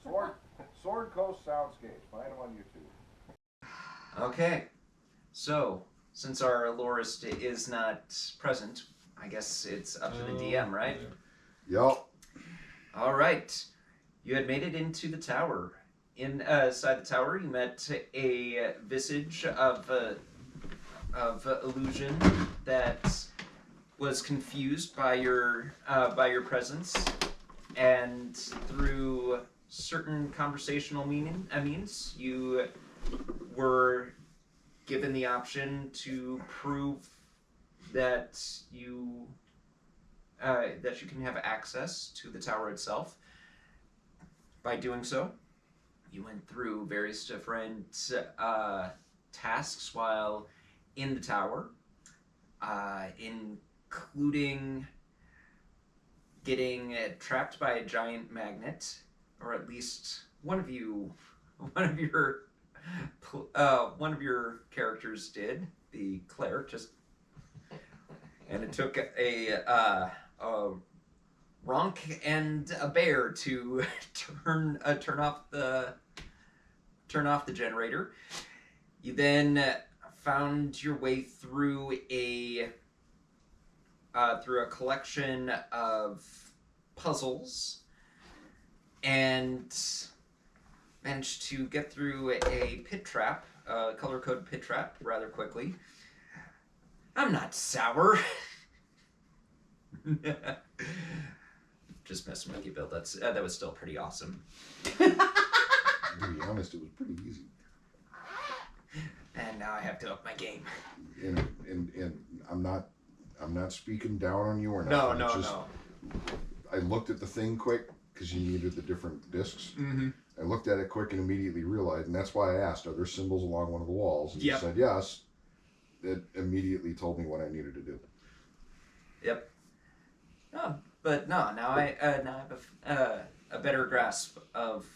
Sword, Sword Coast Soundscapes. Find them on YouTube. Okay, so since our lorist is not present, I guess it's up to the DM, right? Yup. All right. You had made it into the tower. Inside the tower, you met a visage of illusion that was confused by your presence, and through certain conversational means, you were given the option to prove that you can have access to the tower itself. By doing so, you went through various different tasks while in the tower, including getting trapped by a giant magnet, or at least one of your characters did. The cleric and it took a Ronk and a bear to turn off the generator. You then found your way through a collection of puzzles and managed to get through a pit trap, color-coded pit trap, rather quickly. I'm not sour. Just messing with you, Bill. That was still pretty awesome. To be honest, it was pretty easy. And now I have to up my game. And I'm not speaking down on you or No, nothing. no. I looked at the thing quick because you needed the different discs. Mm-hmm. I looked at it quick and immediately realized, and that's why I asked, are there symbols along one of the walls? And Yep. you said yes. It immediately told me what I needed to do. Yep. Oh, but no, now I have a better grasp of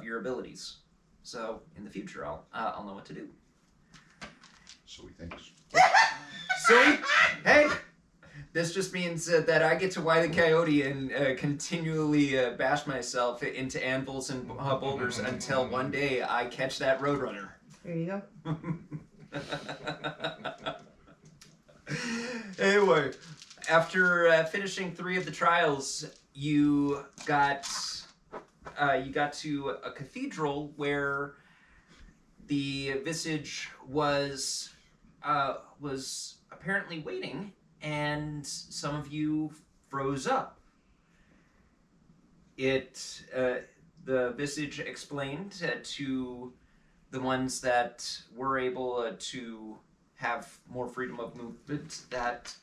your abilities. So in the future, I'll know what to do. So he thinks. So hey, this just means that I get to Wile E. Coyote and continually bash myself into anvils and boulders until one day I catch that Roadrunner. There you go. Anyway, after finishing 3 of the trials, you got to a cathedral where the visage was apparently waiting, and some of you froze up. The visage explained to the ones that were able to have more freedom of movement that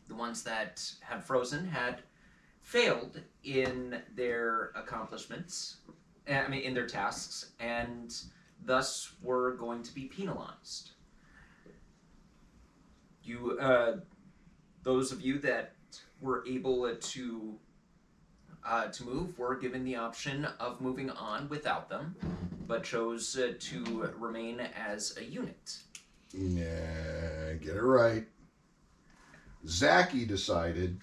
the ones that had frozen had failed in their accomplishments, in their tasks, and thus were going to be penalized. Those of you that were able to move were given the option of moving on without them, but chose to remain as a unit. Nah, get it right. Zachy decided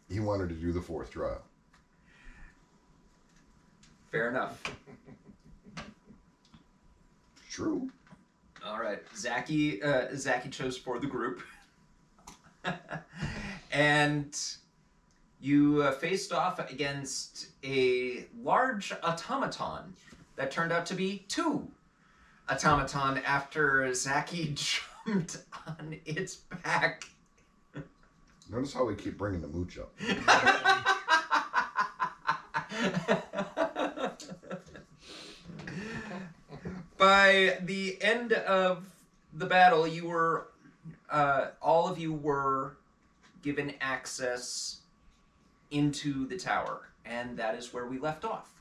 he wanted to do the 4th trial. Fair enough. True. All right, Zachy chose for the group, and you faced off against a large automaton that turned out to be 2 automaton after Zachy jumped on its back. Notice how we keep bringing the mooch up. By the end of the battle, all of you were given access into the tower, and that is where we left off.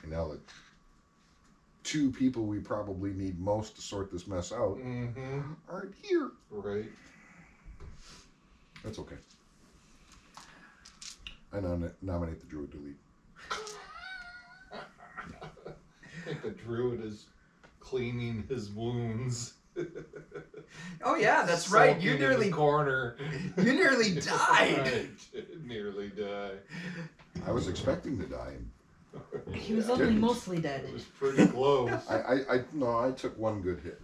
And now the 2 people we probably need most to sort this mess out aren't here. Right. That's okay. I nominate the druid to lead. I think the druid is cleaning his wounds. Oh yeah, that's right. Sulking in the corner. You nearly died. I did nearly die. I was expecting to die. He was Yeah, only Didn't. mostly dead. it was pretty close. I took one good hit.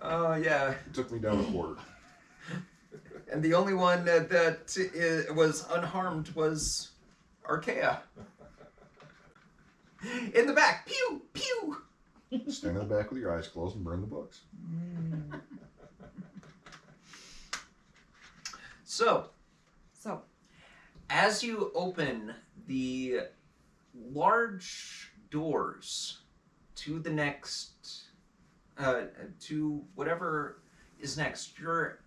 Oh yeah. It took me down a quarter. And the only one that was unharmed was Archaea. In the back, pew pew. Stand in the back with your eyes closed and burn the books. So, So, as you open the large doors to the next, to whatever is next, you're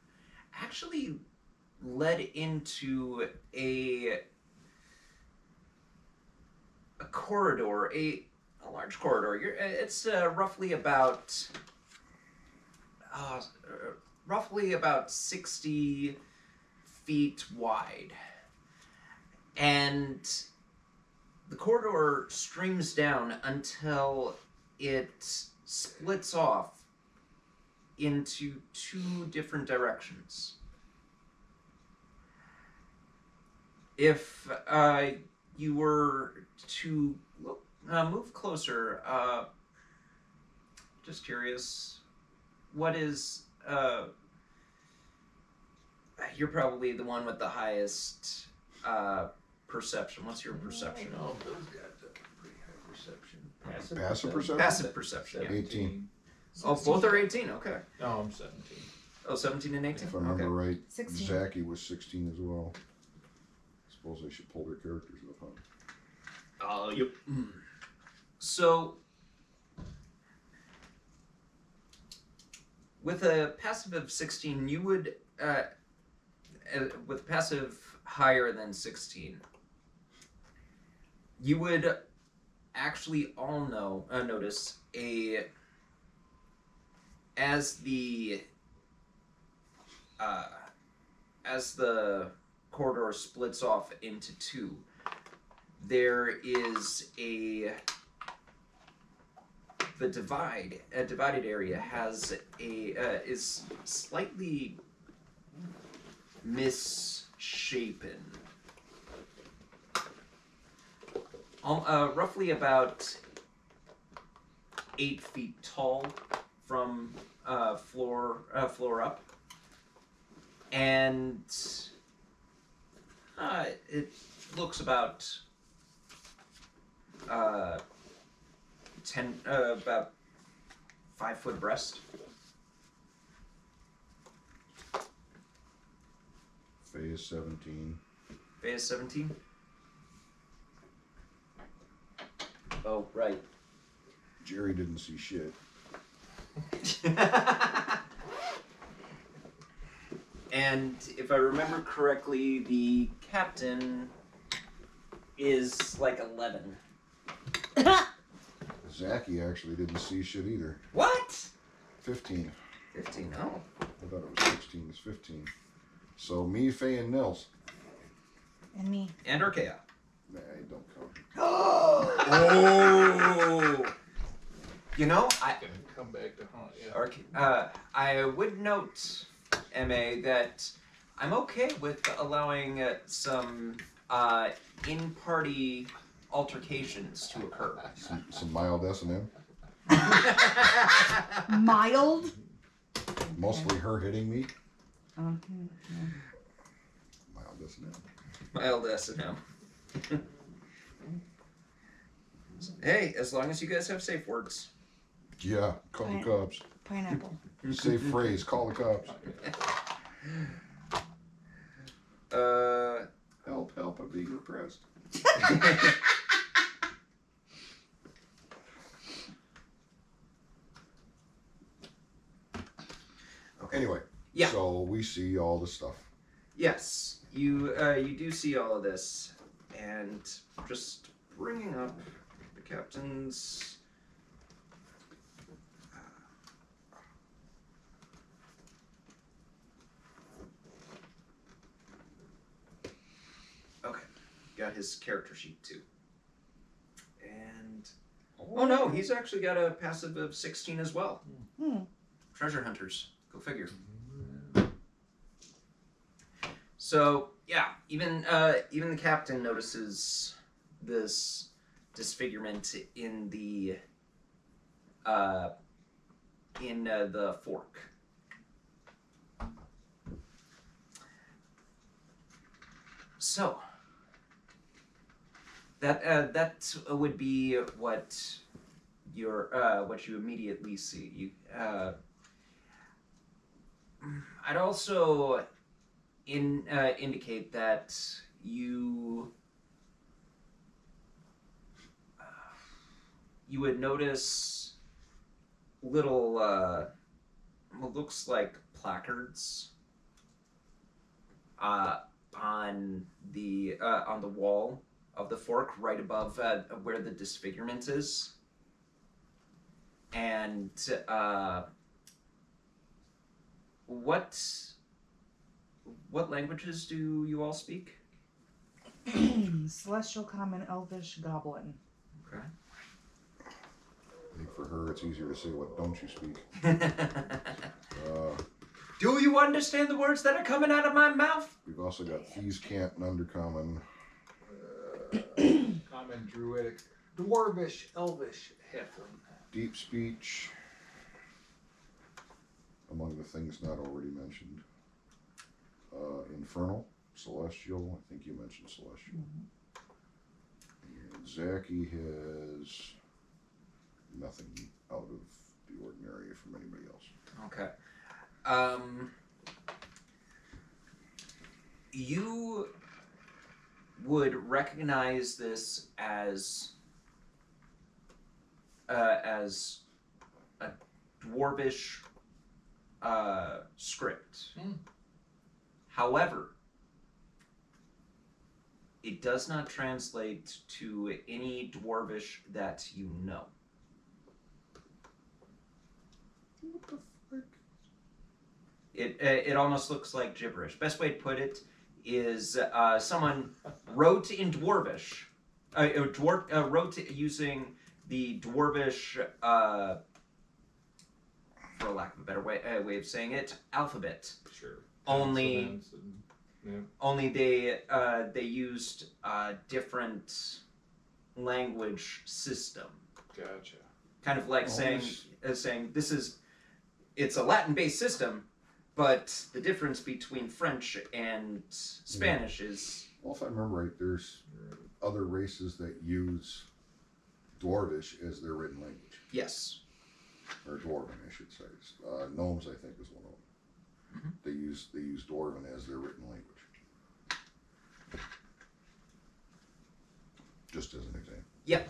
actually led into a corridor, a large corridor. It's roughly about 60 feet wide, and the corridor streams down until it splits off into two different directions. If you were to move closer, just curious, what is you're probably the one with the highest perception. What's your perception? Oh, those guys have pretty high perception. Passive perception? Passive perception. Yeah. 18. Oh, both are 18. Okay. No, I'm 17. Oh, 17 and 18. If I remember Okay. right, 16. Zachy was 16 as well. Suppose I should pull their characters up, huh? Yep. So, with a passive of 16, you would, with passive higher than 16, you would actually all notice as the corridor splits off into two, there is a divided area has is slightly misshapen. Roughly about 8 feet tall from floor up, and it looks about about 5 foot breast. Phase 17. Phase 17. Oh, right. Jerry didn't see shit. And if I remember correctly, the captain is like 11. Zachy actually didn't see shit either. What? 15. 15, oh. I thought it was 16. It's 15. So me, Faye, and Nils. and me. And Archaea. Nah, it don't count. Oh! You know, Gonna come back to haunt you. I would note, MA, that I'm okay with allowing some in-party altercations to occur. Some mild S&M. Mild? Mostly her hitting me. Mhm. Mild S&M. Mild S&M. Hey, as long as you guys have safe words. Yeah, call the Right. cops. Pineapple. Safe phrase, call the cops. Help, help, I'm being repressed. Anyway, Yeah. so we see all the stuff. Yes, you do see all of this, and just bringing up the captain's. Okay, got his character sheet too. And oh no, he's actually got a passive of 16 as well. Hmm. treasure hunters. Go figure. So yeah, even the captain notices this disfigurement in the fork. So that would be what you immediately see. I'd also indicate that you would notice little what looks like placards on the wall of the fork right above where the disfigurement is, and what languages do you all speak? Celestial, Common, Elvish, Goblin. Okay. I think for her it's easier to say what don't you speak. Do you understand the words that are coming out of my mouth? We've also got Thieves' Cant and Undercommon. Common, Druidic, Dwarvish, Elvish, Heflin. Deep Speech. Among the things not already mentioned. Infernal, Celestial. I think you mentioned Celestial. And Zachy has nothing out of the ordinary from anybody else. Okay. You would recognize this as a dwarvish script. However, it does not translate to any dwarvish that you know. What the frick? It almost looks like gibberish. Best way to put it is someone wrote in dwarvish, wrote using the dwarvish, for lack of a better way of saying it, alphabet. Sure. Only they used a different language system. Gotcha. Kind of like saying it's a Latin-based system, but the difference between French and Spanish is... Well, if I remember right, there's other races that use Dwarvish as their written language. Yes. Or Dwarven, I should say. Gnomes, I think, is one of them. They use Dwarven as their written language. Just as an example. Yep.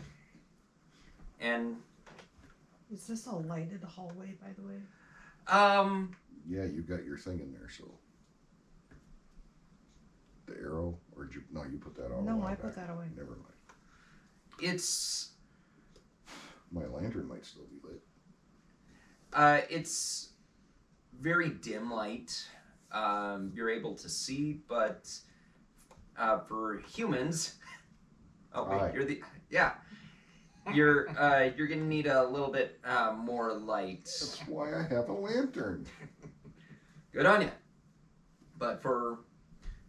And Is this a lighted hallway, by the way? Yeah, you got your thing in there, so. The arrow, or did you, no, you put that on. No, I put that away. Never mind. it's My lantern might still be lit. it's very dim light. You're able to see, but for humans, oh wait, Aye. you're gonna need a little bit more light. That's why I have a lantern. Good on you. But for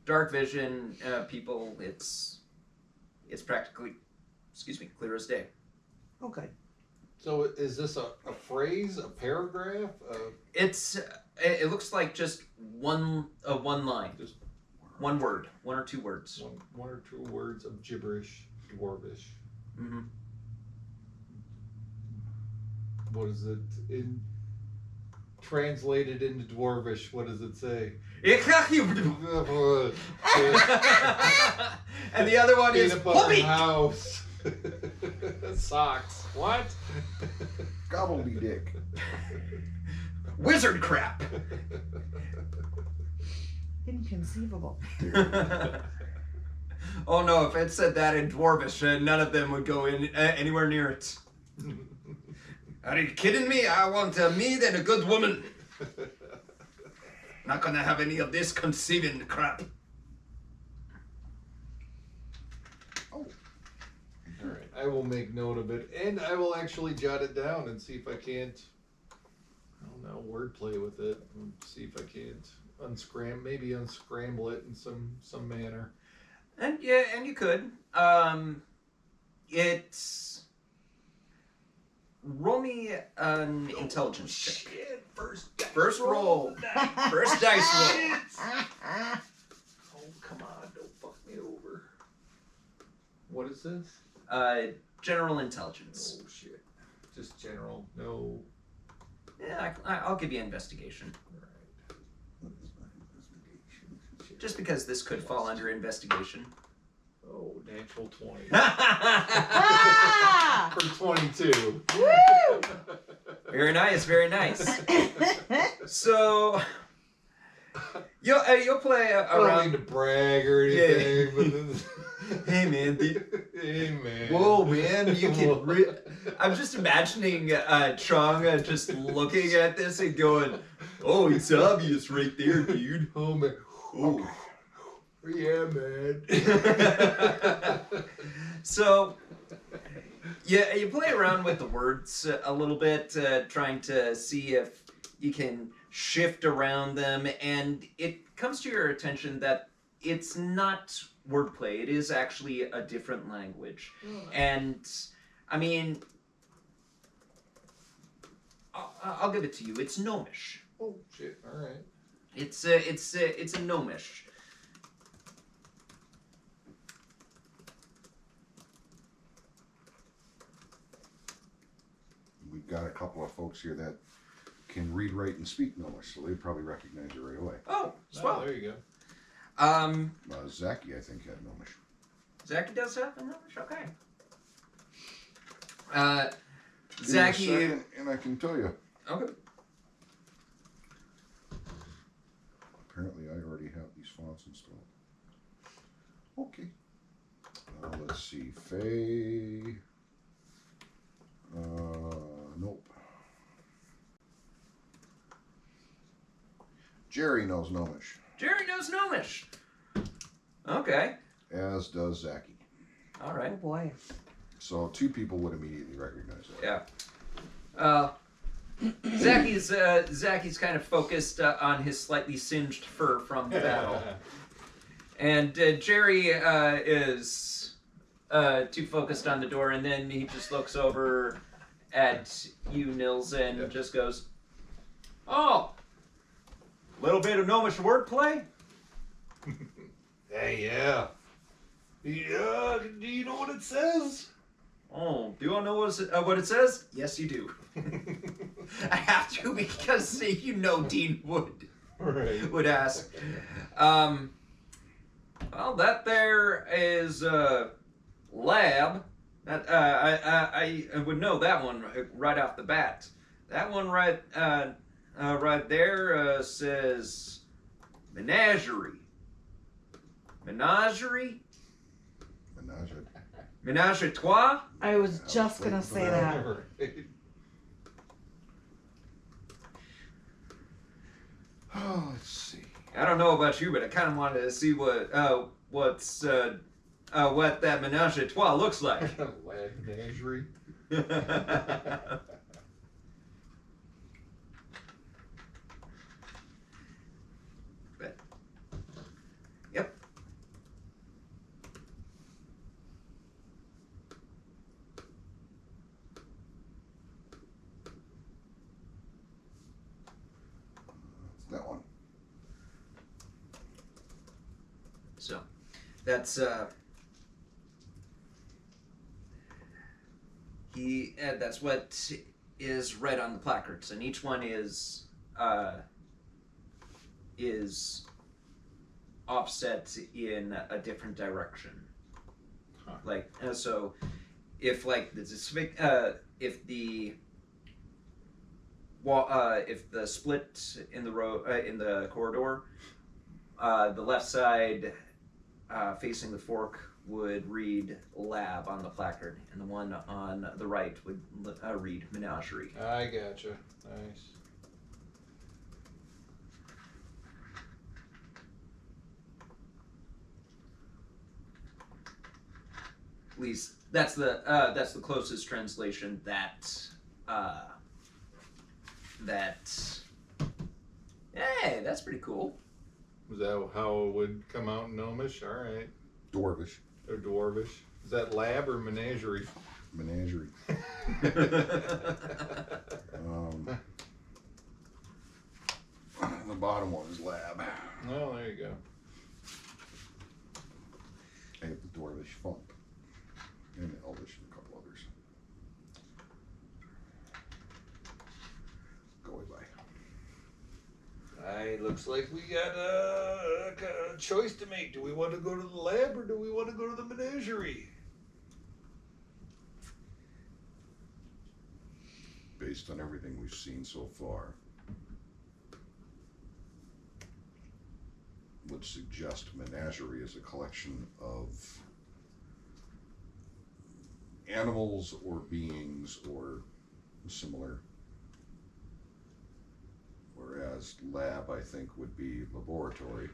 dark vision people, it's practically, clear as day. Okay. So is this a phrase, a paragraph? It looks like just one line, Just one word, one or two words. one or two words of gibberish, Dwarvish. Mm-hmm. What is it translated into Dwarvish? What does it say? And the other one is Peanut butter Hobbit! house. Socks. What? Gobbledy-dick. Wizard crap. Inconceivable. Oh no! If it said that in Dwarvish, none of them would go in anywhere near it. Are you kidding me? I want a mead and a good woman. Not gonna have any of this conceiving crap. Oh, All right, I will make note of it, and I will actually jot it down and see if I can't, I don't know, wordplay with it. See if I can't unscramble it in some manner. And yeah, and you could. It's roll me an intelligence check. Shit, First roll. First dice roll. Oh, come on, don't fuck me over. What is this? General intelligence. Oh shit. Just general, no. Yeah, I'll give you investigation. Right. Shit. Just because this could fall under investigation. Oh, natural 20. Ah! For 22. Woo! Very nice, very nice. So you'll play I don't around. mean to brag or anything, Hey man, hey man. whoa man, you can. I'm just imagining Chong just looking at this and going, "Oh, it's obvious right there, dude." Oh man. Oh. Yeah, man. So, yeah, you play around with the words a little bit, trying to see if you can shift around them, and it comes to your attention that it's not wordplay. It is actually a different language, and I mean, I'll give it to you. It's Gnomish. Oh shit! All right. It's a Gnomish. We've got a couple of folks here that can read, write, and speak Gnomish, so they probably recognize it right away. Oh, swell. Oh, there you go. Zaki, I think, had Gnomish. Zaki does have a Gnomish. Okay. Give me a Zaki. second, and I can tell you. Okay. Apparently, I already have these fonts installed. Okay. Let's see. Faye. Nope. Jerry knows Gnomish, Jerry knows Gnomish. Okay. as does Zaki. All Oh right. boy. So 2 people would immediately recognize that. Yeah. Zaki's kind of focused on his slightly singed fur from the battle, and Jerry is too focused on the door, and then he just looks over at you, Nils, and just goes, "Oh, little bit of Gnomish wordplay." Hey, yeah. Yeah, do you know what it says? Oh, do you want to know what it says? Yes, you do. I have to because you know Dean would ask. Well, that there is lab. That I would know that one right off the bat. That one right there says menagerie. Menagerie. Menage a trois. I was just gonna say that. Oh, let's see. I don't know about you, but I kind of wanted to see what that menage a trois looks like. Lab menagerie. But, yep. That one. So, that's that's what is right on the placards, and each one is offset in a different direction. Huh. Like so, if like the specific if the wall if the split in the in the corridor, the left side facing the fork would read lab on the placard, and the one on the right would read menagerie. I gotcha. Nice. At least that's the closest translation that Hey, that's pretty cool. Is that how it would come out in Gnomish? All right. Dwarvish. Or Dwarvish. Is that lab or menagerie? Menagerie. The bottom one is lab. Oh, there you go. I have the Dwarvish font. And the Elvish and a couple others. Go away by. Alright, looks like we got a choice to make. Do we want to go to the lab or do we want to go to the menagerie? Based on everything we've seen so far, would suggest menagerie is a collection of animals or beings or similar, whereas lab I think would be laboratory.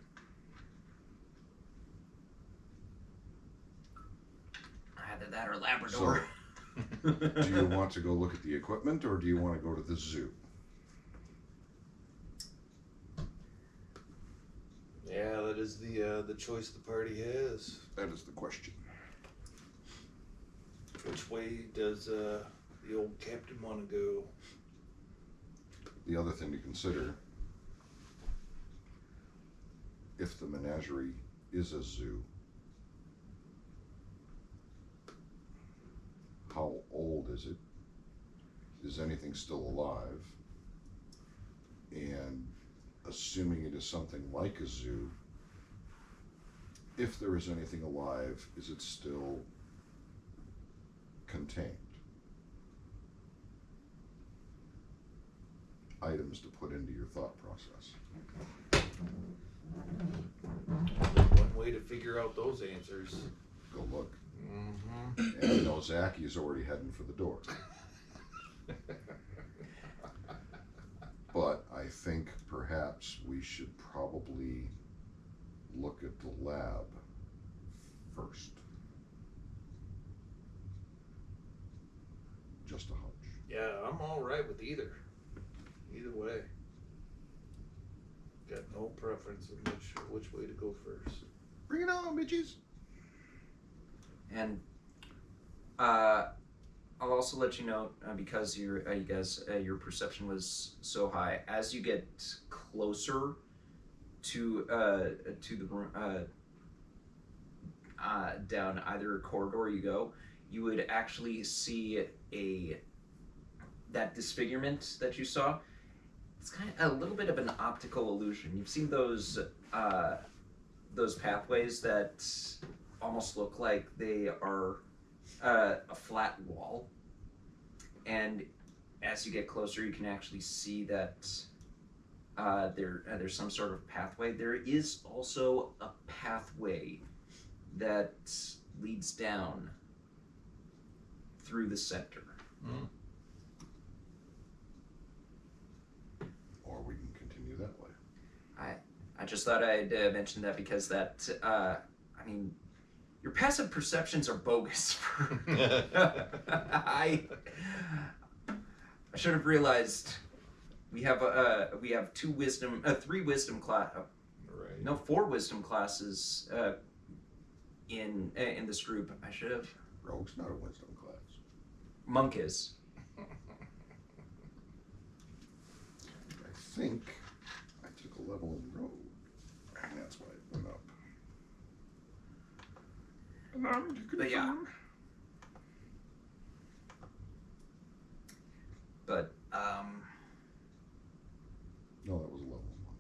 Either that or Labrador. Do you want to go look at the equipment or do you want to go to the zoo? Yeah, that is the choice the party has. That is the question. Which way does the old captain want to go? The other thing to consider, if the menagerie is a zoo, how old is it? Is anything still alive? And assuming it is something like a zoo, if there is anything alive, is it still contained? Items to put into your thought process. One way to figure out those answers. Go look. Mm-hmm. And I know Zachy is already heading for the door. But I think perhaps we should probably look at the lab first. Just a hunch. Yeah, I'm all right with either. Either way. Got no preference in which way to go first. Bring it on, bitches. And I'll also let you know because you guys your perception was so high. As you get closer to the room, down either corridor you go, you would actually see that disfigurement that you saw. It's kind of a little bit of an optical illusion. You've seen those pathways that almost look like they are a flat wall, and as you get closer, you can actually see that there's some sort of pathway. There is also a pathway that leads down through the center. Mm. Or we can continue that way. I just thought I'd mention that because that, I mean, your passive perceptions are bogus. I should have realized we have three wisdom class, Right. no, 4 wisdom classes in this group. I should have. Rogue's not a wisdom class. Monk is. I think I took a level in Rogue, and that's why it went up. But yeah. But No, that was a level in Monk.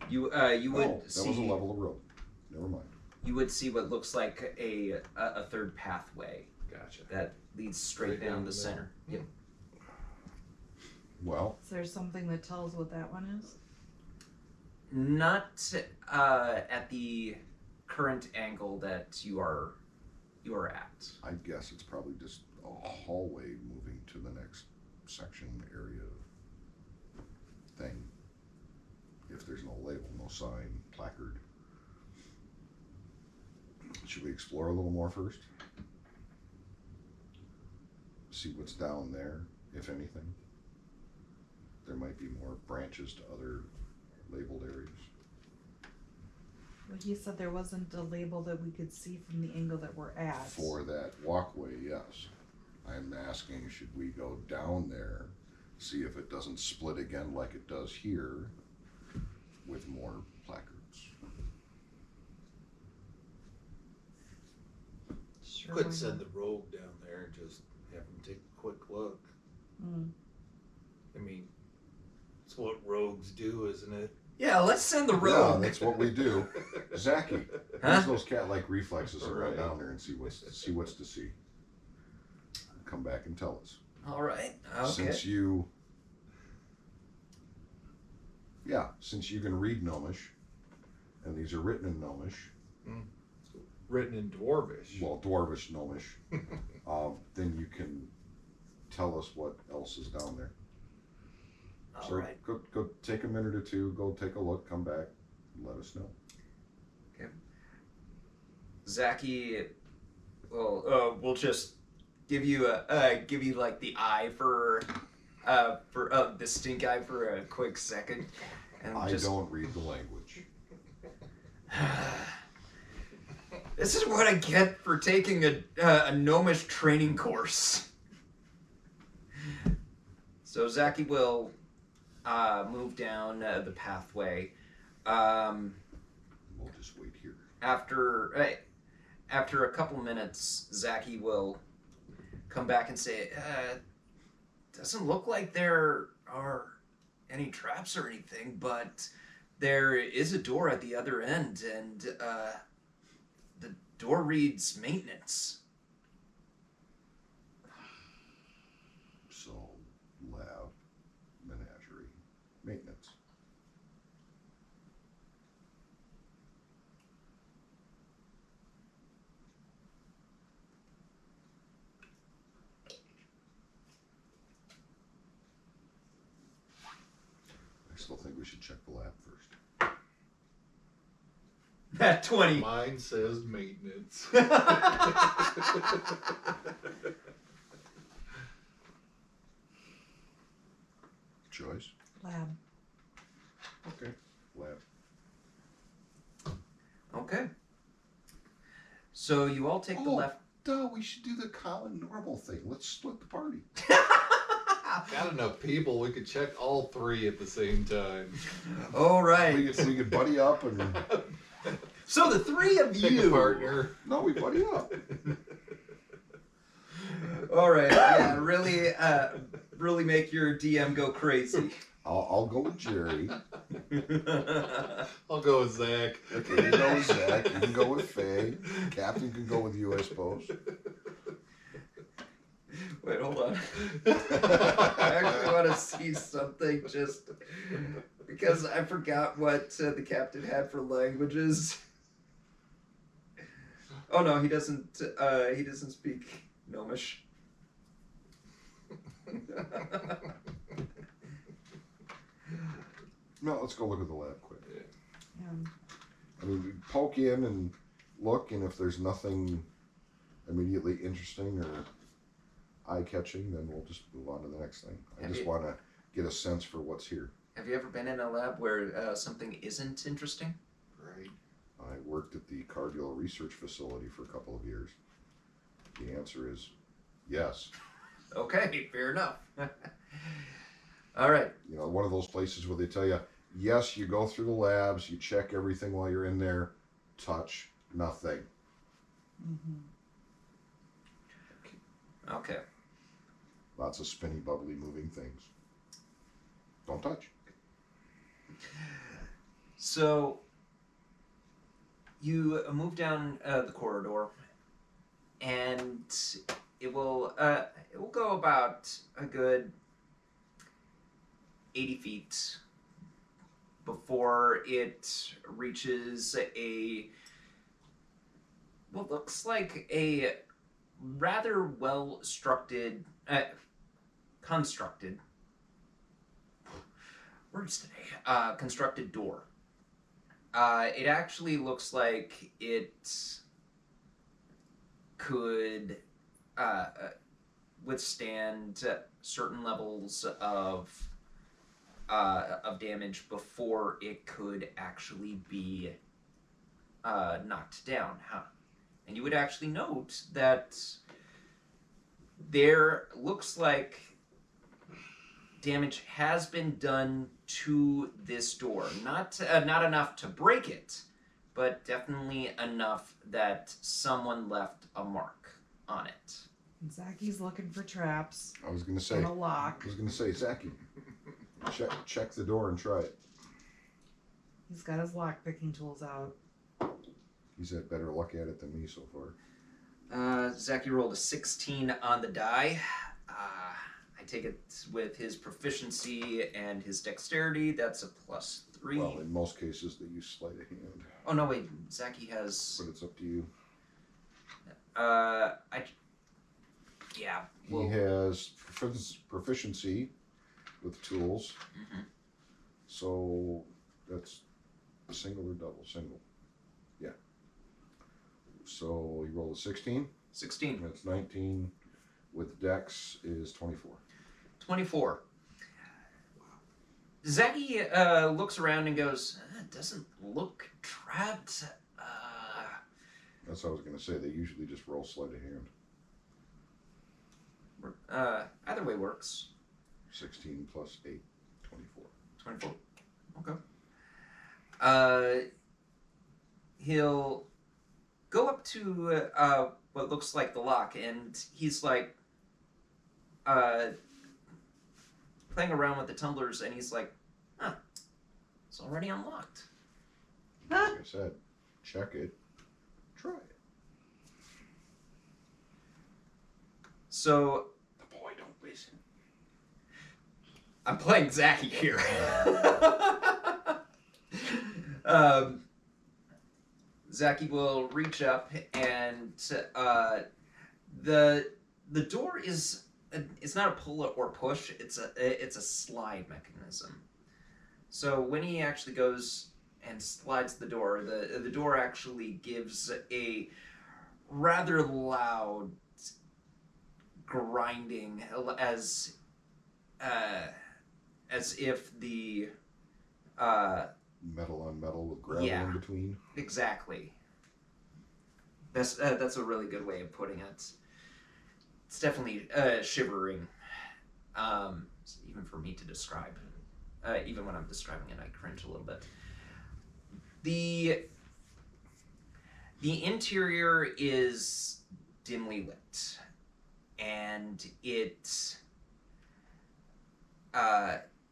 you would Oh, that see was a level of Rogue. Never mind. you would see what looks like a third pathway Gotcha. that leads straight Straight down down the the center. Yep. Well, Is there something that tells what that one is? Not at the current angle that you are at. I guess it's probably just a hallway moving to the next section area thing. If there's no label, no sign, placard. Should we explore a little more first? See what's down there, if anything. there might be more branches to other labeled areas. Well, he said there wasn't a label that we could see from the angle that we're at. For that walkway, yes. I'm asking, should we go down there, see if it doesn't split again like it does here with more placards? Sure. Could why send not? the rogue down there and just have him take a quick look. Mm. I mean, it's what rogues do, isn't it? Yeah, let's send the Yeah, rogue. that's what we do. Zachy, Huh? use those cat-like reflexes and run Right. down there and see what's to see. Come back and tell us. All right. Okay. Since you can read Gnomish, and these are written in Gnomish, Written in Dwarvish. well, Dwarvish Gnomish, then you can tell us what else is down there. All So right. go take a minute or two, go take a look, come back, and let us know. Zachy, we'll just give you like the eye for the stink eye for a quick second, and I just don't read the language. this is what I get for taking a gnomish training course. So Zachy will move down the pathway. We'll just wait here. After a couple minutes, Zachy will come back and say, doesn't look like there are any traps or anything, but there is a door at the other end, and the door reads maintenance. So, lab, menagerie, maintenance. I still think we should check the lab first. That 20. Mine says maintenance. Choice? Lab. Okay. Lab. Okay. So you all take the Oh. left. Duh, we should do the common normal thing. Let's split the party. Got enough people, we could check all three at the same time. All We right. could buddy up and So the three of Pick a you. partner. no, we buddy up. All right. Yeah. Really make your DM go crazy. I'll go with Jerry. I'll go with Zach. Okay, you go with Zach. You can go with Faye. Captain can go with you, I suppose. Wait, hold on. I actually want to see something just because I forgot what the captain had for languages. Oh no, he doesn't. He doesn't speak Gnomish. No, let's go look at the lab quick. Yeah. I mean, we poke in and look, and if there's nothing immediately interesting or eye-catching, then we'll just move on to the next thing. I Have just you- want to get a sense for what's here. Have you ever been in a lab where something isn't interesting? Right. I worked at the Cargill Research Facility for a couple of years. The answer is yes. Okay, fair enough. All right. You know, one of those places where they tell you, yes, you go through the labs, you check everything while you're in there, touch nothing. Mm-hmm. Okay. Lots of spinny, bubbly, moving things. Don't touch. So you move down the corridor, and it will go about a good 80 feet before it reaches what looks like a rather well constructed door. It actually looks like it could withstand certain levels of of damage before it could actually be knocked down. And you would actually note that there looks like damage has been done to this door. Not enough to break it, but definitely enough that someone left a mark on it. Zacky's looking for traps I was gonna say. and a lock. Zachy, check the door and try it. He's got his lock picking tools out. He's had better luck at it than me so far. Zachy rolled a 16 on the die. I take it with his proficiency and his dexterity, that's a +3. Well, in most cases they use sleight of hand, Oh no, wait, Zachy has. but it's up to you. Yeah. He has proficiency with tools. Mhm. So that's single or double? Single. Yeah. So he rolled a 16. 16. That's 19. With dex is 24. 24. Zachy looks around and goes, it doesn't look trapped. That's what I was going to say. They usually just roll sleight of hand. Either way works. 16 plus 8, 24. 24. Okay. He'll go up to what looks like the lock, and he's like playing around with the tumblers, and he's like, huh, it's already unlocked. Like I said, check it, try it. So, The boy don't listen. I'm playing Zachy here. Zachy will reach up, and the door is it's not a pull or push. It's a slide mechanism. So when he actually goes and slides the door actually gives a rather loud grinding as if the Metal on metal with gravel Yeah. in between. exactly. That's a really good way of putting it. It's definitely shivering, even for me to describe. Even when I'm describing it, I cringe a little bit. The interior is dimly lit, and it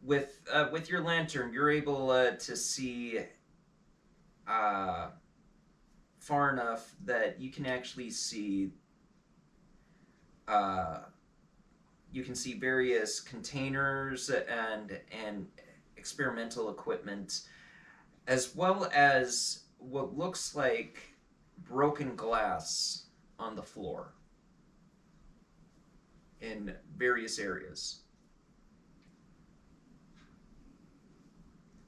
with your lantern, you're able to see far enough that you can actually see various containers and experimental equipment, as well as what looks like broken glass on the floor in various areas.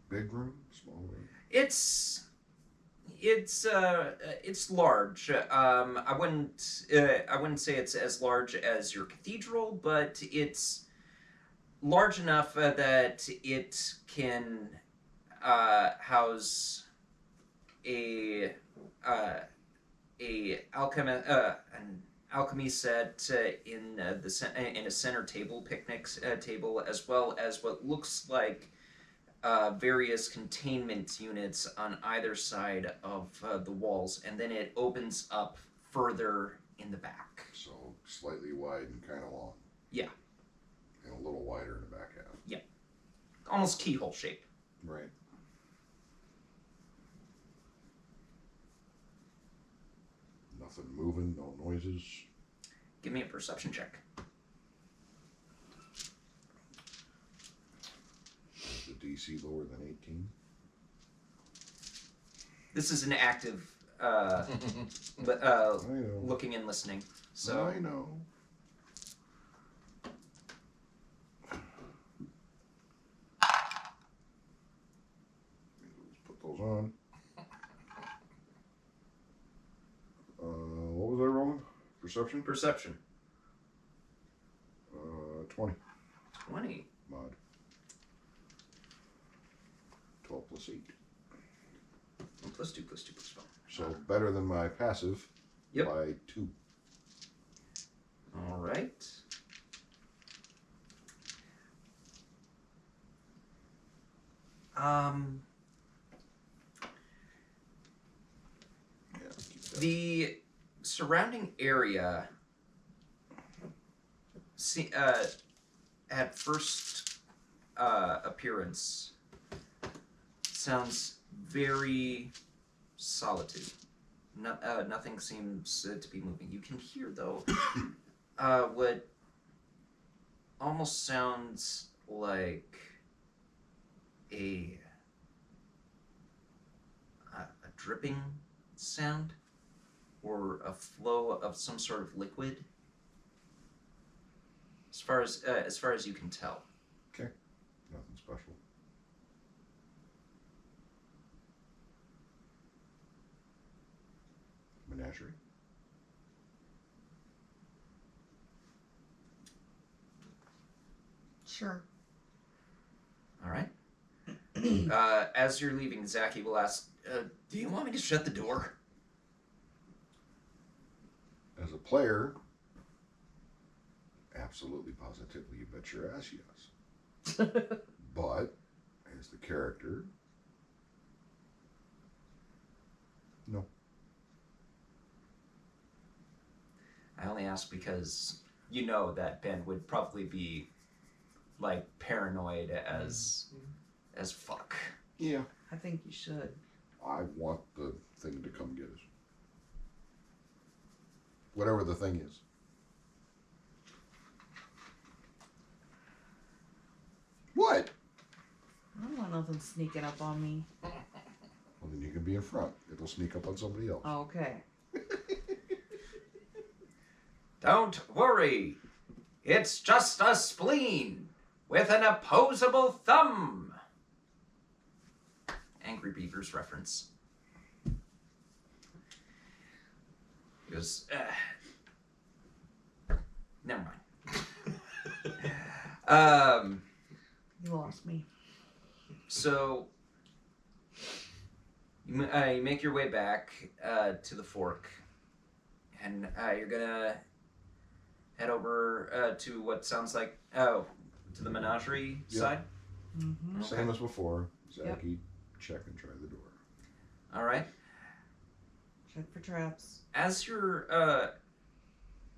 Big room, small room. It's large. I wouldn't say it's as large as your cathedral, but it's large enough that it can house an alchemy set in a center table, picnic table, as well as what looks like various containment units on either side of the walls, and then it opens up further in the back. So slightly wide and kind of long. Yeah. And a little wider in the back half. Almost keyhole shape. Right. Nothing moving, no noises. Give me a perception check. Is the DC lower than 18? This is an active I know. looking and listening. So I know. Let's put those on. What was I rolling? Perception? perception 20. 20. Mod. +8. +2, +4. So better than my passive Yep. by 2. All right. Yeah, keep that. The surrounding area, at first appearance, sounds very solitude. Nothing seems to be moving. You can hear, though, what almost sounds like a dripping sound or a flow of some sort of liquid. As far as you can tell. Nothing special. Menagerie. Sure. All right. As you're leaving, Zachy will ask, "Do you want me to shut the door?" As a player, absolutely, positively, you bet your ass yes. But as the character, no. I only ask because you know that Ben would probably be like paranoid as fuck. Yeah. I think you should. I want the thing to come get us. Whatever the thing is. What? I don't want nothing sneaking up on me. Well, then you can be in front. It'll sneak up on somebody else. Okay. Don't worry. It's just a spleen with an opposable thumb. Angry Beavers reference. He goes, never mind. You lost me. So you make your way back to the fork, and you're gonna head over to what sounds like to the menagerie Yep. side. Mm-hmm. Same Okay. as before. Yep. Zachy, check and try the door. All right. Check for traps. As you're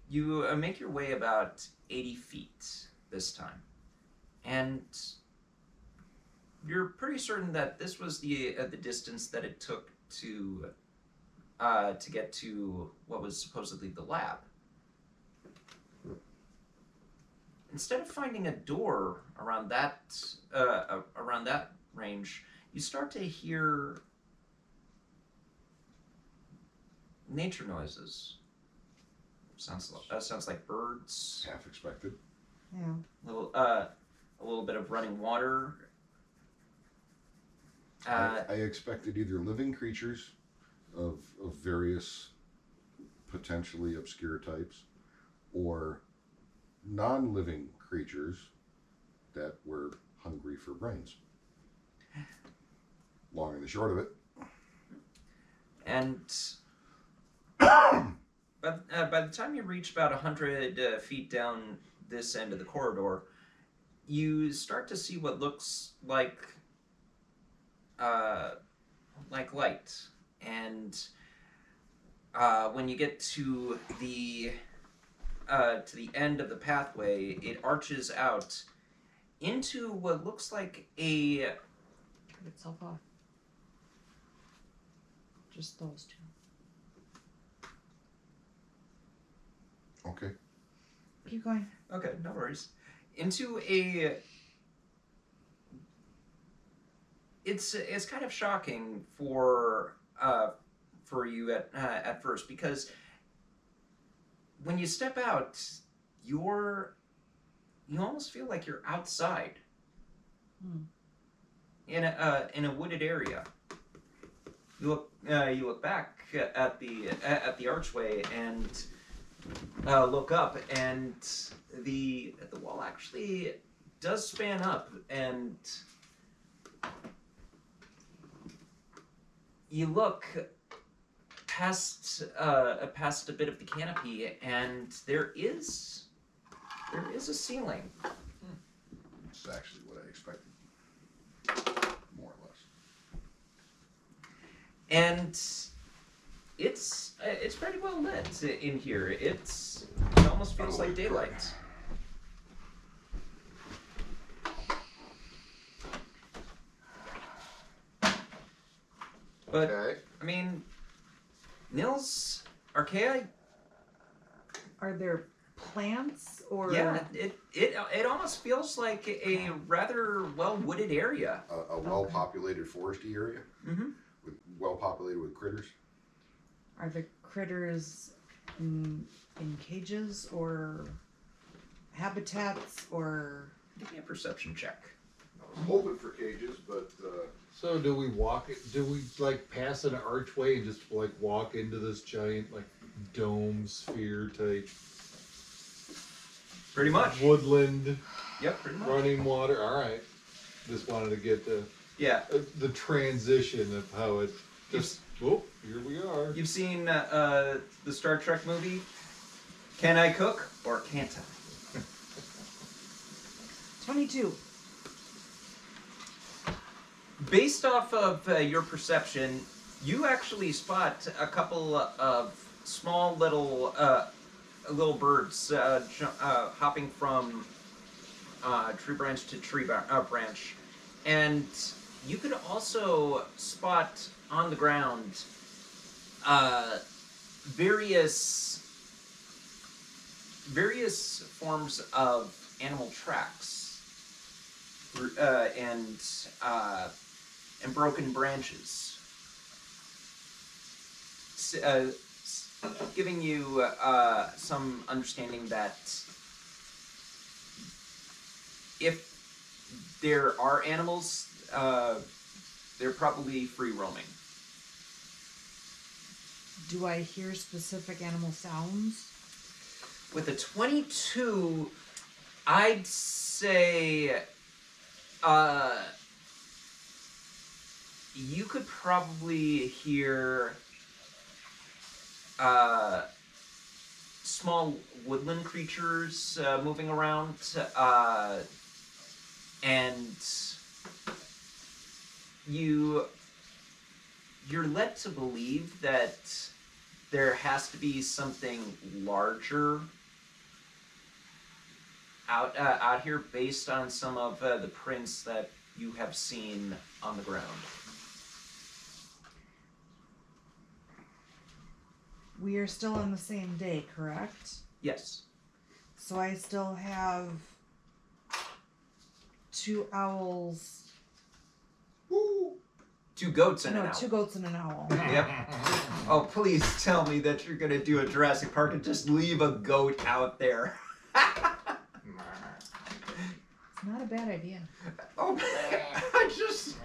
you make your way about 80 feet this time, and you're pretty certain that this was the distance that it took to get to what was supposedly the lab. Instead of finding a door around that range, you start to hear nature noises. Sounds like birds. Half expected. Yeah. A little bit of running water. I expected either living creatures of various potentially obscure types or non-living creatures that were hungry for brains. Long and the short of it. And by the time you reach about 100 feet down this end of the corridor, you start to see what looks like light. And when you get to the end of the pathway, it arches out into what looks like a Cut itself off. Just those two. Okay. Keep going. Okay, no worries. Into a. It's kind of shocking for you at first, because when you step out, you almost feel like you're outside in a wooded area. You look back at the archway and look up, and the wall actually does span up, and you look past past a bit of the canopy, and there is a ceiling. It's actually what I expected, more or less. And it's pretty well lit in here. It almost feels like daylight. But Okay. I mean, Nils, Archaea, Are there plants or? yeah, it almost feels like a rather well wooded area. A well-populated foresty area, Mm-hmm. well-populated with critters. Are the critters in cages or habitats or? Give me a perception check. I was hoping for cages, but So do we walk? Do we like pass an archway and just like walk into this giant like dome sphere type Pretty much. woodland, Yep, pretty much. running water? All right. Just wanted to get Yeah. the transition of how it just. Oh, here we are. You've seen the Star Trek movie, Can I Cook or Can't I? 22. Based off of your perception, you actually spot a couple of small little birds hopping from tree branch to tree branch, and you could also spot on the ground various forms of animal tracks and broken branches, giving you some understanding that if there are animals, they're probably free roaming. Do I hear specific animal sounds? With a 22, I'd say you could probably hear small woodland creatures moving around, and you're led to believe that there has to be something larger out here based on some of the prints that you have seen on the ground. We are still on the same day, correct? Yes. So I still have 2 owls. woo, 2 goats and No, an owl. 2 goats and an owl. Yep. Oh, please tell me that you're gonna do a Jurassic Park and just leave a goat out there. It's not a bad idea. Oh, I just.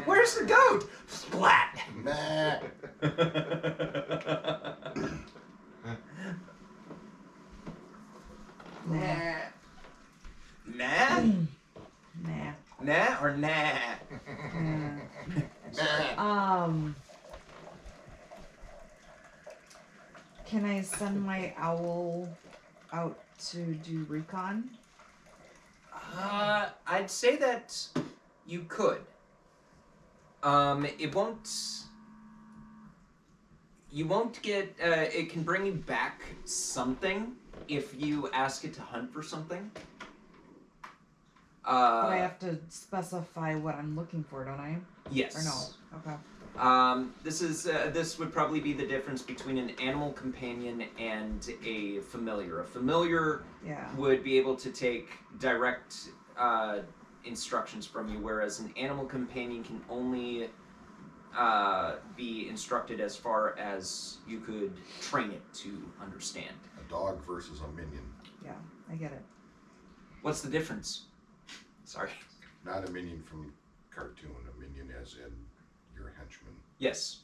Where's the goat? Splat. nah. Nah. Nah? Nah. Nah or nah? Can I send my owl out to do recon? I'd say that you could. It won't. You won't get. It can bring you back something if you ask it to hunt for something. But I have to specify what I'm looking for, don't I? Yes. Or no? Okay. This would probably be the difference between an animal companion and a familiar. A familiar Yeah. would be able to take direct instructions from you, whereas an animal companion can only be instructed as far as you could train it to understand. A dog versus a minion. Yeah, I get it. What's the difference? Sorry. Not a minion from cartoon, a minion as in your henchman. Yes.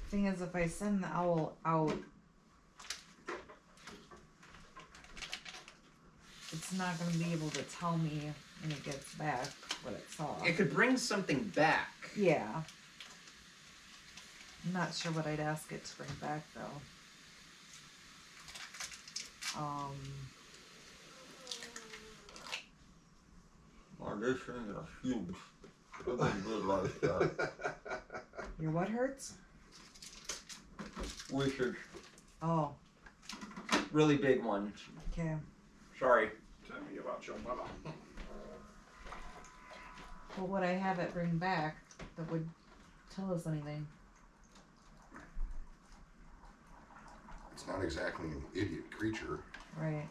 Thing is, if I send the owl out, it's not gonna be able to tell me when it gets back what it saw. It could bring something back. Yeah. I'm not sure what I'd ask it to bring back though. Oh, this thing is huge. It doesn't look like that. Your what hurts? Wishes. Oh, Really big one. okay. Sorry. Tell me about your mother. What would I have it bring back that would tell us anything? It's not exactly an idiot creature, Right.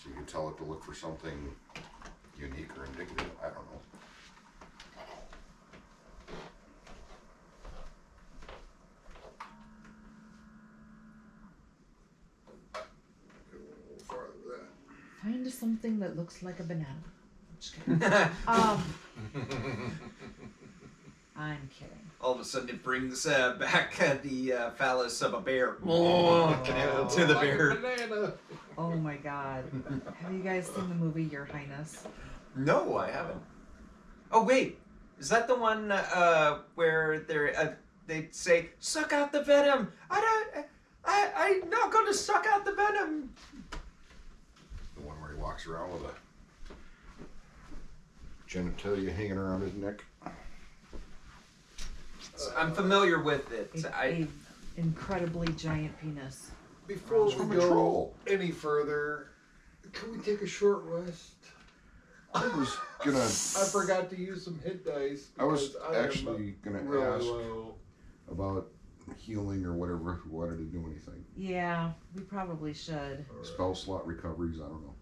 so you can tell it to look for something unique or indicative. I don't know. Go a little farther with that. Find something that looks like a banana. I'm just kidding. I'm kidding. All of a sudden, it brings back the phallus of a bear. Oh, to the like a bear. banana. Oh my god. Have you guys seen the movie Your Highness? No, I haven't. Oh wait, is that the one where they say suck out the venom? I'm not going to suck out the venom. The one where he walks around with a genitalia hanging around his neck. I'm familiar with it. A incredibly giant penis. Before It's we from a go troll. any further, can we take a short rest? I was gonna. I forgot to use some hit dice. I was because I am actually gonna really ask low. about healing or whatever, if we wanted to do anything. Yeah, we probably should. Spell slot recoveries, I don't know.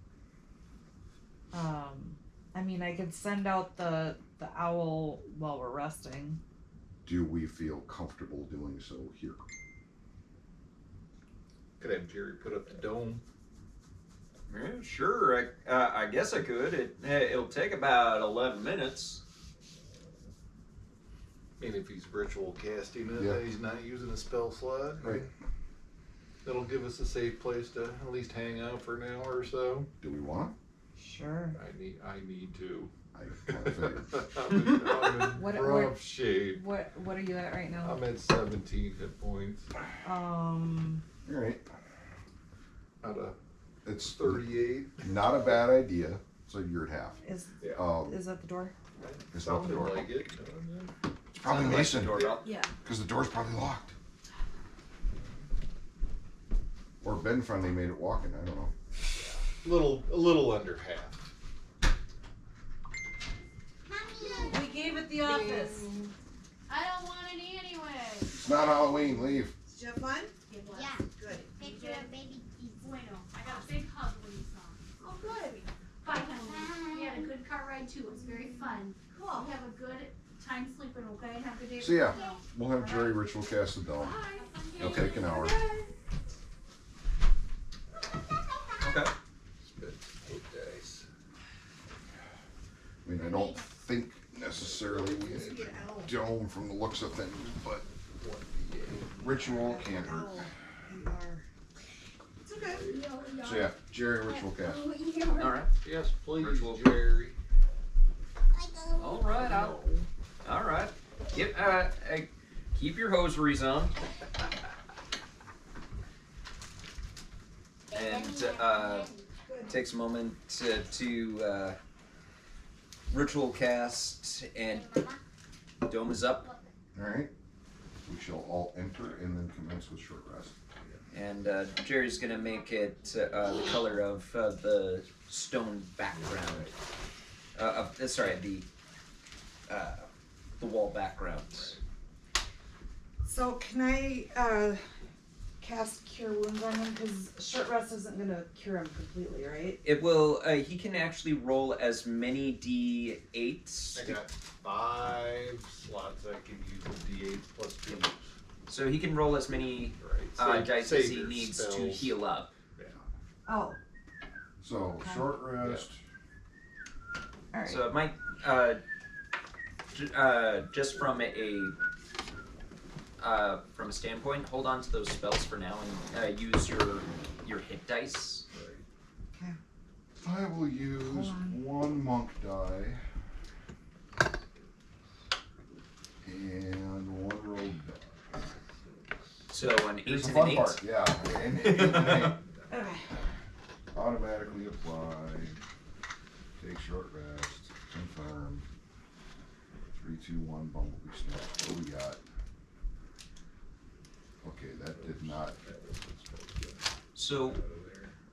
I mean, I could send out the owl while we're resting. Do we feel comfortable doing so here? Could have Jerry put up the dome. Yeah, sure, I guess I could. It'll take about 11 minutes. I mean, if he's ritual casting it, Yeah. he's not using a spell slot. Right. That'll give us a safe place to at least hang out for an hour or so. Do we want Sure. I need to. to? I kind of figured. I'm in What- rough shape. What are you at right now? I'm at 17 hit points All right. out of It's 38. not a bad idea. So you're at half. Is Is that the door? it's out the Sounded door. like it. It's probably Sounded like Mason, the doorbell. Yeah. because the door's probably locked. Or Ben finally made it walking. I don't know. A little under half. We gave it the office. I don't want any anyway. It's not Halloween. Leave. Did you have fun? It was Yeah. Good. picture of baby Bueno. I got a big hug when you saw. Oh, good. Bye, honey. We had a good car ride too. It was very fun. Cool. You have a good time sleeping, okay? Have a good day. So yeah, we'll have Jerry ritual cast the dome. Bye. It'll take an hour. Okay. Spit hit dice. I mean, I don't think necessarily we Must need be a an owl. dome from the looks of things, but ritual can't hurt. It's okay. So yeah, Jerry ritual cast. All right. Yes, please, Ritual. Jerry. All right. All right. Keep your hosaries on. And takes a moment to ritual cast, and dome is up. All right. We shall all enter and then commence with short rest. And Jerry's gonna make it the color of the stone background. The wall background. So can I cast Cure Wounds on him? Because short rest isn't gonna cure him completely, right? It will. He can actually roll as many d8s. I got 5 slots I can use with D8s plus 2. So he can roll as many Right. dice as he savior needs to spells. heal up. Oh, So Okay. short rest. all right. So it might just from a standpoint, hold on to those spells for now and use your hit dice. Right. Okay. I will use on. one monk die and one rogue die. So an 8 Here's the and an fun 8. part, yeah. And 8 and an 8. Okay. Automatically apply. Take short rest. Confirm. 3, 2, 1. Bumblebee snap. What do we got? Okay, that did not. So,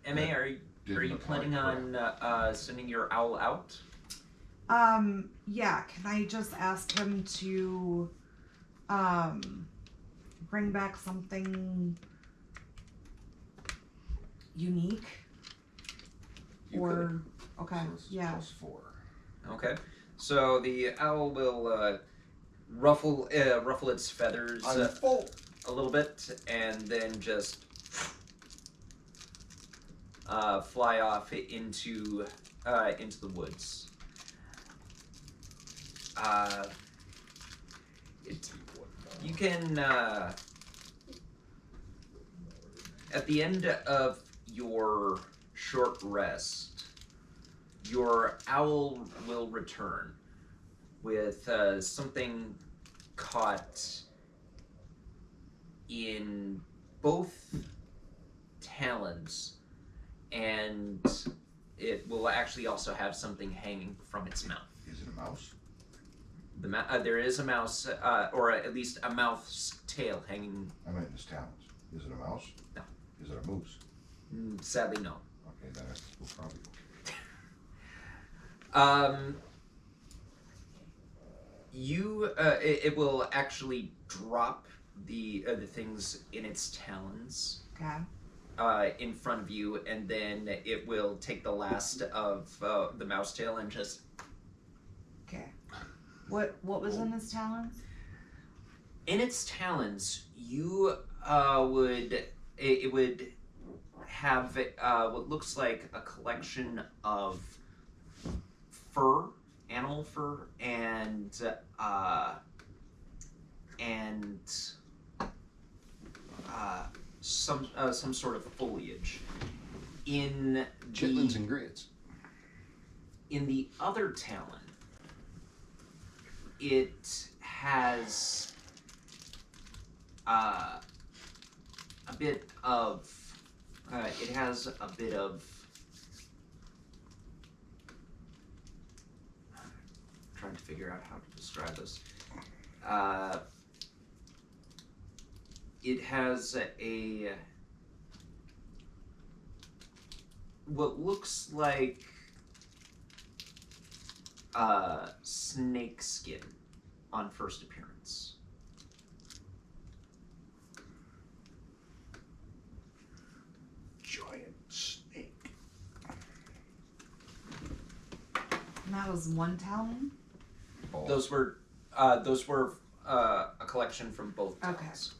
MA, are Didn't you apply planning on sending your owl out? Yeah, can I just ask him to bring back something unique? You or okay, So it's yeah. +4. Okay. So the owl will ruffle its feathers I'm full. a little bit, and then just fly off into the woods. You can at the end of your short rest, your owl will return with something caught in both talons, and it will actually also have something hanging from its mouth. Is it a mouse? There is a mouse, or at least a mouth's tail hanging. I meant in his talons. Is it a mouse? No. Is it a moose? Sadly, no. Okay, then it's probably. It will actually drop the things in its talons Okay. in front of you, and then it will take the last of the mouse tail and just. Okay. What was in his talons? In its talons, you would have what looks like a collection of fur, animal fur, and some sort of foliage. In Chitlins and grits. in the other talon, it has a bit of trying to figure out how to describe this. It has a what looks like snake skin on first appearance. Giant snake. And that was one talon? Oh, Those were a collection from both Okay. talons.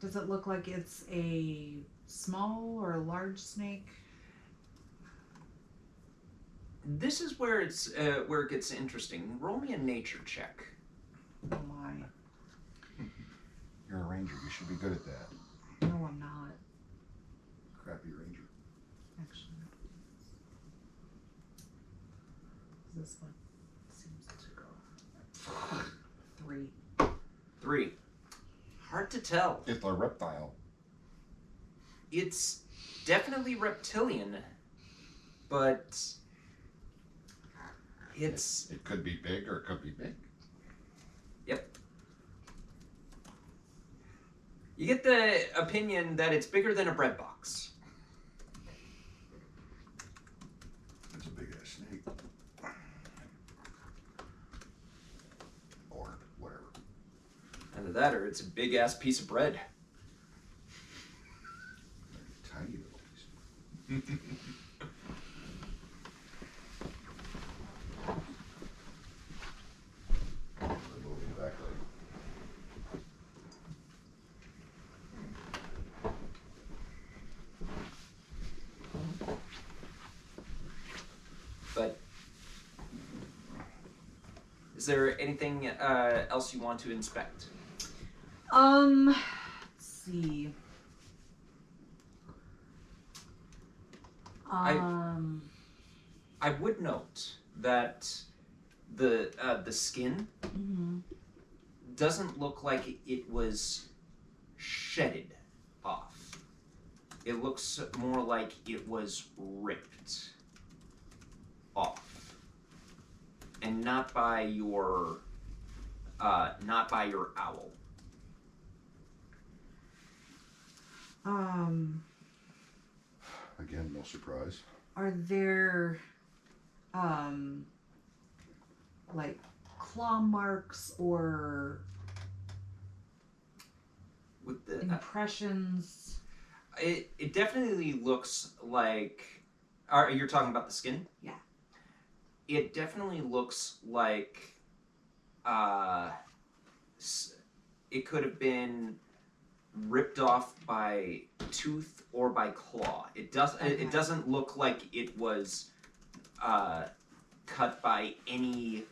Does it look like it's a small or a large snake? This is where it gets interesting. Roll me a nature check. Oh my. you're a ranger. You should be good at that. No, I'm not. Crappy ranger. Actually. This one seems to go. 3. 3. Hard to tell. It's a reptile. It's definitely reptilian, but it's It could be big or it could be big. you get the opinion that it's bigger than a bread box. It's a big ass snake. Or whatever. Either that or it's a big ass piece of bread. Tiny little piece. Remove the back leg. But Is there anything else you want to inspect? Let's see. I would note that the skin Mhm. doesn't look like it was shedded off. It looks more like it was ripped off, and not by your owl. Again, no surprise. Are there like claw marks or With the impressions? it definitely looks like. You're talking about the skin? Yeah. It definitely looks like it could have been ripped off by tooth or by claw. It Okay. doesn't look like it was cut by anything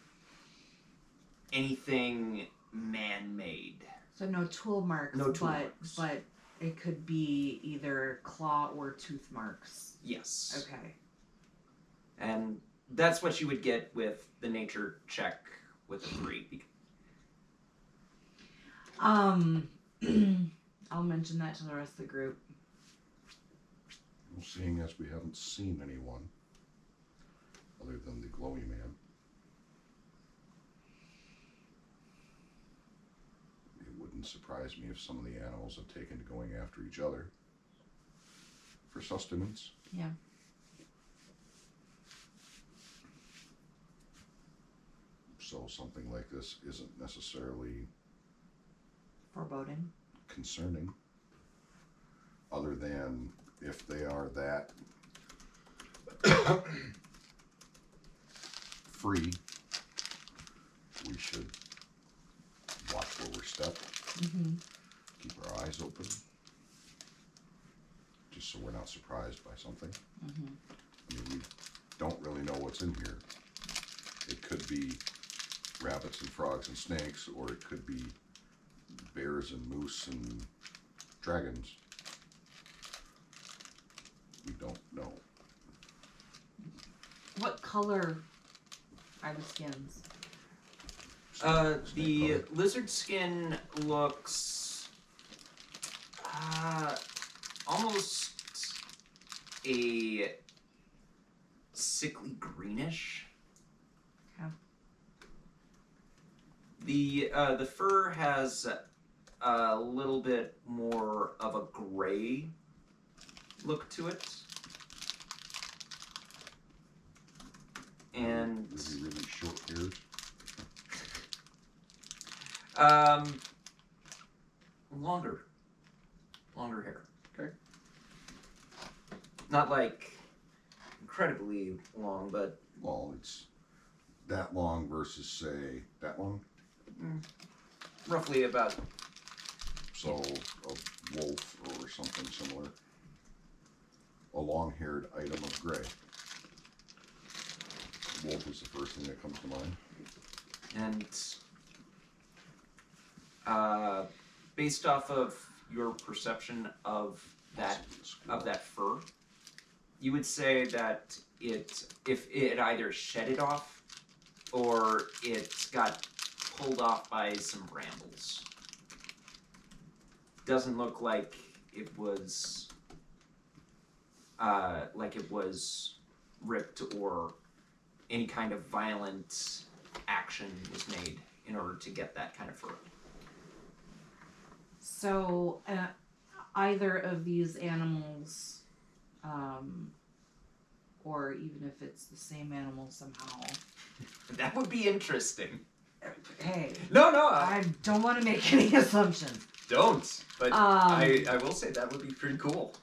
man-made. So no tool marks, No tool marks. but it could be either claw or tooth marks. Yes. Okay. And that's what you would get with the nature check with a 3. I'll mention that to the rest of the group. Well, seeing as we haven't seen anyone other than the glowy man, it wouldn't surprise me if some of the animals have taken to going after each other for sustenance. Yeah. So something like this isn't necessarily Foreboding. concerning, other than if they are that free, we should watch where we're stepped, Mm-hmm. keep our eyes open, just so we're not surprised by something. Mm-hmm. I mean, we don't really know what's in here. It could be rabbits and frogs and snakes, or it could be bears and moose and dragons. We don't know. What color are the skins? Snake The color. lizard skin looks almost a sickly greenish. Okay. The fur has a little bit more of a gray look to it, and Really, really short hairs. longer hair. Okay. Not like incredibly long, but Well, it's that long versus, say, that long. roughly about. So a wolf or something similar. A long-haired item of gray. Wolf is the first thing that comes to mind. And based off of your perception of that fur, you would say that if it either shed it off or it got pulled off by some brambles. Doesn't look like it was ripped or any kind of violent action was made in order to get that kind of fur. So, either of these animals, or even if it's the same animal somehow. That would be interesting. Hey, No, I don't want to make any assumptions. don't. But I will say that would be pretty cool.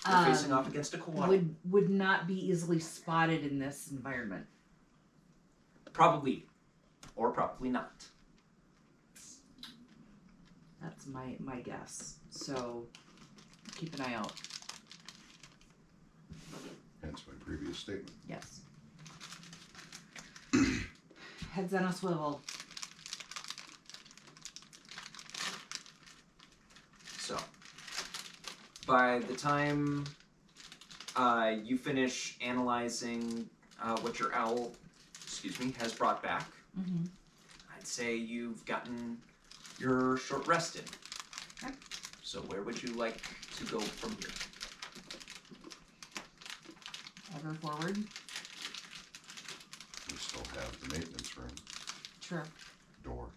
You're facing off against a koala. Would not be easily spotted in this environment. Probably. Or probably not. That's my guess. So keep an eye out. Hence my previous statement. Yes. Heads on a swivel. So, by the time you finish analyzing what your owl, has brought back, Mm-hmm. I'd say you've gotten your short rest in. Okay. So where would you like to go from here? Ever forward. We still have the maintenance room. True. Door.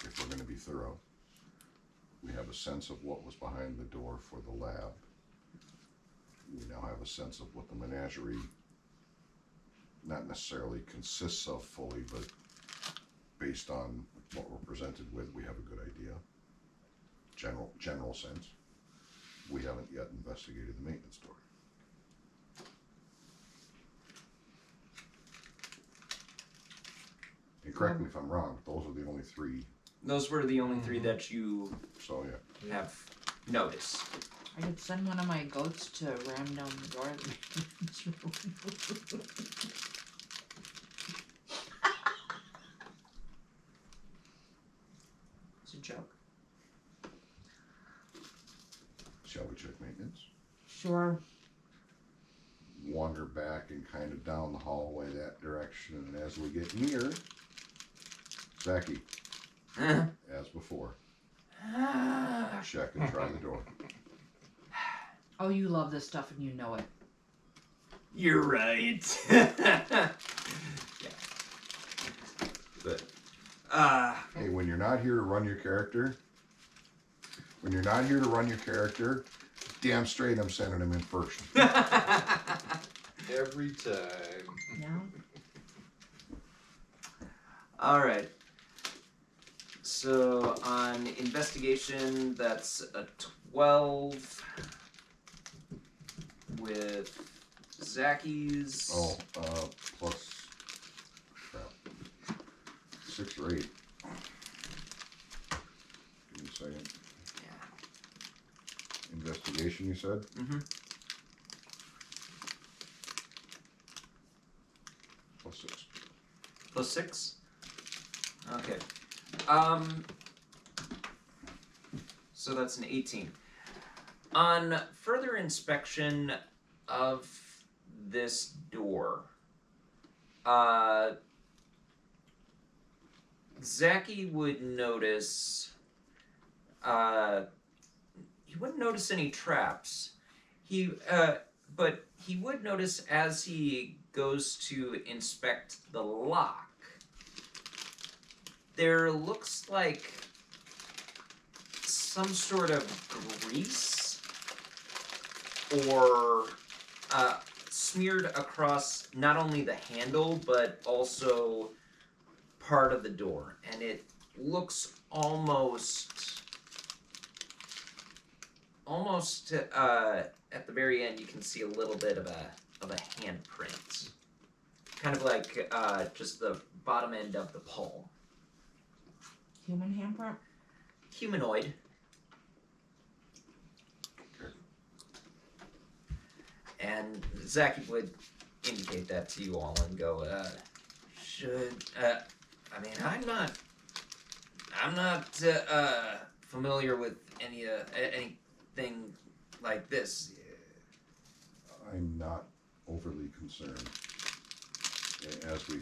If we're going to be thorough, we have a sense of what was behind the door for the lab. We now have a sense of what the menagerie not necessarily consists of fully, but based on what we're presented with, we have a good idea. General sense. We haven't yet investigated the maintenance door. And correct me if I'm wrong, but those are the only three. Those were the only three that you So yeah. have noticed. I could send one of my goats to ram down the door of the maintenance room. It's a joke. Shall we check maintenance? Sure. Wander back and kind of down the hallway that direction, and as we get near, Zaki, as before, check and try the door. Oh, you love this stuff and you know it. You're right. Yeah. But Hey, when you're not here to run your character, damn straight I'm sending him in first. Every time. Yeah. all right. So on investigation, that's a 12 with Zaki's. Oh, plus crap. 6 or 8. Give me a second. Yeah. Investigation, you said? Mm-hmm. Plus 6. Plus 6? Okay. So that's an 18. On further inspection of this door, Zaki would notice, he wouldn't notice any traps. But he would notice as he goes to inspect the lock, there looks like some sort of grease or smeared across not only the handle but also part of the door, and it looks almost at the very end you can see a little bit of a handprint, kind of like just the bottom end of the palm. Human handprint? Humanoid. Okay. And Zaki would indicate that to you all and go, I mean, I'm not familiar with anything like this. I'm not overly concerned. As we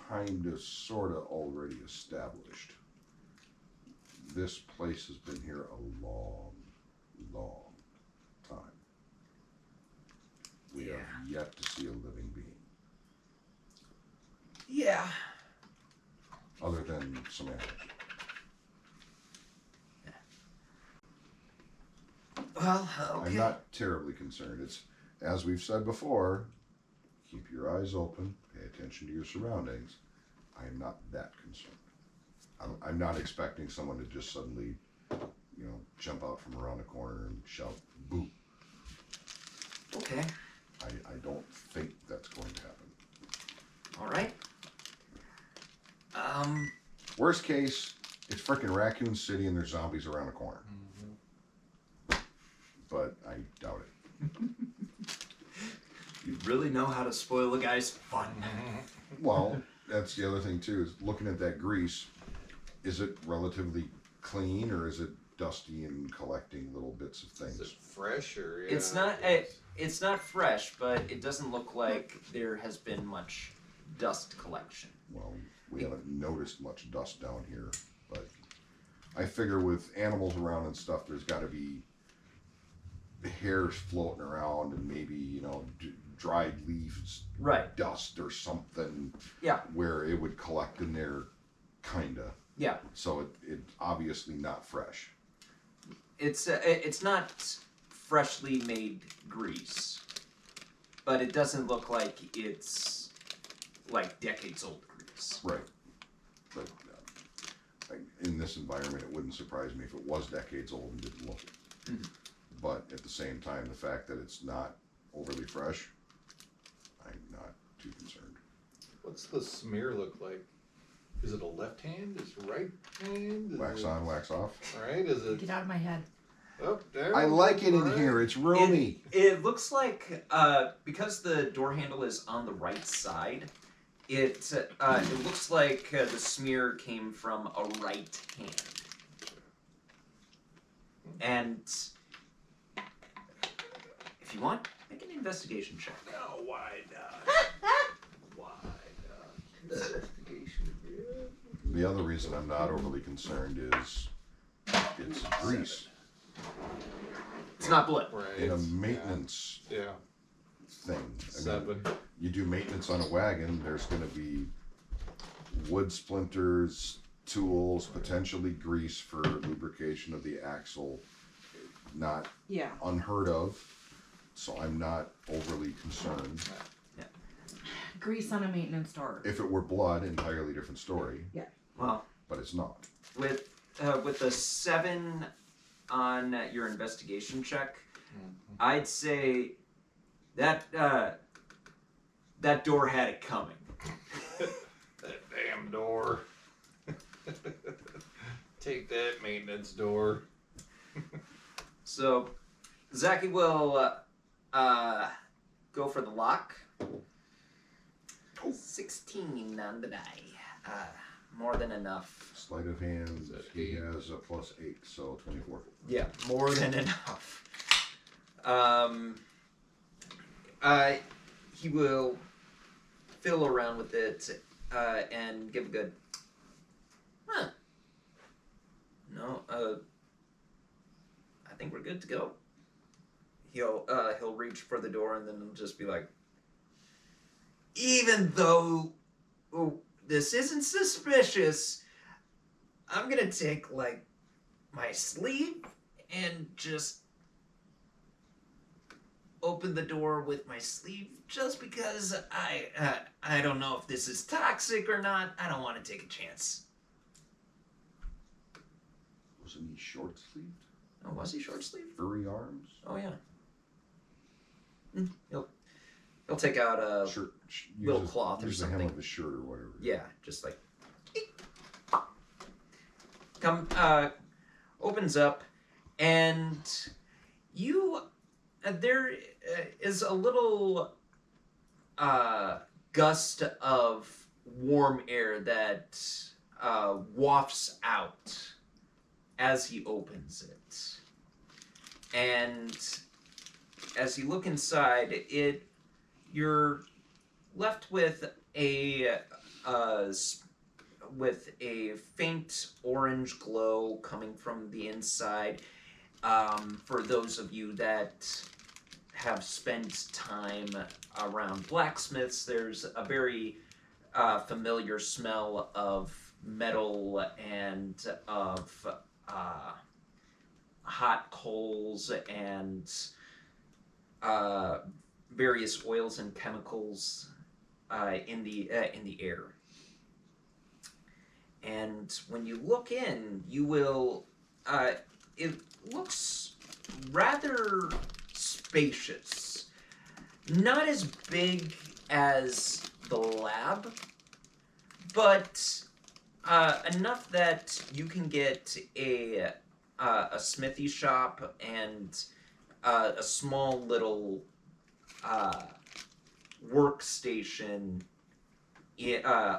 kind of, sort of already established, this place has been here a long, long time. We have yet to see a living being. Yeah. Other than some animals. Well, okay. I'm not terribly concerned. It's, as we've said before, keep your eyes open, pay attention to your surroundings. I am not that concerned. I'm not expecting someone to just suddenly, jump out from around the corner and shout, boo. Okay. I don't think that's going to happen. All right. Worst case, it's frickin' Raccoon City and there's zombies around the corner. Mm-hmm. But I doubt it. really know how to spoil a guy's fun. Well, that's the other thing too, is looking at that grease, is it relatively clean or is it dusty and collecting little bits of Is it things? fresh or? It's yeah, not it's- it's not fresh, but it doesn't look like there has been much dust collection. Well, we haven't noticed much dust down here, but I figure with animals around and stuff, there's got to be hairs floating around and maybe, you know, dried leaves, Right. dust or something. Yeah. Where it would collect in there, kinda. Yeah. So it's obviously not fresh. It's not freshly made grease, but it doesn't look like it's like decades old grease. Right. But in this environment, it wouldn't surprise me if it was decades old and didn't look it. Mhm. But at the same time, the fact that it's not overly fresh, I'm not too concerned. What's the smear look like? Is it a left hand? Is it right hand? Is Wax it, on, wax off. Right? Is it? Get out of my head. Oh, there. I like it in right. here. It's roomy. It looks like because the door handle is on the right side, it looks like the smear came from a right hand. And if you want, make an investigation check. Oh, why not? Why not? Investigation. The other reason I'm not overly concerned is it's grease. It's not blood. Right. In a maintenance Yeah. thing. I mean, 7. you do maintenance on a wagon, there's going to be wood splinters, tools, potentially grease for lubrication of the axle. Not Yeah. unheard of, so I'm not overly concerned. Grease on a maintenance door. If it were blood, entirely different story, Well, but it's not. with the 7 on your investigation check, I'd say that that door had it coming. That damn door. Take that, maintenance door. So, Zachy will go for the lock. 16 on the die. More than enough. Sleight of hand, Is that he 8? has a +8, so 24. Yeah, more than enough. He will fiddle around with it and give a good. Huh. No. I think we're good to go. He'll reach for the door and then he'll just be like, even though this isn't suspicious, I'm gonna take like my sleeve and just open the door with my sleeve just because I don't know if this is toxic or not. I don't want to take a chance. Wasn't he short sleeved? Oh, was he short sleeve? Furry arms? Oh yeah. He'll take out a Shirt, little cloth or use the hem something. of his shirt or whatever. Yeah, just like opens up, and you there is a little gust of warm air that wafts out as he opens it, and as you look inside, you're left with a faint orange glow coming from the inside. For those of you that have spent time around blacksmiths, there's a very familiar smell of metal and of hot coals and various oils and chemicals in the air. And when you look in, you will. It looks rather spacious. Not as big as the lab, but enough that you can get a smithy shop and a small little workstation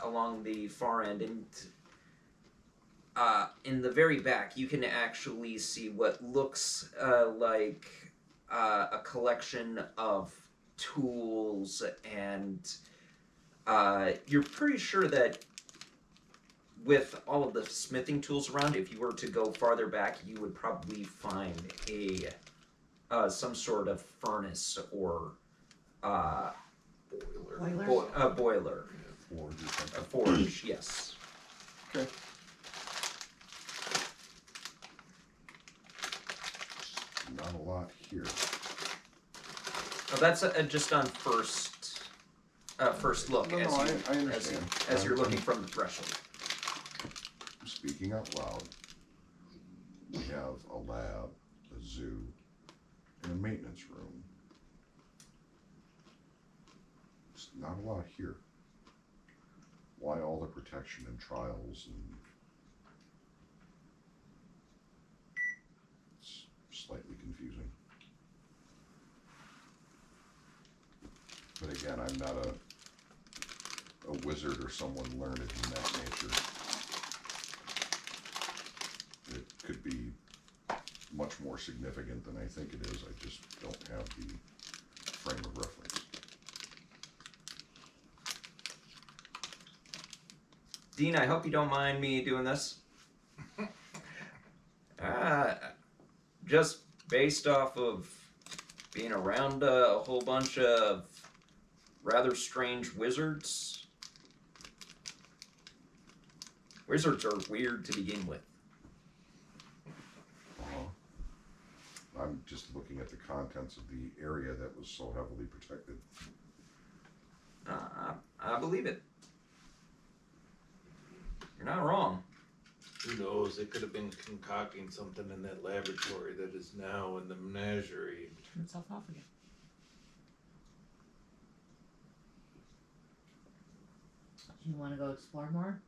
along the far end, and in the very back, you can actually see what looks like a collection of tools, and you're pretty sure that with all of the smithing tools around, if you were to go farther back, you would probably find a some sort of furnace or Boiler. Boiler. boiler, Forge or a something. forge. Yes. Okay. Not a lot here. Oh, that's just on first look No, as no, you I understand. as you're looking from the threshold. Speaking out loud, we have a lab, a zoo, and a maintenance room. It's not a lot here. Why all the protection and trials and it's slightly confusing. But again, I'm not a wizard or someone learned in that nature. It could be much more significant than I think it is. I just don't have the frame of reference. Dean, I hope you don't mind me doing this. Just based off of being around a whole bunch of rather strange wizards. Wizards are weird to begin with. I'm just looking at the contents of the area that was so heavily protected. I believe it. You're not wrong. Who knows? They could have been concocting something in that laboratory that is now in the menagerie. Turn itself off again. You want to go explore more?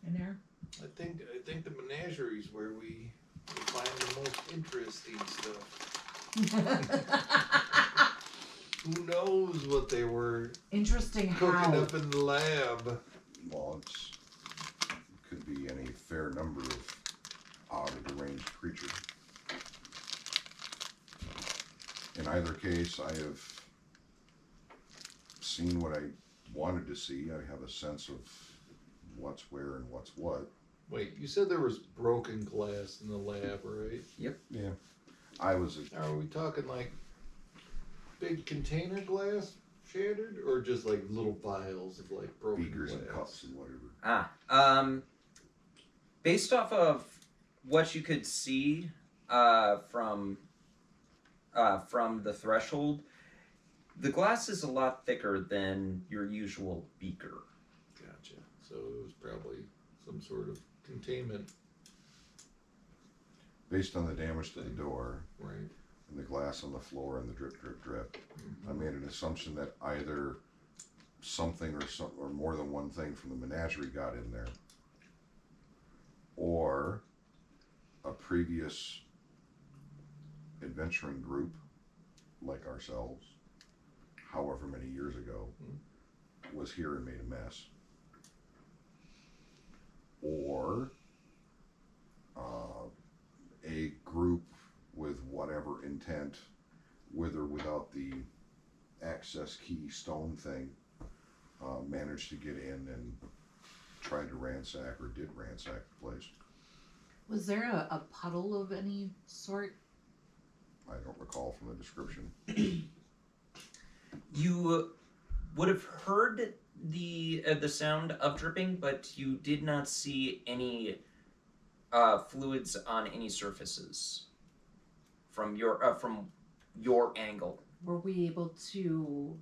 In there? I think the menagerie is where we find the most interesting stuff. Who knows what they were Interesting cooking how. up in the lab? Well, it could be any fair number of odd or deranged creatures. In either case, I have seen what I wanted to see. I have a sense of what's where and what's what. Wait, you said there was broken glass in the lab, right? Yeah. I was Are we talking like big container glass shattered, or just like little vials of like broken beakers glass? and cups and whatever. Based off of what you could see from the threshold, the glass is a lot thicker than your usual beaker. Gotcha. So it was probably some sort of containment, Based on the damage to the door right? and the glass on the floor and the drip, drip, drip, I made an assumption that either something or more than one thing from the menagerie got in there, or a previous adventuring group like ourselves, however many years ago, was here and made a mess, or a group with whatever intent, with or without the access key stone thing, managed to get in and tried to ransack or did ransack the place. Was there a puddle of any sort? I don't recall from the description. You would have heard the sound of dripping, but you did not see any fluids on any surfaces from your angle. Were we able to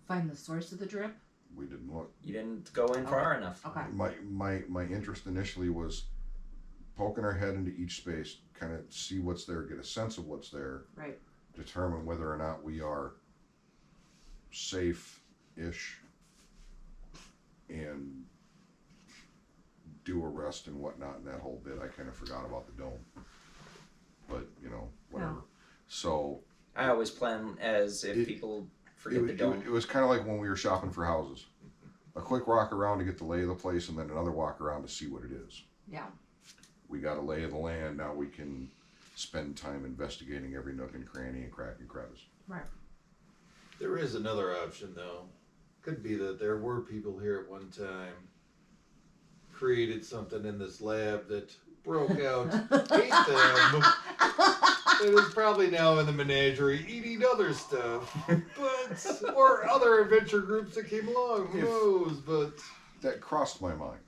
find the source of the drip? We didn't look. You didn't go in far enough. Okay. My interest initially was poking our head into each space, kind of see what's there, get a sense of what's there, Right. determine whether or not we are safe-ish, and do a rest and whatnot and that whole bit. I kind of forgot about the dome, but you know, whatever. Yeah. So I always plan as if people forget the dome. It was kind of like when we were shopping for houses. A quick walk around to get the lay of the place, and then another walk around to see what it is. Yeah. We got a lay of the land. Now we can spend time investigating every nook and cranny and crack and crevice. Right. There is another option, though. Could be that there were people here at one time, created something in this lab that broke out, ate them, and is probably now in the menagerie eating other stuff. But or other adventure groups that came along, who knows? But That crossed my mind.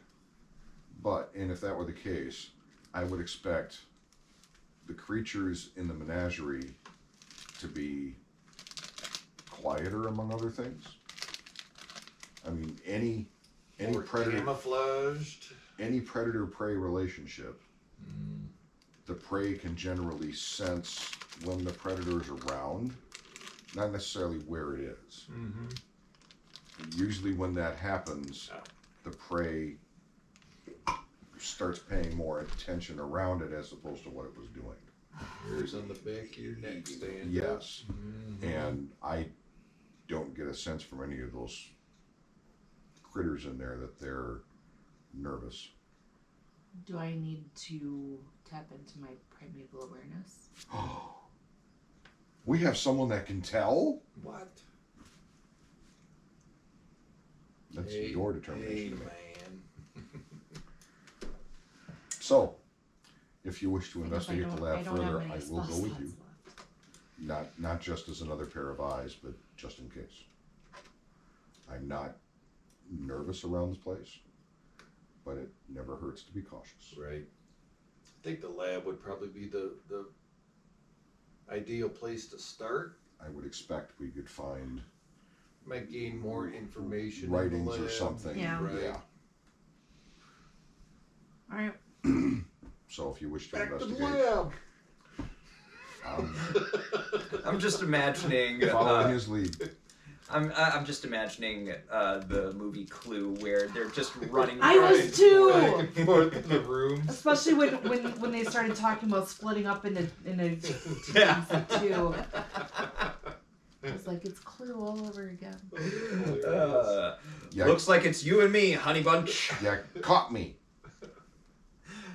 But, and if that were the case, I would expect the creatures in the menagerie to be quieter, among other things. I mean, any more predator, camouflaged. any predator-prey relationship, the prey can generally sense when the predator is around, not necessarily where it is. Mm-hmm. Usually when that happens, the prey starts paying more attention around it as opposed to what it was doing. Hairs on the back of your neck stand. Yes. Mm-hmm. And I don't get a sense from any of those critters in there that they're nervous. Do I need to tap into my primeval awareness? We have someone that can tell? What? That's your determination Hey, to make. man. So, if you wish to I investigate the don't lab have further, many I will spell go with slots you. left. Not just as another pair of eyes, but just in case. I'm not nervous around this place, but it never hurts to be cautious. Right. I think the lab would probably be the ideal place to start. I would expect we could find Might gain more information. in writings the or lab. something. Yeah. Right. Yeah. All right. So if you wish to Back to the investigate, lab. I'm just imagining. following his lead. I'm just imagining the movie Clue where they're just running. I was right too. Back and forth in the room. Especially when they started talking about splitting up into teams Yeah. of two. It's like it's Clue all over again. Yeah, Looks like it's you and me, honey bunch. yeah, caught me.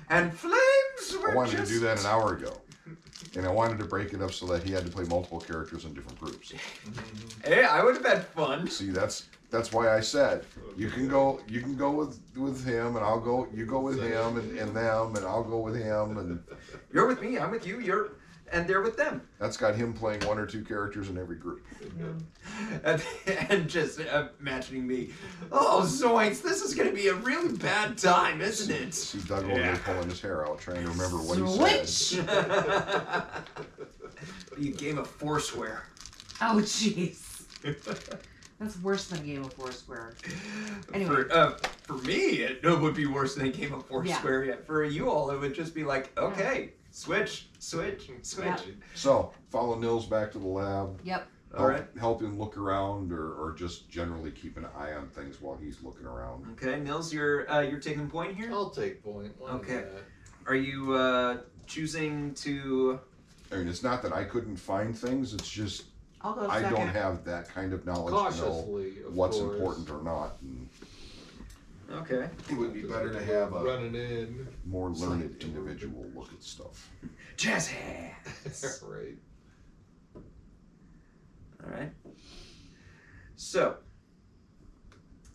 And flames were I wanted just... to do that an hour ago. And I wanted to break it up so that he had to play multiple characters in different groups. Hey, I would have had fun. See, that's why I said you can go with him, and you go with him and them, and I'll go with him, and You're with me, I'm with you, and they're with them. that's got him playing one or two characters in every group. And just imagining me, oh zoinks, this is gonna be a really bad time, isn't it? See Doug over there pulling his hair out, trying to remember what he Switch! said. Be a game of Foursquare. Oh jeez. That's worse than a game of Foursquare. Anyway. For me, it would be worse than a game of Foursquare. Yeah. For you all, it would just be like, okay, switch. Yeah. So follow Nils back to the lab. Yep. All right. Help him look around, or just generally keep an eye on things while he's looking around. Okay, Nils, you're taking point here. I'll take point. Why Okay. not? Are you choosing to? I mean, it's not that I couldn't find things. It's just I'll go I second. don't have that kind of knowledge to know Cautiously, of what's course. important or not. And Okay. it would be better to have a running in. more learned individual look at stuff. Jazz hands. Right. All right. So,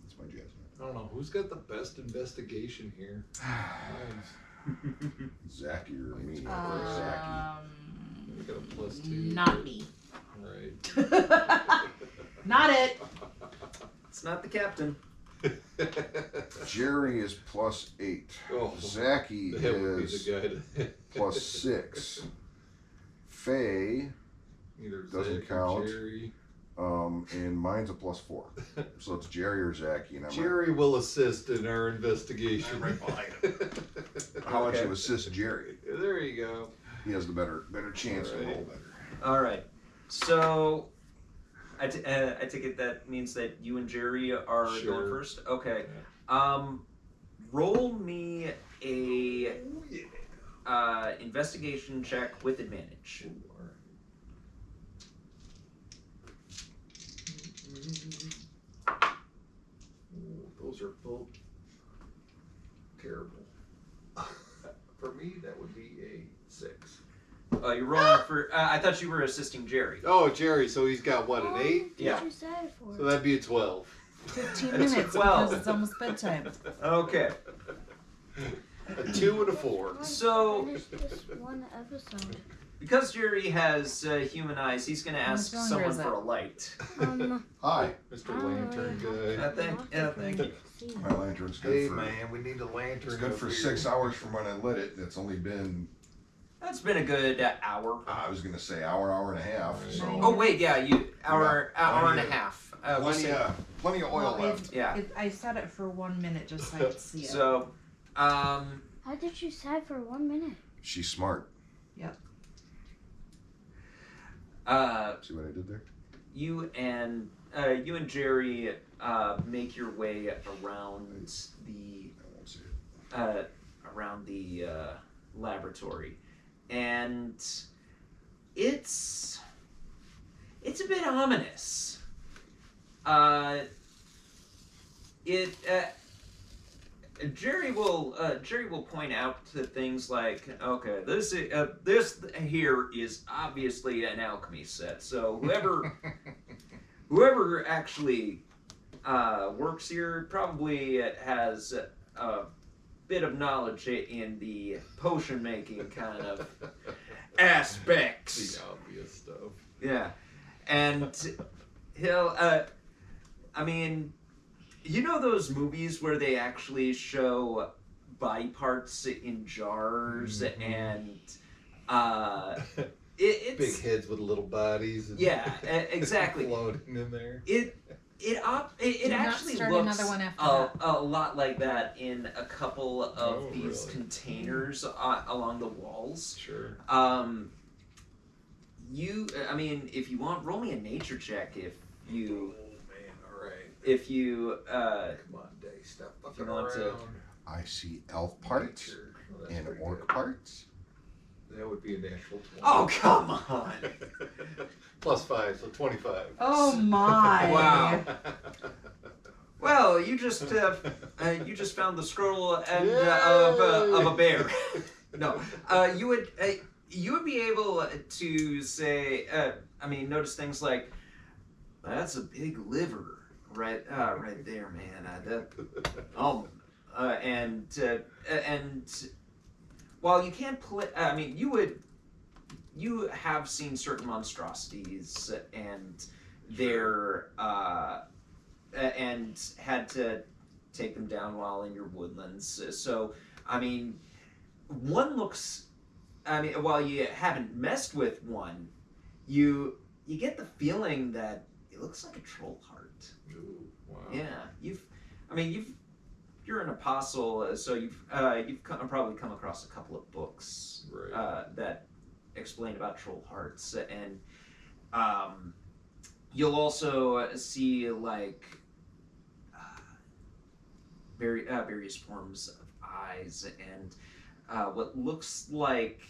That's my jazz. I don't know who's got the best investigation here. Zacky or me? Zacky. We got a +2. Not me. Right. Not it. it's not the captain. Jerry is +8. Oh, Zacky that would be is the guy to +6. Faye, either Doesn't Zach or count. Jerry. and mine's a +4. So it's Jerry or Zacky, and I'm Jerry will assist in our investigation. right behind him. How about Okay. you assist Jerry? There you go. He has the better chance to Alright. roll better. All right. So, I take it that means that you and Jerry are Sure. going first. Okay. Roll me a investigation check with advantage. Ooh, those are both terrible. For me, that would be a 6. You're rolling for. I thought you were assisting Jerry. Oh, Jerry, so he's got what, an 8? Yeah. What you said it for? So that'd be a 12. 15 It's minutes 12. because it's almost bedtime. Okay. A 2 and a 4. So- Finish this one episode. Because Jerry has human eyes, he's going to How ask much longer someone is it? for a light. Hi, Mr. Lantern guy. Thank you. my lantern's good Hey, for. man, we need a lantern. It's good up for here. 6 hours from when I lit it. It's only been, That's been a good hour. I was gonna say hour and a half. So Oh wait, yeah, hour and a plenty half. plenty of oil Well, left. Yeah. I set it for 1 minute just so I could see it. So, How did you set for 1 minute? She's smart. See what I did there? you and Jerry make your way around the I won't see it. laboratory, and it's a bit ominous. Jerry will point out to things like, okay, this here is obviously an alchemy set. So whoever actually works here probably has a bit of knowledge in the potion making kind of aspects. The obvious stuff. Yeah, and he'll. I mean, you know those movies where they actually show body parts in jars and it's Big heads with little bodies. And yeah, exactly. Floating in there. It Do not actually start looks another one after a lot like that in a couple of Oh, these really? containers along the walls. Sure. I mean, if you want, roll me a nature check if you Oh man, all right. if you Come on, Day, stop fucking you want around. to- I see elf parts Nature. Well, that's and pretty orc good. parts. That would be a natural 20. Oh come on! Plus 5, so 25. Oh my! Wow. Well, you just found the scroll and of a bear. No, you would be able to say. I mean, notice things like that's a big liver right there, man. And while you can't play, I mean, you have seen certain monstrosities and they're and had to take them down while in your woodlands. So, I mean, one looks. I mean, while you haven't messed with one, you get the feeling that it looks like a troll heart. Ooh, wow. Yeah, you're an apostle, so you've probably come across a couple of books Right. that explain about troll hearts, and you'll also see like various forms of eyes and what looks like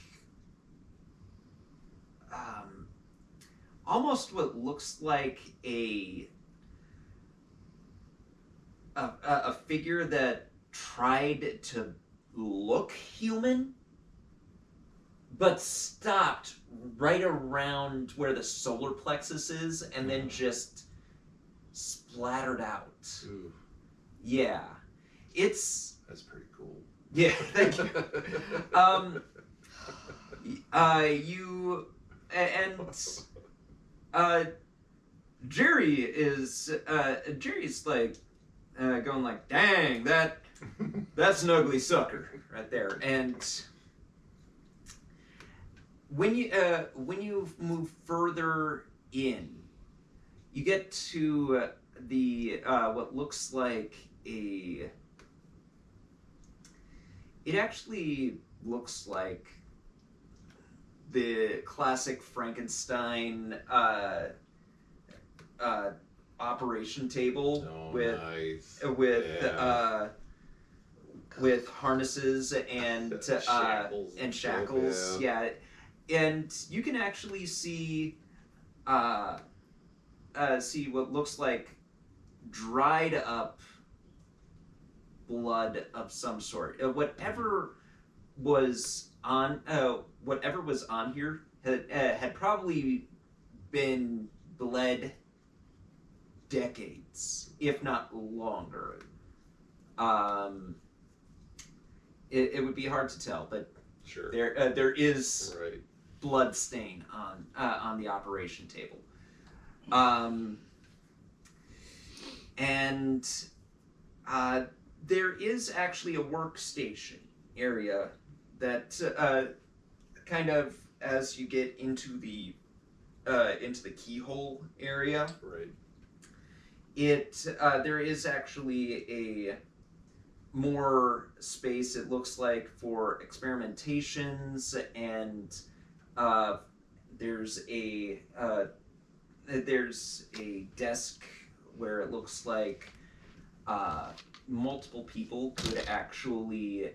almost what looks like a figure that tried to look human but stopped right around where the solar plexus is and then just splattered out. Ooh, Yeah. It's that's pretty cool. yeah, thank you. Jerry's like going like, dang, that's an ugly sucker right there. And when you move further in, you get to the what looks like a. It actually looks like the classic Frankenstein operation table Oh, with nice. with with harnesses and Shackles and and stuff, shackles. Yeah, and you can actually see see what looks like dried up blood of some sort. Whatever was on here had probably been bled decades, if not longer. It would be hard to tell, but Sure. there is Right. blood stain on the operation table. And there is actually a workstation area that kind of as you get into the keyhole area, Right. there is actually a more space, it looks like, for experimentations, and there's a desk where it looks like multiple people could actually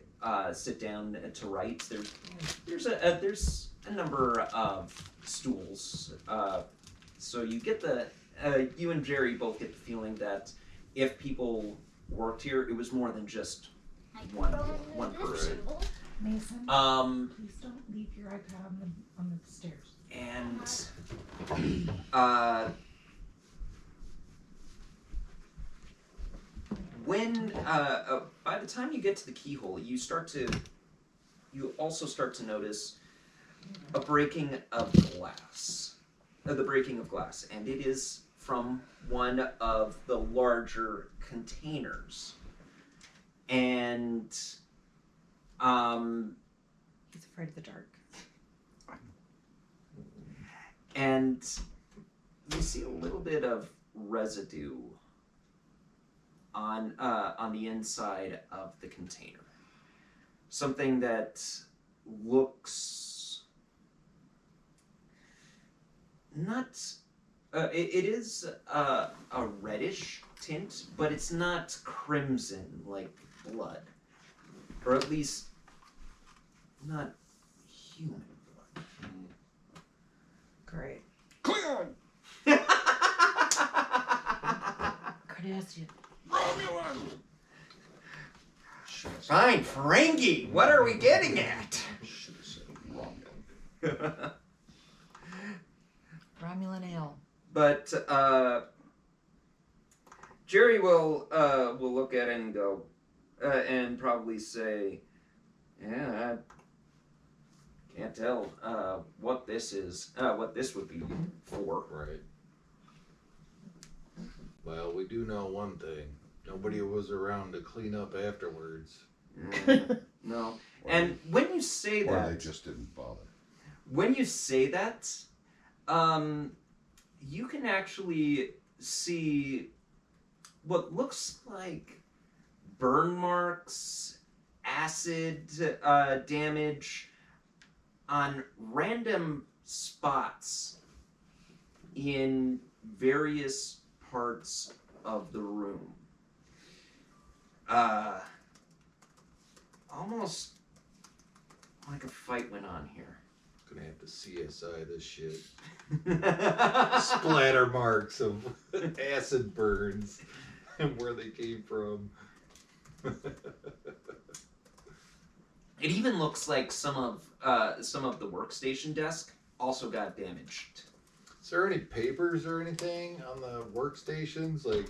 sit down to write. There's a number of stools, so you get you and Jerry both get the feeling that if people worked here, it was more than just one person. Mason, Um, please don't leave your iPad on the stairs. and when by the time you get to the keyhole, you also start to notice a breaking of glass. The breaking of glass, and it is from one of the larger containers. And He's afraid of the dark. and you see a little bit of residue on the inside of the container. Something that looks not. It is a reddish tint, but it's not crimson like blood, or at least not human blood. Great. Klingon! Cardassian. Romulan! Fine, Ferengi. What are we getting at? Should have said Romulan. Romulan ale. But Jerry will look at it and go, and probably say, "Yeah, I can't tell what this is, what this would be for." Right. Well, we do know one thing. Nobody was around to clean up afterwards. No. Or And when you say Or that, they just didn't bother. when you say that, you can actually see what looks like burn marks, acid damage on random spots in various parts of the room. Almost like a fight went on here. Gonna have to CSI this shit. Splatter marks of acid burns and where they came from. It even looks like some of the workstation desk also got damaged. Is there any papers or anything on the workstations, like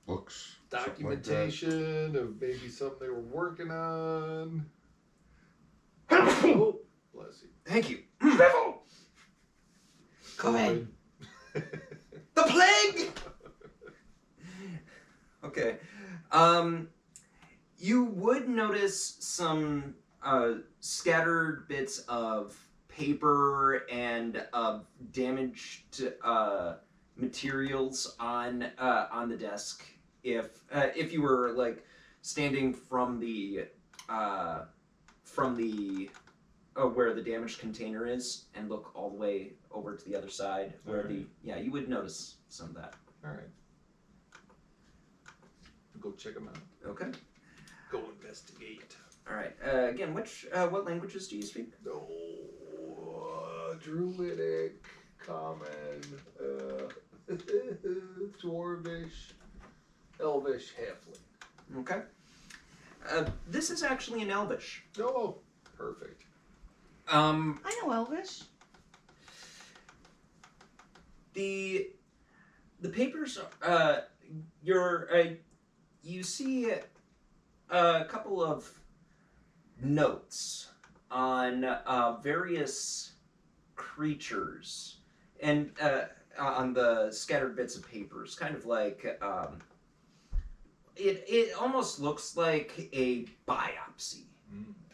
Books. something like that. documentation of maybe something they were working on? Oh, bless you. Thank you. COVID. The plague. Okay. You would notice some scattered bits of paper and damaged materials on the desk. If you were like standing from the where the damaged container is and look all the way over to the other side where you would notice some of that. All right. Go check them out. Okay. Go investigate. All right. Again, what languages do you speak? Oh, Druidic, Common, Dwarvish, elvish, halfling. Okay. This is actually in Elvish. Oh, perfect. I know Elvish. The papers. You see a couple of notes on various creatures and on the scattered bits of papers, kind of like it almost looks like a biopsy.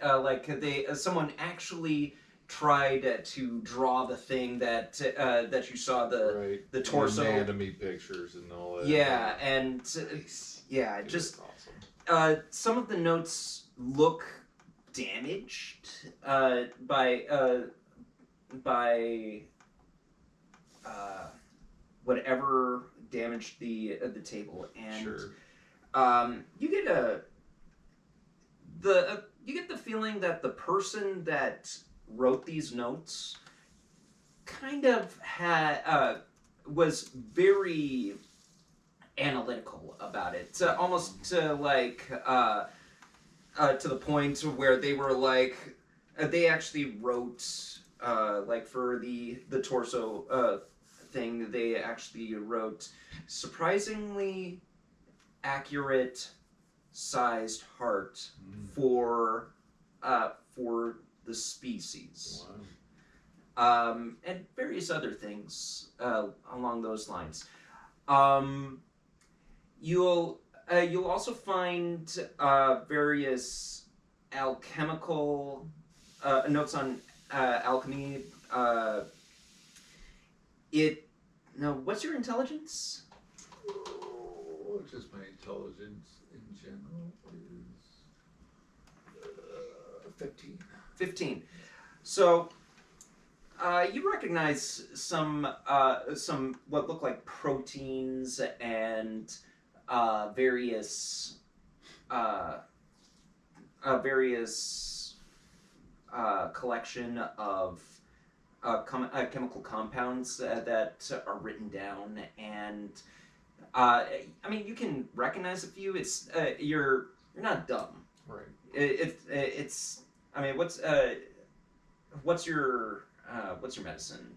Like someone actually tried to draw the thing that that you saw the torso, anatomy pictures and all that. yeah, and Nice. yeah, Dude, just that's awesome. some of the notes look damaged by whatever damaged the table, and Sure. you get you get the feeling that the person that wrote these notes kind of was very analytical about it, almost to to the point where they were like they actually wrote like for the torso thing, they actually wrote surprisingly accurate sized heart for the species. Wow. And various other things along those lines. You'll also find various alchemical notes on alchemy. What's your intelligence? Oh, just my intelligence in general is 15. 15. So you recognize some what look like proteins and various collection of chemical compounds that are written down, and I mean you can recognize a few. It's you're not dumb. Right. It's I mean what's your medicine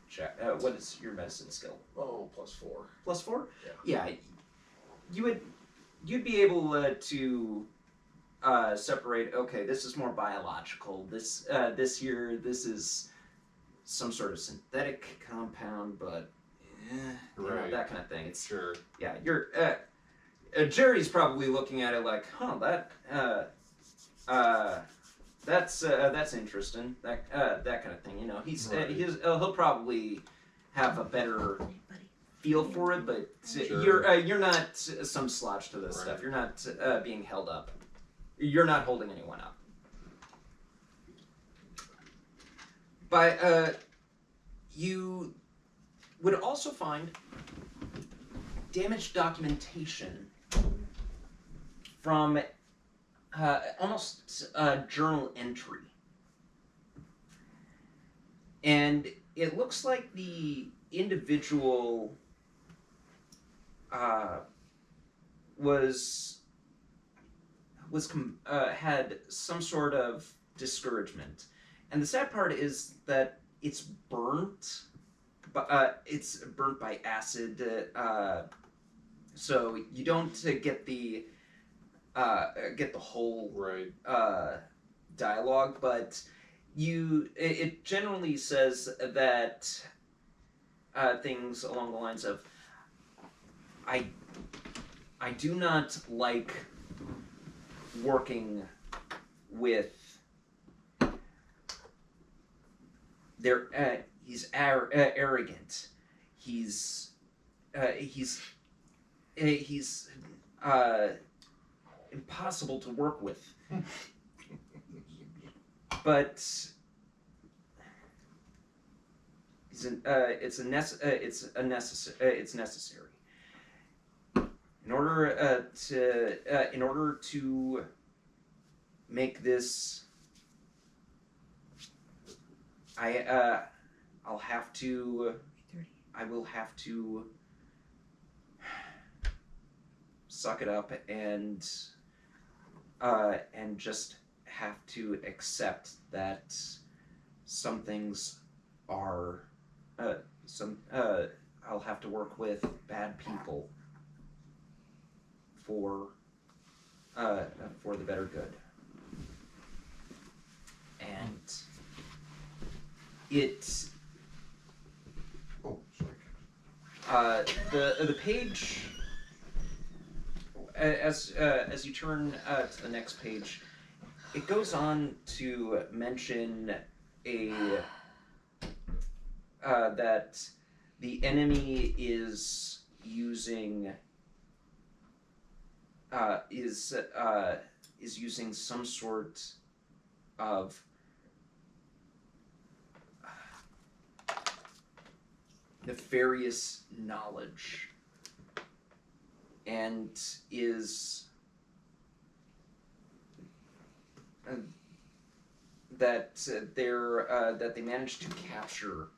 check? What is your medicine skill? Oh, +4. +4? Yeah. Yeah. You'd be able to separate. Okay, this is more biological. This here, this is some sort of synthetic compound, but Right. that kind of thing. It's Sure. yeah. You're Jerry's probably looking at it like, huh, that's interesting. That kind of thing. You know, Right. he'll probably have a better feel for it, but Sure. you're not some slouch to this Right. stuff. You're not being held up. You're not holding anyone up. But you would also find damaged documentation from almost a journal entry. And it looks like the individual had some sort of discouragement, and the sad part is that it's burnt, but it's burnt by acid, so you don't get the whole Right. dialogue, but it generally says that things along the lines of I do not like working with he's arrogant, he's impossible to work with. But it's necessary. In order to make this, I will have to suck it up and just have to accept that some things are I'll have to work with bad people for the better good. And it Oh, sorry. the page as you turn to the next page, it goes on to mention that the enemy is using some sort of nefarious knowledge, and is that they managed to capture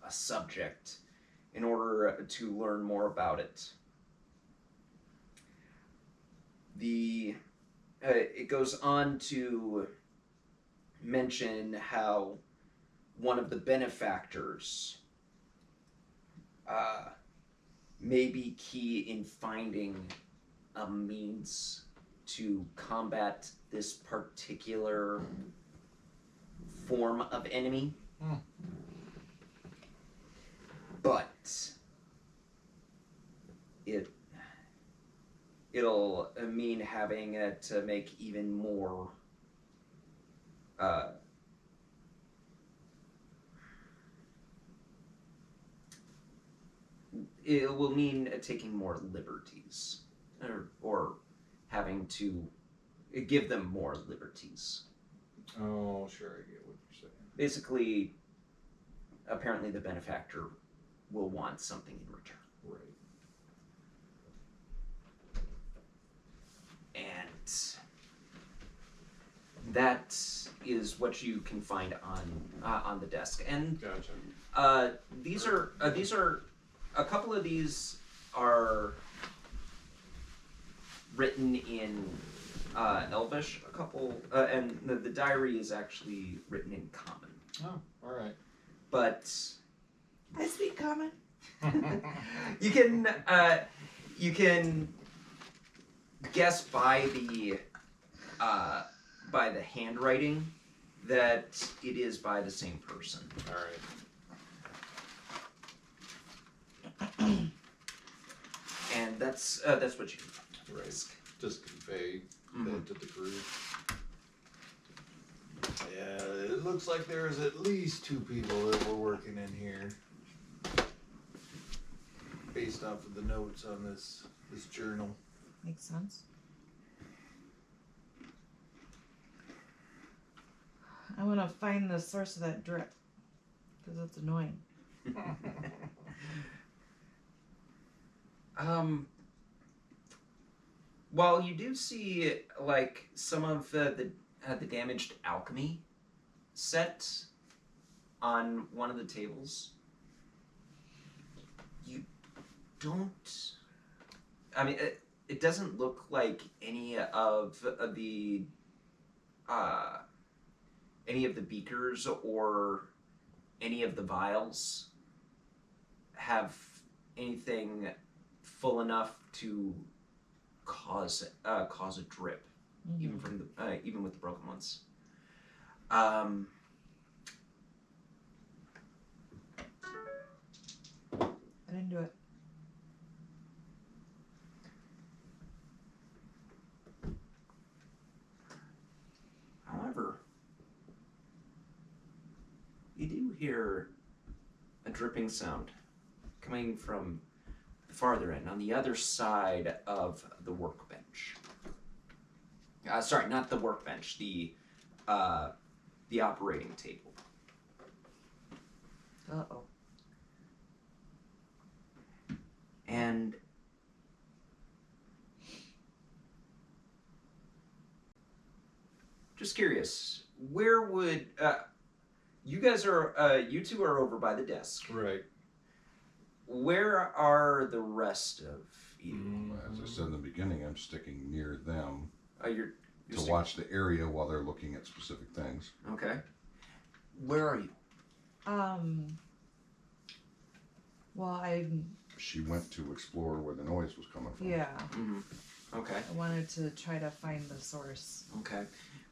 a subject in order to learn more about it. It goes on to mention how one of the benefactors may be key in finding a means to combat this particular form of enemy. But it'll mean having to make even more it will mean taking more liberties, or having to give them more liberties. Oh, sure, I get what you're saying. Basically, apparently the benefactor will want something in return. Right. And that is what you can find on the desk. And Gotcha. these are a couple of these are written in Elvish. A couple, and the diary is actually written in Common. Oh, all right. But I speak common. you can guess by the handwriting that it is by the same person. All right. And that's what you can Right. risk. Just convey Mhm. that to the crew. Yeah, it looks like there's at least 2 people that were working in here. Based off of the notes on this journal. Makes sense. I want to find the source of that drip because it's annoying. While you do see like some of the damaged alchemy set on one of the tables, you don't. I mean, it doesn't look like any of the beakers or any of the vials have anything full enough to cause a drip, even from the even with the broken ones. I didn't do it. However, you do hear a dripping sound coming from the farther end, on the other side of the workbench. Sorry, not the workbench, the operating table. Uh-oh. And just curious, where would you guys are? You two are over by the desk. Right. Where are the rest of view. As I said in the beginning, I'm sticking near them You're to sticking- watch the area while they're looking at specific things. Okay. Where are you? Well, She went to explore where the noise was coming from. yeah, Okay. I wanted to try to find the source. Okay.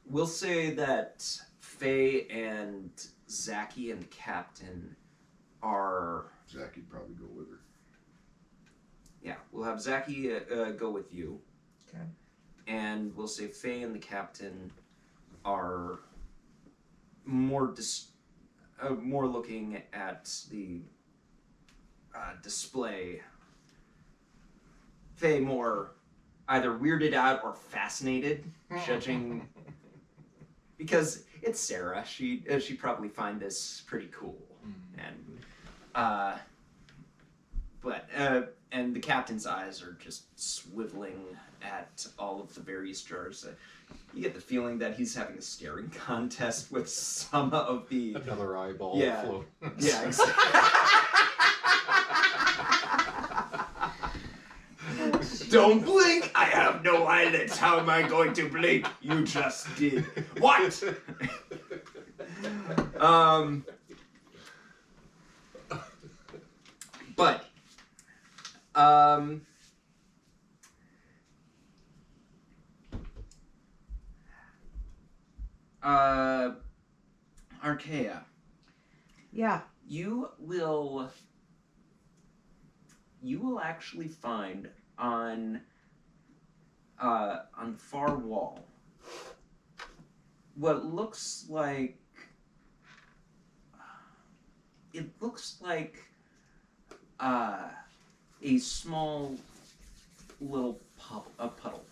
We'll say that Faye and Zachy and the captain are. Zachy'd probably go with her. Yeah, we'll have Zachy go with you. Okay. And we'll say Faye and the captain are more more looking at the display. Faye more either weirded out or fascinated, judging because it's Sarah. She probably find this pretty cool, and and the captain's eyes are just swiveling at all of the various jars. You get the feeling that he's having a staring contest with some of the. Another eyeball. Yeah. Float. Yeah, exactly. Don't blink! I have no eyelids. How am I going to blink? You just did. What? But Archaea, Yeah. you will actually find on the far wall what looks like a small little puddle,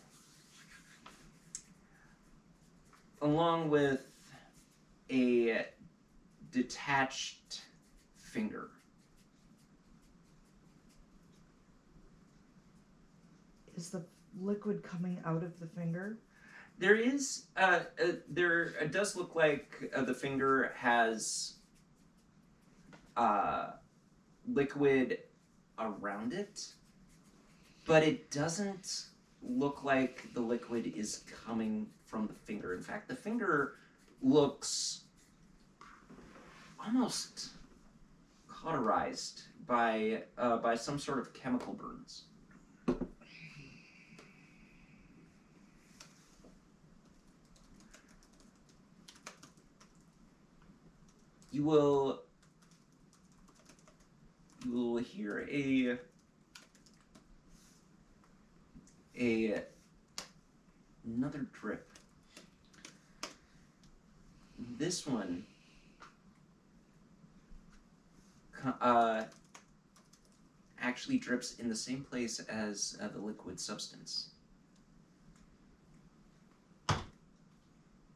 along with a detached finger. Is the liquid coming out of the finger? There is, it does look like the finger has liquid around it, but it doesn't look like the liquid is coming from the finger. In fact, the finger looks almost cauterized by some sort of chemical burns. You will hear another drip. This one actually drips in the same place as the liquid substance.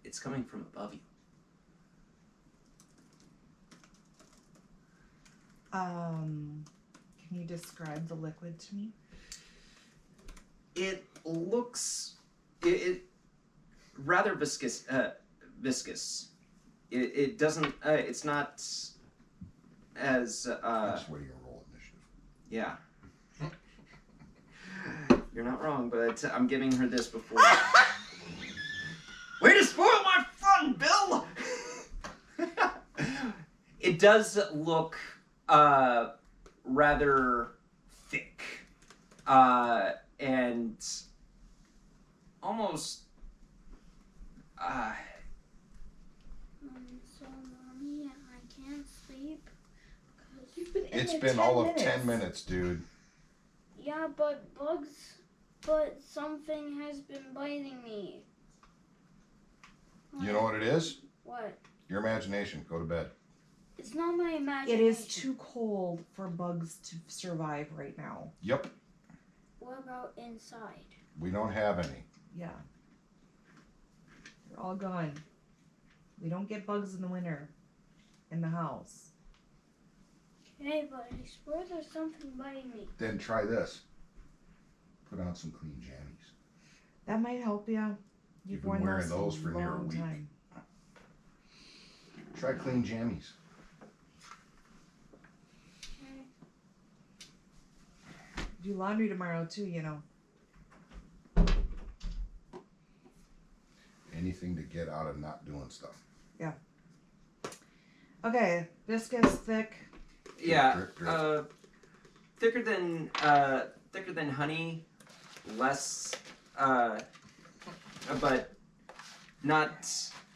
It's coming from above you. Can you describe the liquid to me? It looks it rather viscous. It doesn't. It's not as. That's where you roll initiative. Yeah. You're not wrong, but I'm giving her this before. Way to spoil my fun, Bill! It does look rather thick and almost So, mommy, I can't sleep. You've been in It's there been 10 all of minutes. 10 minutes, dude. Yeah, but something has been biting me. You know what it is? What? Your imagination. Go to bed. It's not my imagination. It is too cold for bugs to survive right now. Yep. What about inside? We don't have any. Yeah. They're all gone. We don't get bugs in the winter in the house. Okay, but I swear there's something biting me. Then try this. Put on some clean jammies. That might help you. You've been worn wearing those a for near a long week. time. Try clean jammies. Okay. do laundry tomorrow too, you know. Anything to get out of not doing stuff. Okay, biscuits thick. Yeah, Drip, drip. thicker than honey, less, but not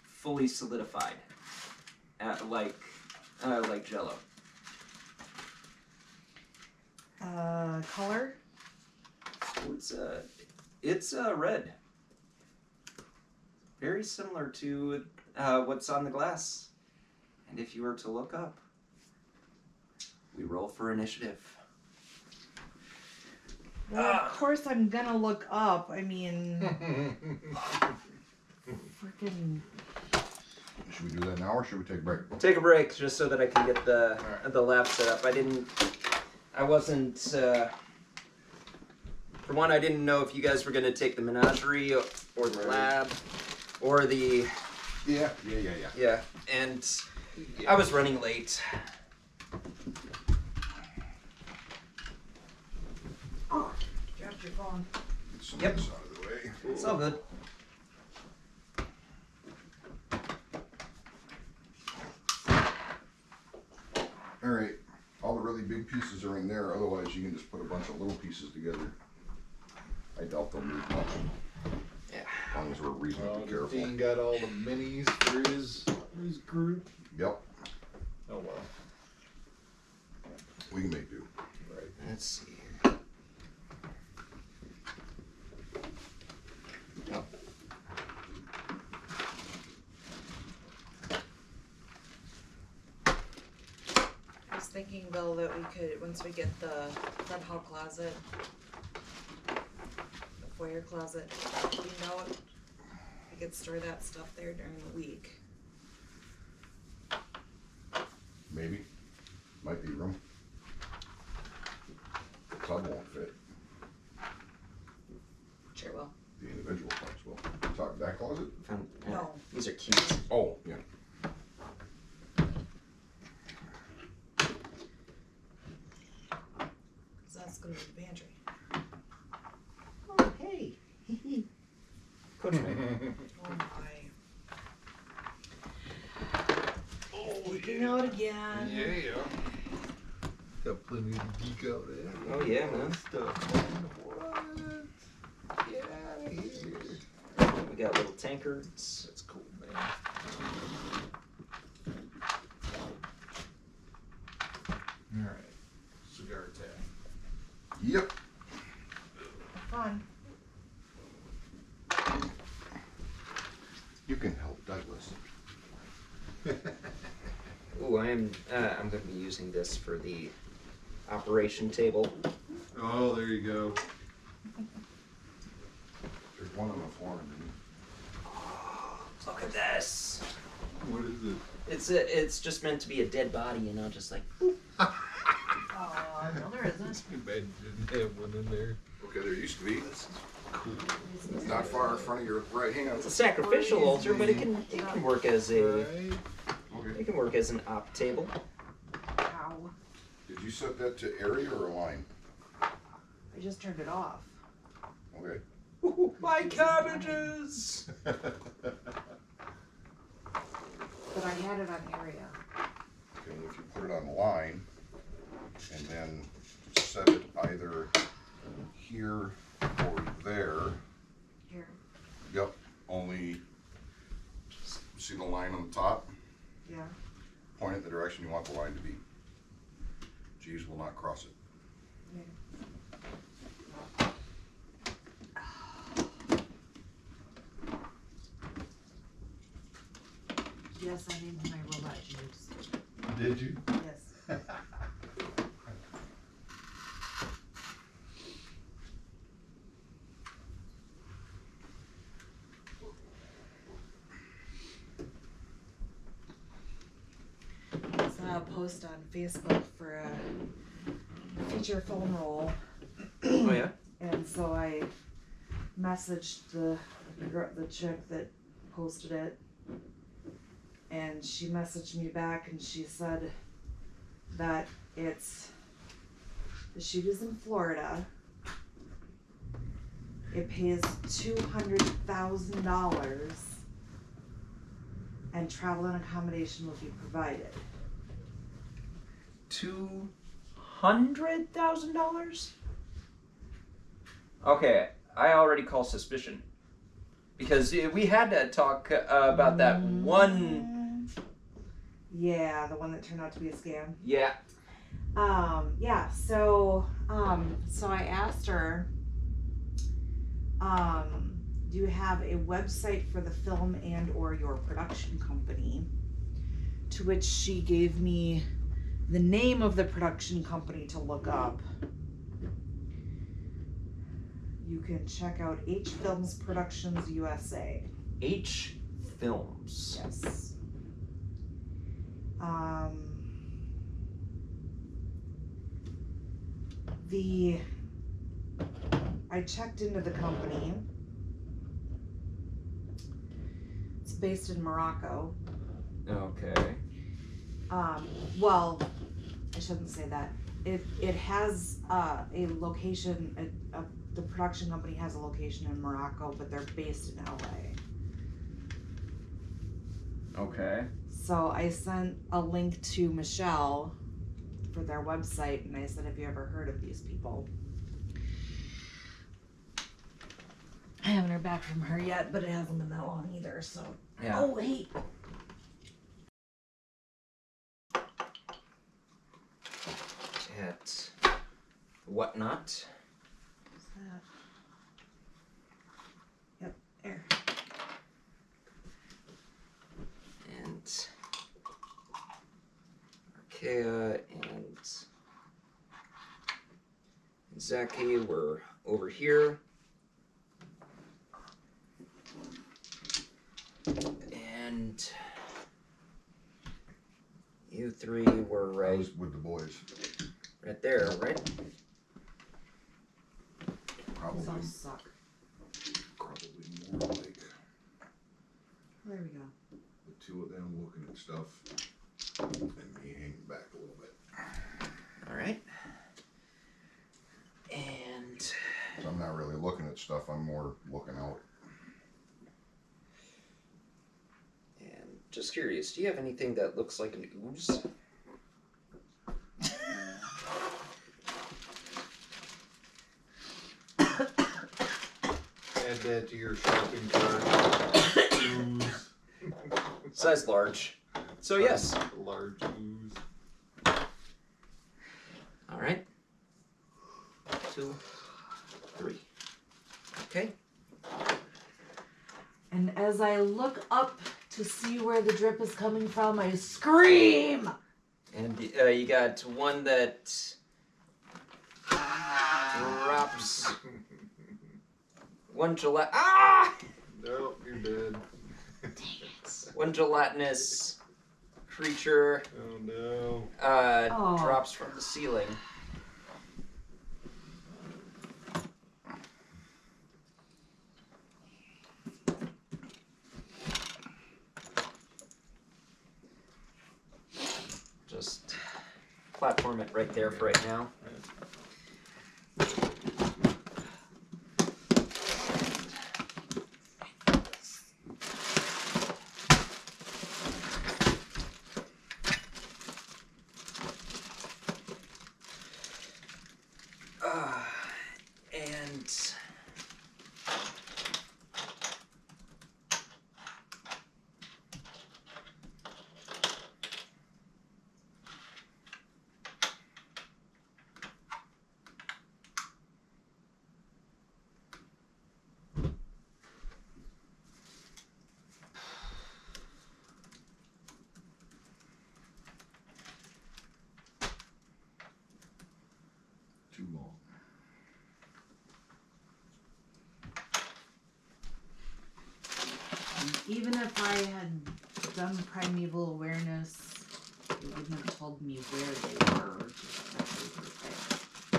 fully solidified, like Jello. Color. Oh, it's red. Very similar to what's on the glass. And if you were to look up, we roll for initiative. Well, of course I'm gonna look up. I mean, freaking. Should we do that now or should we take a break? We'll take a break just so that I can get the lab set up. I wasn't. For one, I didn't know if you guys were gonna take the menagerie or the lab or the. Yeah. Yeah, and I was running late. Oh, dropped your phone. Get some Yep. of this out of the way. It's all good. Alright. All the really big pieces are in there, otherwise you can just put a bunch of little pieces together. I doubt they'll move much. Yeah. As long as we're reasonably careful. Dean got all the minis for his group. Yep. Oh well. We can make do. Right. Let's see here. Oh. I was thinking, Bill, that we could, once we get the front hall closet, the foyer closet, cleaned out, we could store that stuff there during the week. Maybe. Might be room. The tub won't fit. Sure will. The individual tubs will. You talking that closet? No. These are cute. Oh, yeah. Cause that's gonna be the pantry. Oh, hey. Coachman. Oh my. Freaking out again. Yeah. Got plenty to geek out at. Oh, yeah, man. Stuff. What? Get out of here. We got little tankards. That's cool, man. Alright. Cigar tag. Yep. Fun. You can help Douglas. Ooh, I'm going to be using this for the operation table. Oh, there you go. There's one on the floor underneath. Look at this. What is it? It's just meant to be a dead body, you know, just like. Aw, no, there isn't. Too bad you didn't have one in there. Okay, there used to be. Cool. Not far in front of your right hand. It's a sacrificial altar, but it can work as a Right. Okay. it can work as an op table. Ow. Did you set that to area or a line? I just turned it off. Okay. Ooh, my cabbages! But I had it on area. Okay, if you put it on the line and then set it either here or there. Here. Yep. Only see the line on the top? Yeah. Point it the direction you want the line to be. G's will not cross it. Yes, I named my robot Jeeves. Did you? Yes. I saw a post on Facebook for a feature phone roll. Oh yeah. And so I messaged the chick that posted it, and she messaged me back and she said that the shoot is in Florida, It pays $200,000 and travel and accommodation will be provided. $200,000? Okay, I already call suspicion. Because we had to talk about that one. Yeah, the one that turned out to be a scam. Yeah. Yeah, so I asked her, do you have a website for the film and or your production company? To which she gave me the name of the production company to look up. You can check out H Films Productions USA. H Films. Yes. I checked into the company. It's based in Morocco. Okay. Well, I shouldn't say that. It has a location. The production company has a location in Morocco, but they're based in LA. Okay. So I sent a link to Michelle for their website, and I said, "Have you ever heard of these people?" I haven't heard back from her yet, but it hasn't been that long either. So. Yeah. Oh wait. At whatnot. What's that? Yep, there. And Arkea and Zaki were over here. And you three were I right was with the boys. right there, right? Probably, These all suck. probably more like There we go. the two of them looking at stuff and me hanging back a little bit. Alright. And So I'm not really looking at stuff, I'm more looking out. just curious, do you have anything that looks like an ooze? Add that to your shopping cart. Ooze. Size large. So yes. Large ooze. Alright. 2, 3. Okay. And as I look up to see where the drip is coming from, I scream! And you got one that drops one Nope, you're dead. one gelatinous creature Oh no. Oh. drops from the ceiling. Just platform it right there for right now. And Too long. Even if I had done primeval awareness, it wouldn't have told me where they were. Just that they were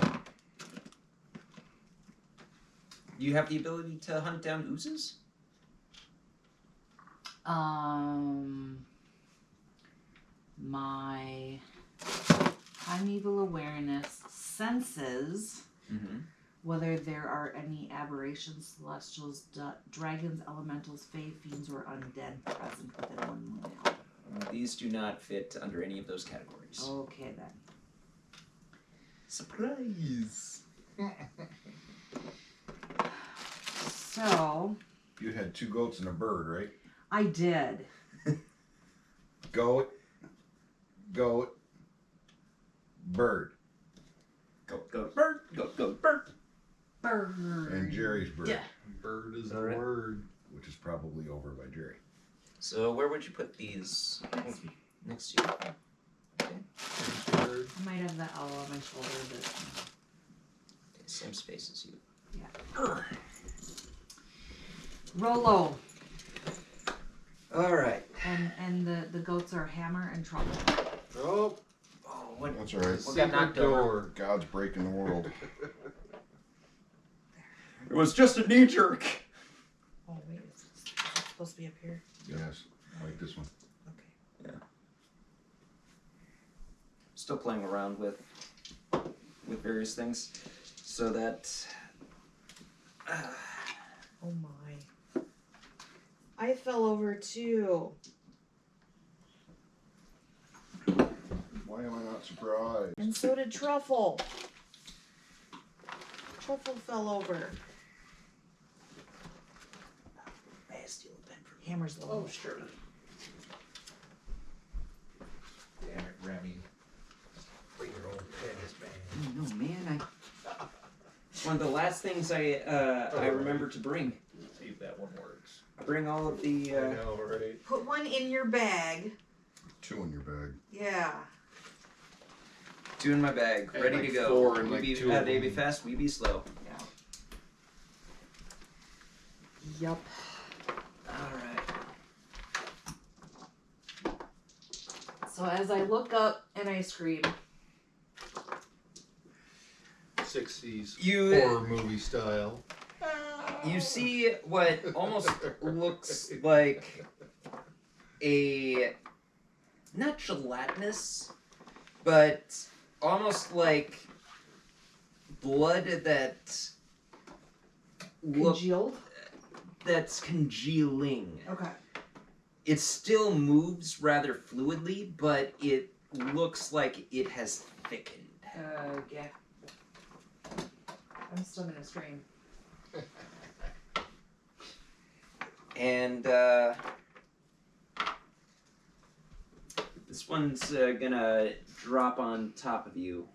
there. you have the ability to hunt down oozes? My primeval awareness senses whether there are any aberrations, celestials, dragons, elementals, fae, fiends, or undead present within 1 mile. These do not fit under any of those categories. Okay then. Surprise! So You had 2 goats and a bird, right? I did. Goat, bird, Go, bird! Go, bird! Bird. and Jerry's bird, Yeah. Bird is All the right. word. which is probably over by Jerry. So where would you put these? Next to you. Bird. I might have that all on my shoulder, but Okay, same space as you. Rolo. All right. And the goats are Hammer and Trouble. Oh, Oh, what? That's all right. What got knocked over? door. God's breaking the world. It was just a knee jerk. Oh wait, is it supposed to be up here? Yes, like this one. Okay. Still playing around with various things, so that. Oh my. I fell over too. Why am I not surprised? And so did Truffle. Truffle fell over. May I steal a pen from you? Hammer's low. Oh, sure. Damn it, Remy. Bring your own pen, man. Oh, no, man, one of the last things I remember to bring. See if that one works. I bring all of the. I know, right? Put one in your bag. 2 in your bag. Yeah. 2 in my bag, And ready like to go. 4 and We like be, 2 of they be them. fast, we be slow. Yup. All right. So as I look up and I scream, 60s You- horror movie style. You see what almost looks like a not gelatinous, but almost like blood that congealed. that's congealing. Okay. It still moves rather fluidly, but it looks like it has thickened. Yeah. I'm still gonna scream. And this one's gonna drop on top of you,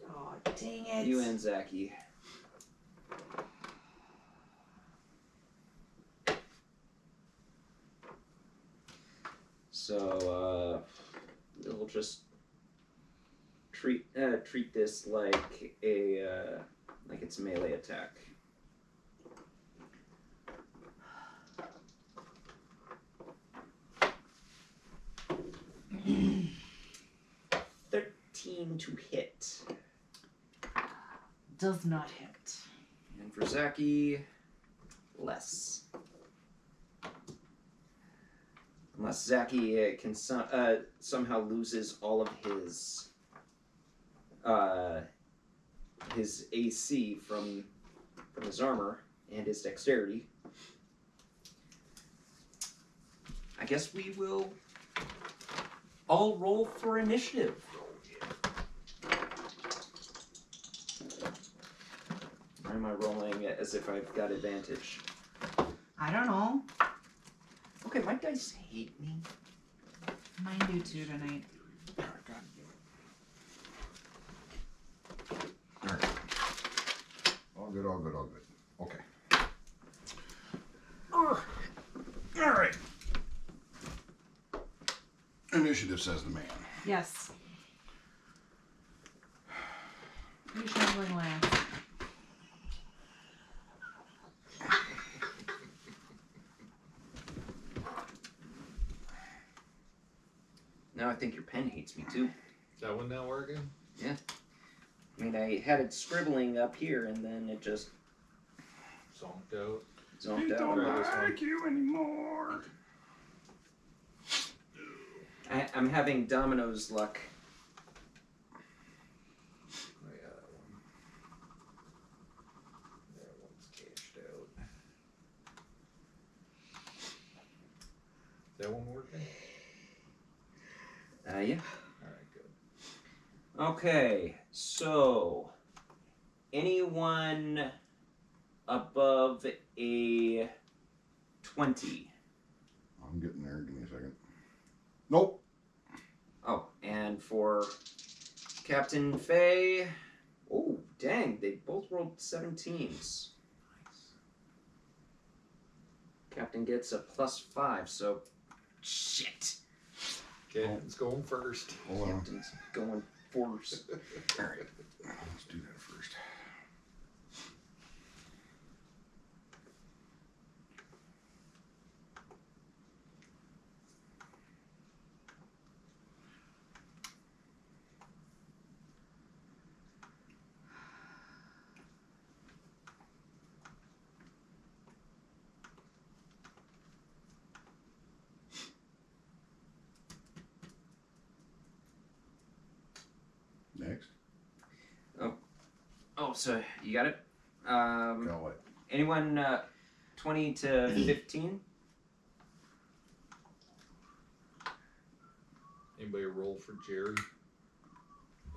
Oh dang it! you and Zachy. So we'll just treat this like a like it's a melee attack. To hit. Does not hit. And for Zachy, less. Unless Zachy can somehow loses all of his AC from his armor and his dexterity. I guess we will all roll for initiative. Or am I rolling as if I've got advantage? I don't know. Okay, my dice hate me. Mine do too tonight. Alright. All good, all good, all good. Okay. Alright. Initiative, says the man. Yes. You shambling last. Now I think your pen hates me too. Is that one not working? I mean, I had it scribbling up here and then it just Zonked out. zonked out. Try this one. you anymore. I'm having Domino's luck. Oh, yeah, that one. That one working? Yeah. Alright, good. Okay, so anyone above a 20? I'm getting there. Give me a second. Nope. Oh, and for Captain Faye, oh, dang, they both rolled 17s. Captain gets a +5, so shit. Captain's going first. Hold on. Captain's going first. All right. Let's do that first. Next. Oh, so you got it? Got what? Anyone 20 to 15? Anybody roll for Jerry?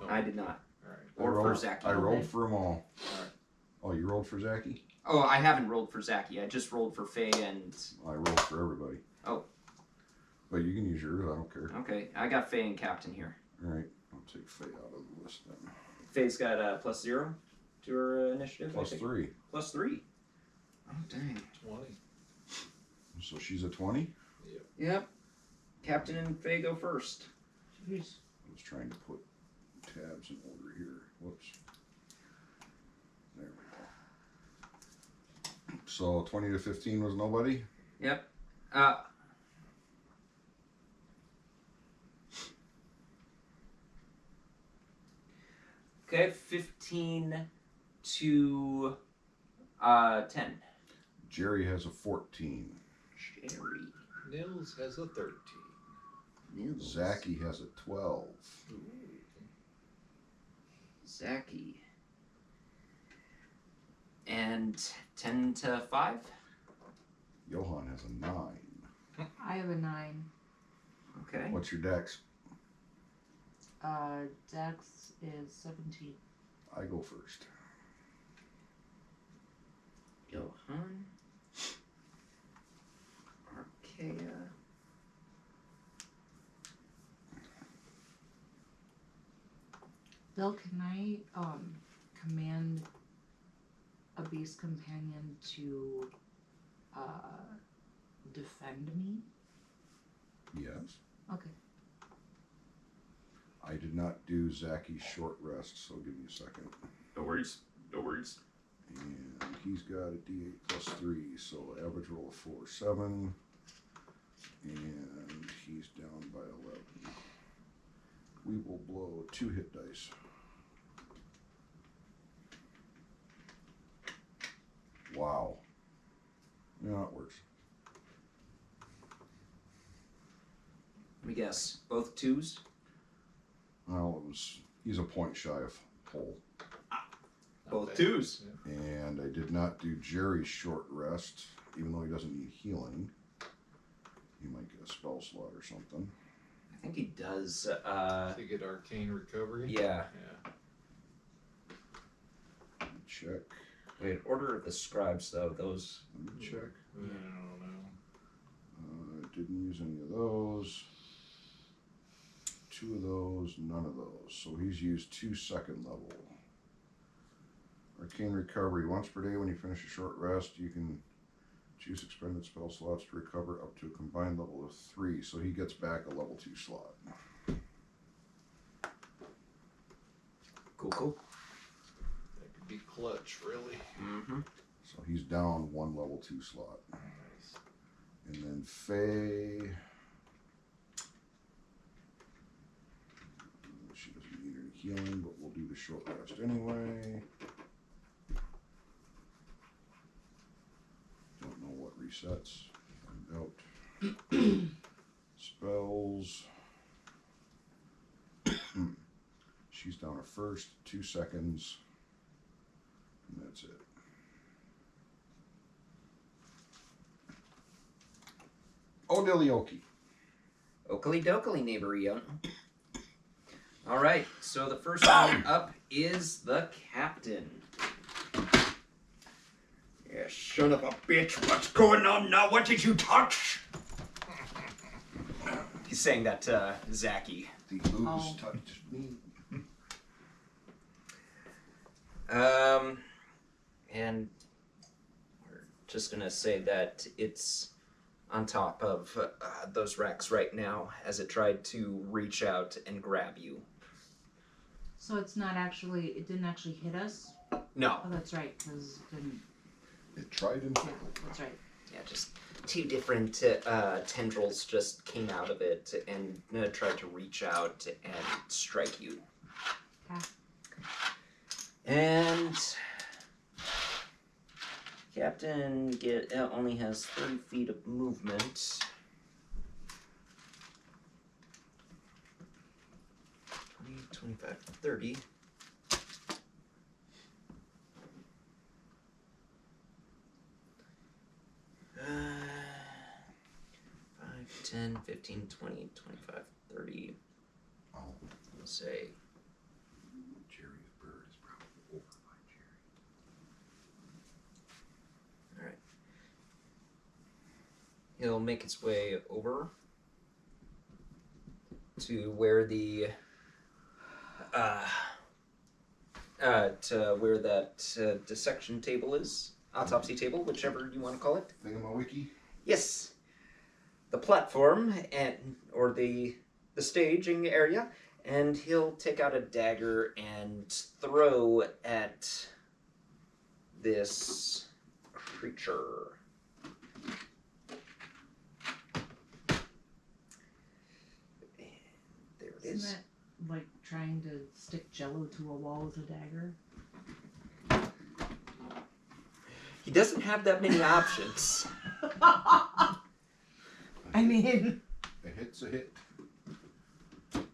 No. I did not. Alright. Or for Zachy. I rolled for them all. Alright. Oh, you rolled for Zachy? Oh, I haven't rolled for Zachy. I just rolled for Faye and... I rolled for everybody. Oh. But you can use yours. I don't care. Okay, I got Faye and Captain here. All right. I'll take Faye out of the list then. Faye's got a +0 to her initiative. I think. +3. +3. Oh, dang. 20. So she's a 20? Yep. Captain and Faye go first. Jeez. I was trying to put tabs in order here. Whoops. There we go. So 20 to 15 was nobody? Yep. Okay, 15 to 10. Jerry has a 14. Jerry. Nils has a 13. Nils. Zachy has a 12. Zachy. And 10 to 5? Johan has a 9. I have a 9. Okay. What's your dex? Dex is 17. I go first. Johan. Archaea. Bill, can I command a beast companion to defend me? Yes. Okay. I did not do Zachy's short rest, so give me a second. No worries. No worries. And he's got a D8 plus 3, so average roll of 4, 7. And he's down by 11. We will blow 2 hit dice. Wow. Yeah, it works. Let me guess. Both 2s? Well, he's a point shy of whole. Both bad. 2s. And I did not do Jerry's short rest, even though he doesn't need healing. He might get a spell slot or something. I think he does. To get arcane recovery? Yeah. Check. Wait, Order of the Scribes, though, those. Let me check. I don't know. Didn't use any of those. 2 of those, none of those. So he's used 2 second level. Arcane recovery. Once per day when you finish a short rest, you can choose expended spell slots to recover up to a combined level of 3. So he gets back a level 2 slot. Cool, cool. That could be clutch, really. Mm-hmm. So he's down 1 level 2 slot. Nice. And then Faye. She doesn't need any healing, but we'll do the short rest anyway. Don't know what resets. Find out. Spells. She's down her first, 2 seconds. And that's it. Odilioki. Oakley dokley, neighbor young. Alright, so the first one up is the captain. Yeah, son of a bitch, what's going on now? What did you touch? He's saying that to Zachy. The ooze Oh. touched me. And we're just gonna say that it's on top of those racks right now as it tried to reach out and grab you. So it didn't actually hit us? No. Oh, that's right, because it didn't. It tried and Yeah, failed. that's right. Yeah, just two different tendrils just came out of it and tried to reach out and strike you. Okay. And Captain only has 30 feet of movement. 20, 25, 30. Uh, 5, 10, 15, 20, 25, 30. Oh, We'll say Jerry's bird is probably over by Jerry. he'll make his way over to where the to where that dissection table is, autopsy table, whichever you want to call it. Thingamawiki? Yes, the platform or the staging area, and he'll take out a dagger and throw at this creature. There it Isn't is. that like trying to stick jello to a wall with a dagger? He doesn't have that many options. I mean, A hit's a hit. Damage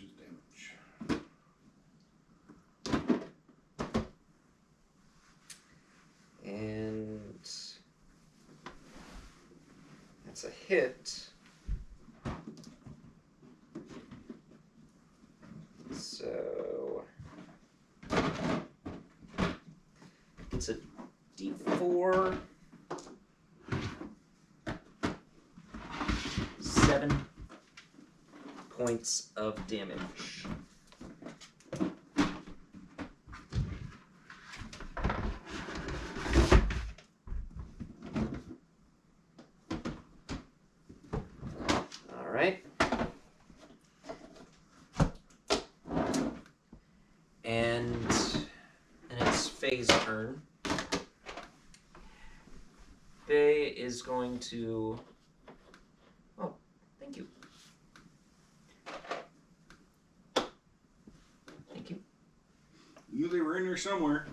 is damage. And that's a hit. So it's a D4. 7 points of damage. Alright. And it's Faye's turn. Faye is going to... Oh, thank you. Thank you. You they were in here somewhere.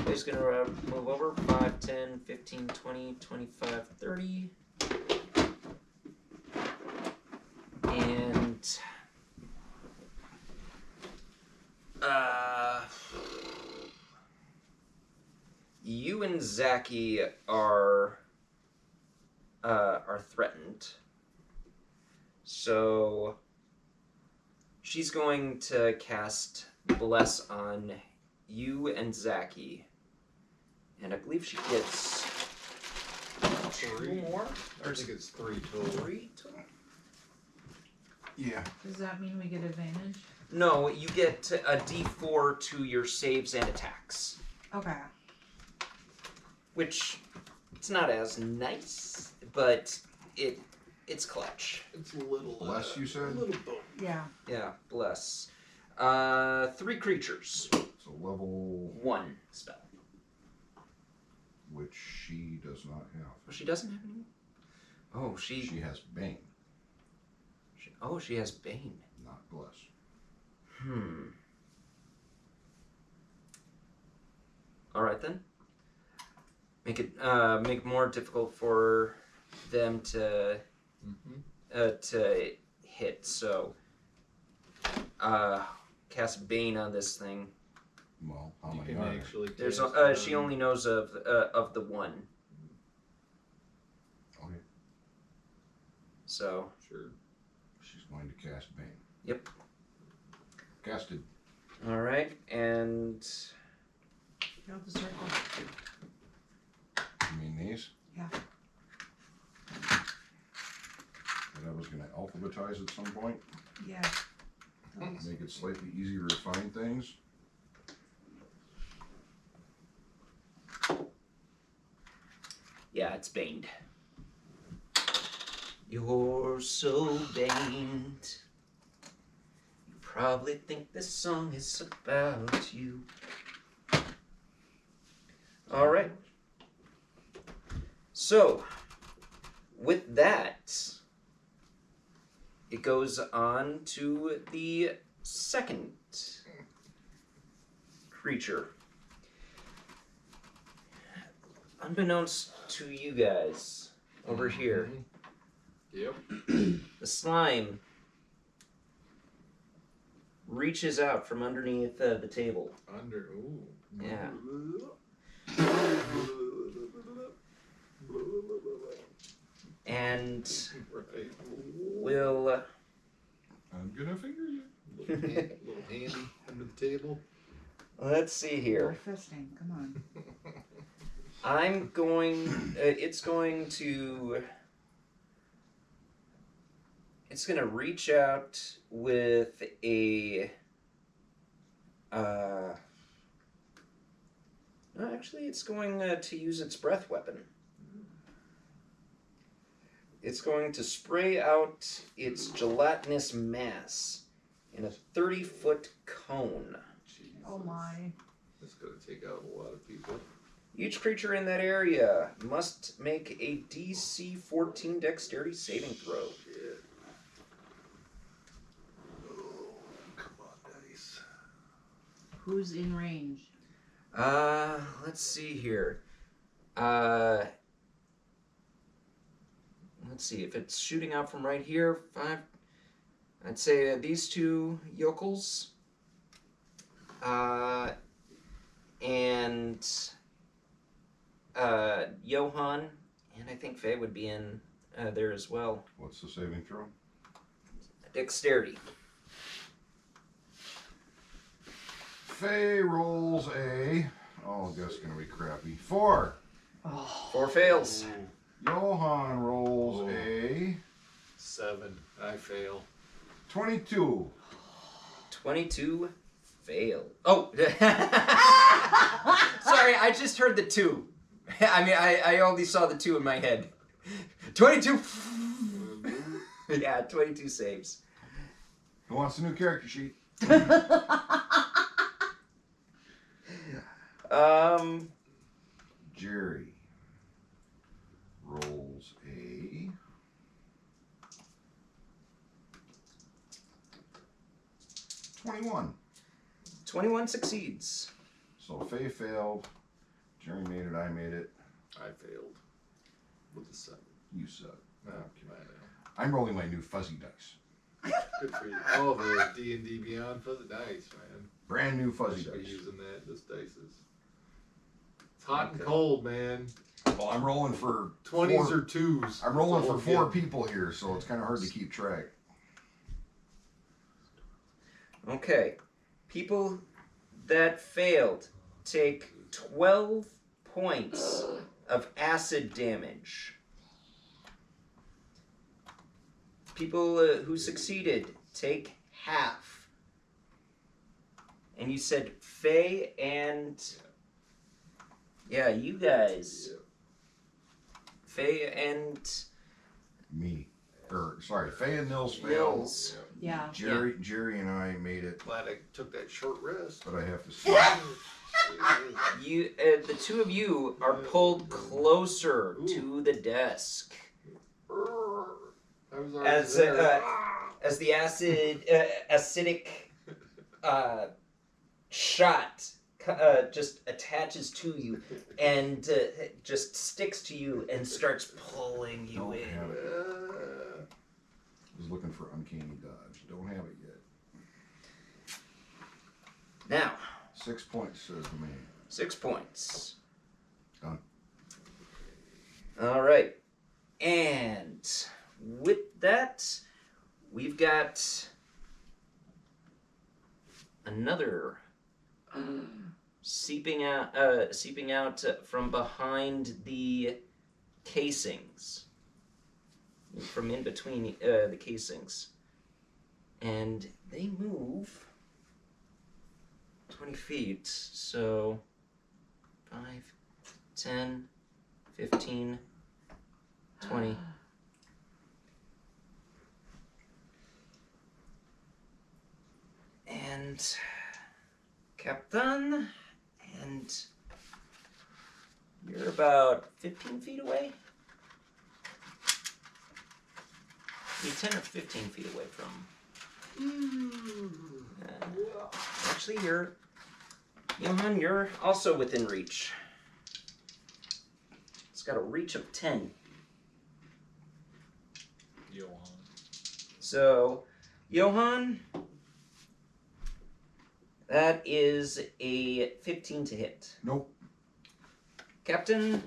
Faye's going to move over 5, 10, 15, 20, 25, 30. And... you and Zachy are threatened. So she's going to cast Bless on you and Zachy. And I believe she gets 2 more? I think it's 3 total. 3 total? Yeah. Does that mean we get advantage? No, you get a D4 to your saves and attacks. okay. Which, it's not as nice, but it's clutch. It's a little. Bless, you said? A little bone. Yeah. Yeah, bless. 3 creatures. It's a level 1 spell. which she does not have. Oh, she doesn't have any? Oh, she She has Bane, she has Bane. not Bless. Alright then. Make it more difficult for them to hit, so cast Bane on this thing. Well, how You many can are there? actually. There's cast, she only knows of the one. Okay. So, Sure. She's going to cast Bane. Yep. Casted. all right, and Go the circle. You mean these? Yeah. That I was going to alphabetize at some point. Yeah. Those. Make it slightly easier to find things. yeah, it's baned. You're so baned. You probably think this song is about you. All right. So, with that, it goes on to the second creature. Unbeknownst to you guys over here, Yep. the slime reaches out from underneath the table. Ooh. Yeah. And Right. will I'm going to figure you. Little handy under the table. let's see No here. fisting. Come on. I'm going. It's going to reach out with a. No, actually, it's going to use its breath weapon. It's going to spray out its gelatinous mass in a 30-foot cone. Jesus. Oh my. That's gonna take out a lot of people. Each creature in that area must make a DC 14 dexterity saving throw. Shit. Oh, come on, dice. Who's in range? Let's see here. Let's see if it's shooting out from right here. 5. I'd say these two yokels. And Johan, and I think Faye would be in there as well. What's the saving throw? Dexterity. Faye rolls a. Oh, that's going to be crappy. 4. 4 fails. Johan rolls a 7. I fail. 22. 22 fail. Oh! Sorry, I just heard the 2. I mean, I only saw the 2 in my head. 22. Yeah, 22 saves. Who wants a new character sheet? Jerry rolls a 21. 21 succeeds. So Faye failed. Jerry made it. I made it. I failed. With the 7. You suck. Oh, come on now. I'm rolling my new fuzzy dice. Good for you. Oh, the D&D Beyond Fuzzy Dice, man. Brand new I fuzzy should be dice. using that. This dice is. It's hot and Okay. cold, man. Well, I'm rolling for 20s 4 or 2s. I'm rolling That's for all 4 I'm getting. people here, so it's kind of hard to keep track. Okay. People that failed take 12 points of acid damage. People who succeeded take half. And you said Faye and... Yeah, you guys. Faye and Me. Sorry, Faye and Nils failed. Nils. Yeah. Jerry and I made it, Glad I took that short rest. but I have to see. You, the two of you are pulled closer to the desk. I was already As there. as the acidic shot just attaches to you and just sticks to you and starts pulling you Don't in. have it. Was looking for uncanny dodge. Don't have it yet. Now, 6 points, says the man. 6 points. Done. All right, and with that, we've got another seeping out from behind the casings, from in between the casings, and they move 20 feet. So 5, 10, 15, 20. And Captain, and you're about 15 feet away? You're 10 or 15 feet away from. Actually, Johan, you're also within reach. It's got a reach of 10. Johan. So, Johan, that is a 15 to hit. Nope. Captain,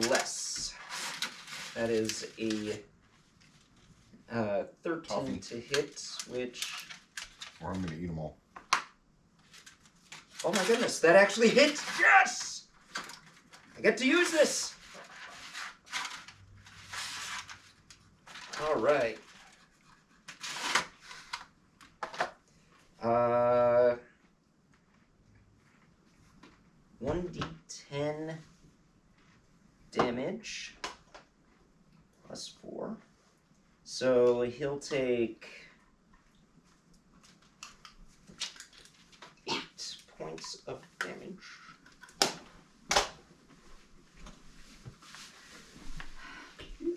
less. That is a 13 Toffee. to hit, which... Or I'm gonna eat them all. Oh my goodness, that actually hit! Yes! I get to use this! Alright. 1d10 damage plus 4. So he'll take 8 points of damage.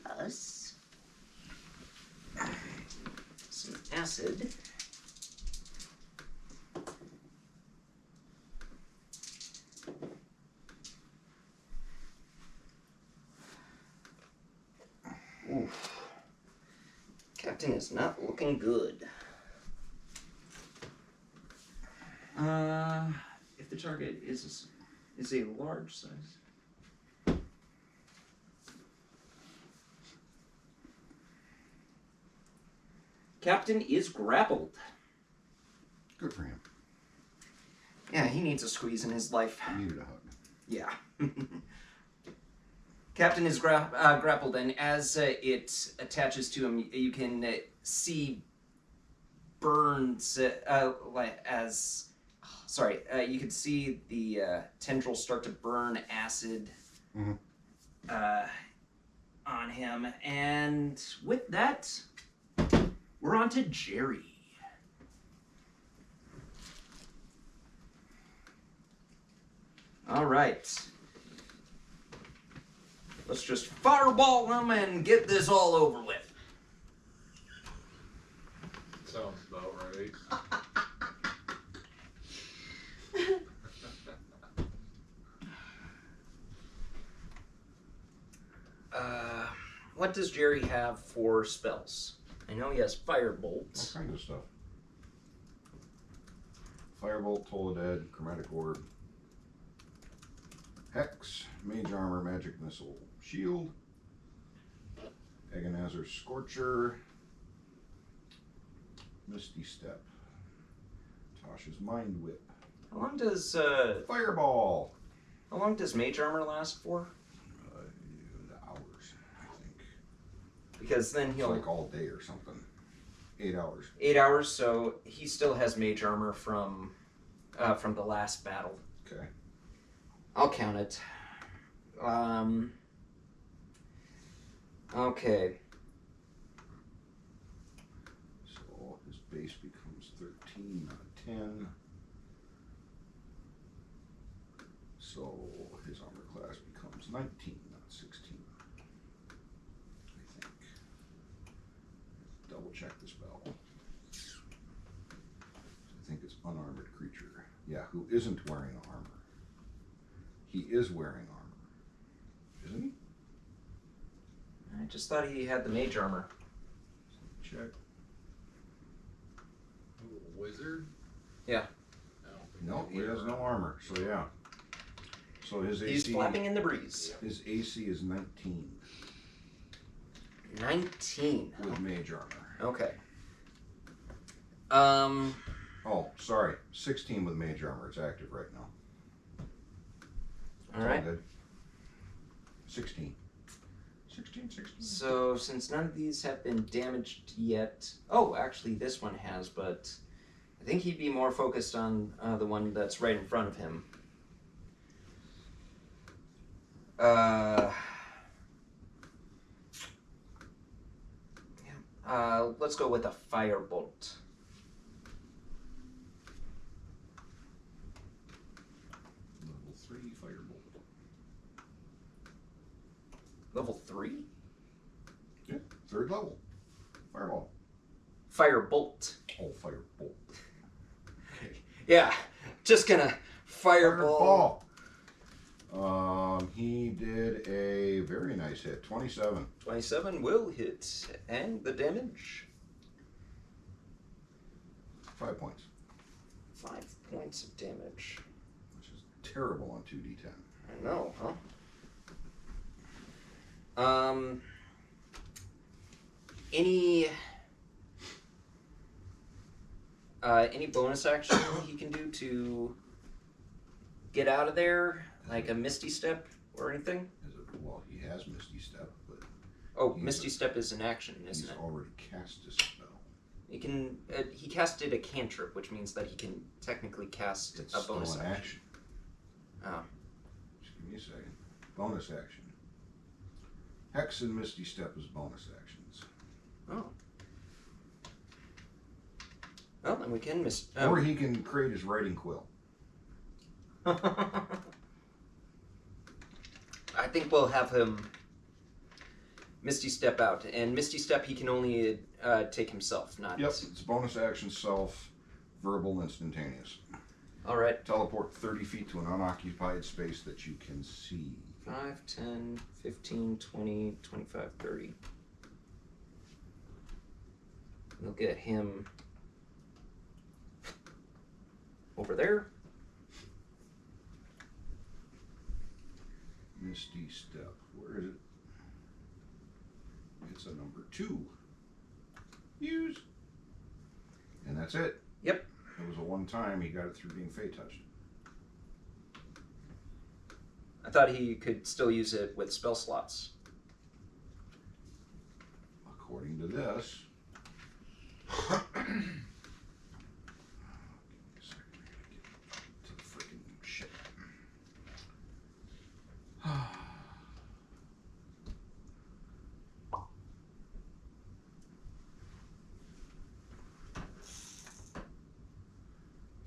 Plus some acid. Oof. Captain is not looking good. If the target is a large size. Captain is grappled. Good for him. Yeah, he needs a squeeze in his life. He needed a hug. Yeah. Captain is grappled, and as it attaches to him, you can see burns you can see the tendrils start to burn acid on him. And with that, we're on to Jerry. All right. Let's just fireball him and get this all over with. Sounds about right. What does Jerry have for spells? I know he has firebolt. All kinds of stuff. Firebolt, Toll the Dead, Chromatic Orb, Hex, Mage Armor, Magic Missile, Shield, Agonizer's Scorcher, Misty Step, Tasha's Mind Whip, How long does Fireball. How long does mage armor last for? Hours, I think. Because then It's he'll like all day or something. 8 hours. 8 hours, so he still has mage armor from the last battle. Okay. I'll count it. Okay. So his base becomes 13, not 10. So his armor class becomes 19, not 16. I think. Double check the spell. I think it's unarmored creature. Yeah, who isn't wearing armor. He is wearing armor. Isn't he? I just thought he had the mage armor. Check. Ooh, wizard? Yeah. I don't think No, he wear has no armor. So yeah. So his He's AC. flapping in the breeze. His AC is 19. 19. with mage armor. Okay. Oh, sorry. 16 with mage armor. It's active right now. It's Alright. good. 16. 16. So, since none of these have been damaged yet... Oh, actually, this one has, but I think he'd be more focused on the one that's right in front of him. Let's go with a firebolt. Level 3 firebolt. Level 3? Yeah, 3rd level. Fireball. Firebolt. Oh, firebolt. Yeah, just gonna fireball. He did a very nice hit. 27. 27 will hit. And the damage? 5 points. 5 points of damage. Which is terrible on 2d10. I know, huh? Any bonus action he can do to get out of there? Like a Misty Step or anything? Well, he has Misty Step, but Oh, He's Misty Step is an action, he's isn't it? already cast a spell. He can. He casted a cantrip, which means that he can technically cast It's a still bonus an action. action. Oh. Just give me a second. Bonus action. Hex and Misty Step is bonus actions. Oh. Well, then we can miss. Or he can create his writing quill. I think we'll have him Misty Step out, and Misty Step he can only take himself, not. Yep, it's bonus action, self, verbal, instantaneous. All right. Teleport 30 feet to an unoccupied space that you can see. 5, 10, 15, 20, 25, 30. We'll get him over there. Misty Step. Where is it? It's a number 2. Use. And that's it. Yep. It was a one time. He got it through being Fey touched. I thought he could still use it with spell slots. According to this. To the freaking shit.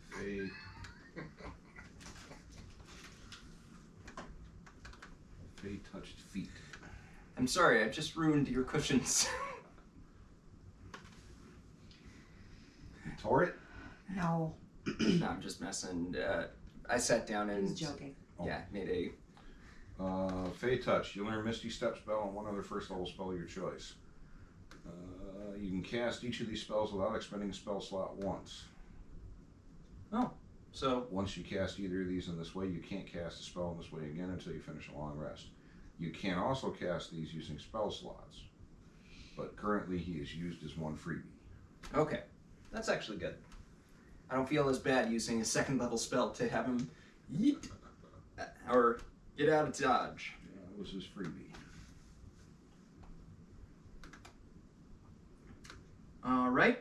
Fey. Fey touched feet. I'm sorry, I just ruined your cushions. You tore it? No, No, I'm just messing. I sat down I and was joking. yeah, made a. Fey touch. You learn Misty Step spell and one other first level spell of your choice. You can cast each of these spells without expending a spell slot once. So Once you cast either of these in this way, you can't cast a spell in this way again until you finish a long rest. You can also cast these using spell slots, but currently he is used as one freebie. okay, that's actually good. I don't feel as bad using a second level spell to have him yeet or get out of dodge. Yeah, that was his freebie. All right.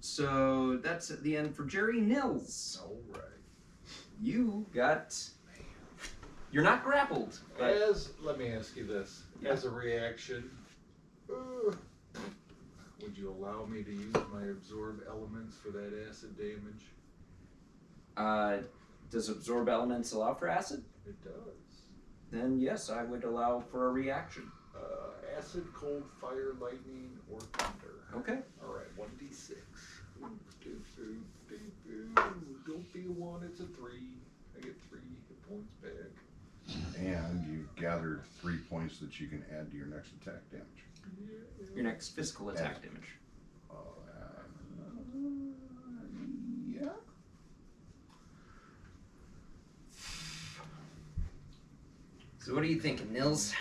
So that's at the end for Jerry. Nils. All right. You got. You're not grappled, but Let me ask you this. Yeah. As a reaction, would you allow me to use my absorb elements for that acid damage? does absorb elements allow for acid? It does. Then yes, I would allow for a reaction. Acid, cold, fire, lightning, or thunder. Okay. All right, 1d6. Don't be a 1, it's a 3. I get 3 hit points back. And you gathered 3 points that you can add to your next attack damage. Your next physical attack damage. Yeah. So what are you thinking, Nils?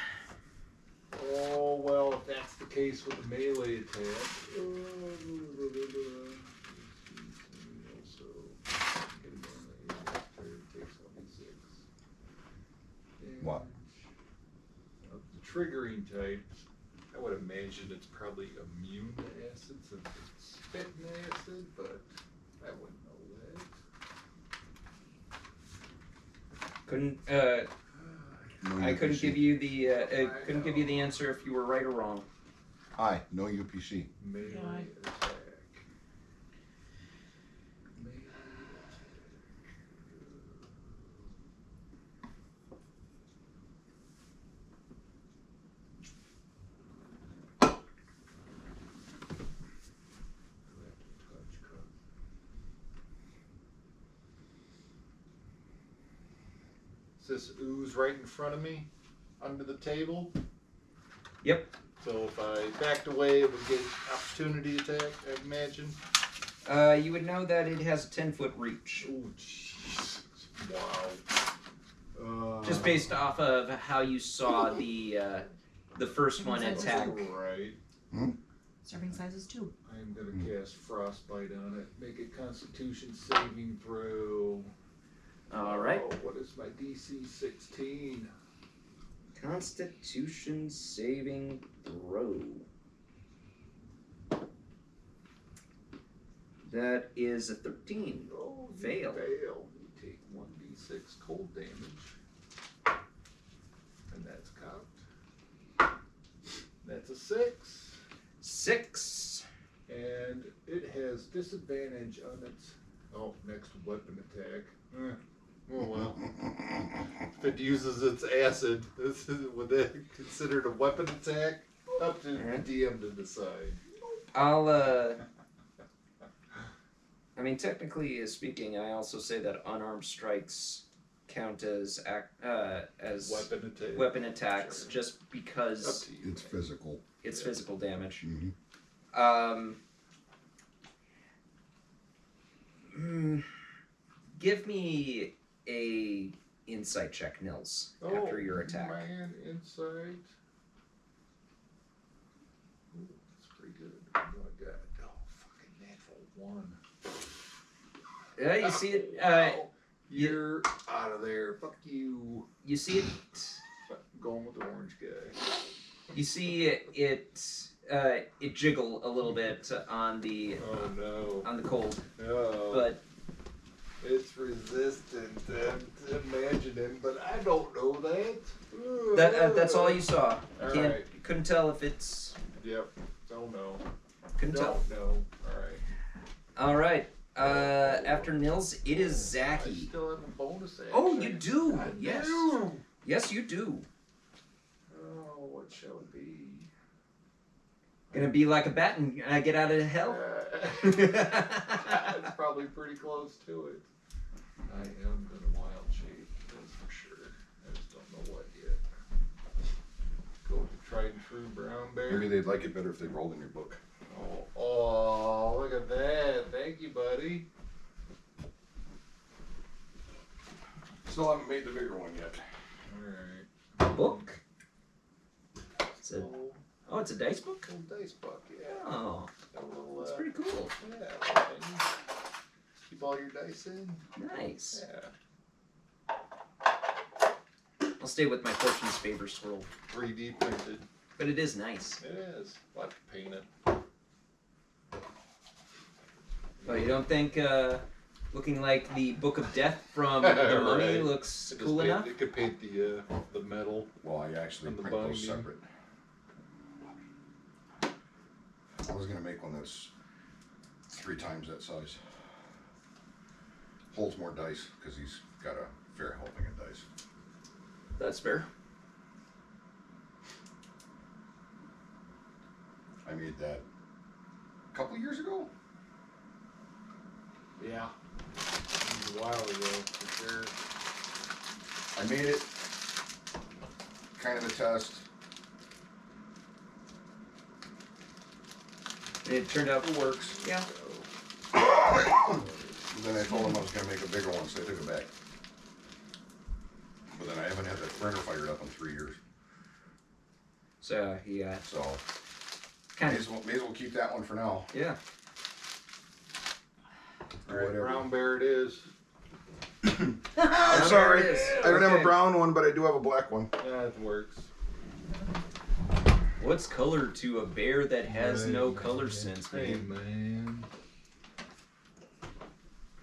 well, if that's the case with the melee attack. Also, takes 1d6. What? The triggering types, I would imagine it's probably immune to acid since it's spitting acid, but I wouldn't know that. Couldn't No I couldn't UPC. give you the couldn't give you the answer if you were right or wrong. Aye, no UPC. Melee Yeah, I- attack. Melee attack. Is this ooze right in front of me? Under the table? Yep. So if I backed away, it would get opportunity attack, I imagine. You would know that it has a 10-foot reach. Oh, jeez. Wow. Just based off of how you saw the first one attack. Right. Serving sizes too. I am going to cast Frostbite on it. Make a Constitution saving throw. All right. Oh, what is my DC 16? Constitution saving throw. That is a 13. Oh, you Fail. Fail. You take 1d6 cold damage. And that's cocked. That's a 6. 6. And it has disadvantage on its next weapon attack. Oh well. If it uses its acid, would that be considered a weapon attack? Up to the DM to decide. I mean, technically speaking, I also say that unarmed strikes count as Weapon attacks, Sure. just Up because to you. It's physical. it's physical damage. Mm-hmm. Give me a insight check, Nils, after your attack. Man, insight. Ooh, that's pretty good. What do I got? Oh, fucking natural 1. Yeah, you see it. Wow. You're out of there. Fuck you. You see it. I'm going with the orange guy. You see it jiggle a little bit on the Oh no. on the cold, No. but It's resistant. I'm imagining, but I don't know that. that's all you saw. You All can't. right. You couldn't tell if it's. Yep. Don't know. Couldn't tell. Don't know. All right. All right. After Nils, it is I Zachy. still have a bonus action. Oh, you do. I Yes. do. Yes, you do. Oh, what shall it be? Gonna be like a bat and get out of hell. It's probably pretty close to it. I am gonna wild shape, that's for sure. I just don't know what yet. Go with the tried and true brown bear. Maybe they'd like it better if they rolled in your book. Oh, look at that. Thank you, buddy. Still haven't made the bigger one yet. Alright. Book. It's a, oh, it's a dice book. Little dice book, yeah. Oh, A little, that's pretty cool. yeah, little thing. Keep all your dice in. Nice. Yeah. I'll stay with my Fortune's Favor scroll, 3D printed. but it is nice. It is. I'll have to paint it. Oh, you don't think looking like the Book of Death from the Mummy Right. looks It cool just enough? It could paint the metal. Well, I actually And the print those binding. separate. I was gonna make one that's 3 times that size. Holds more dice because he's got a fair helping of dice. That's fair. I made that a couple years ago. Yeah. It was a while ago, for sure. I made it kind of a test. It turned out It works. Yeah. Then I told him I was gonna make a bigger one, so I took it back. But then I haven't had that printer fired up in 3 years. So he So kind may of as well keep that one for now. yeah. All right, Whatever. brown bear it is. I'm There sorry. it is. I don't have a Okay. brown one, but I do have a black one. That works. What's color to a bear that has Right, no man. color sense, Hey, man? man.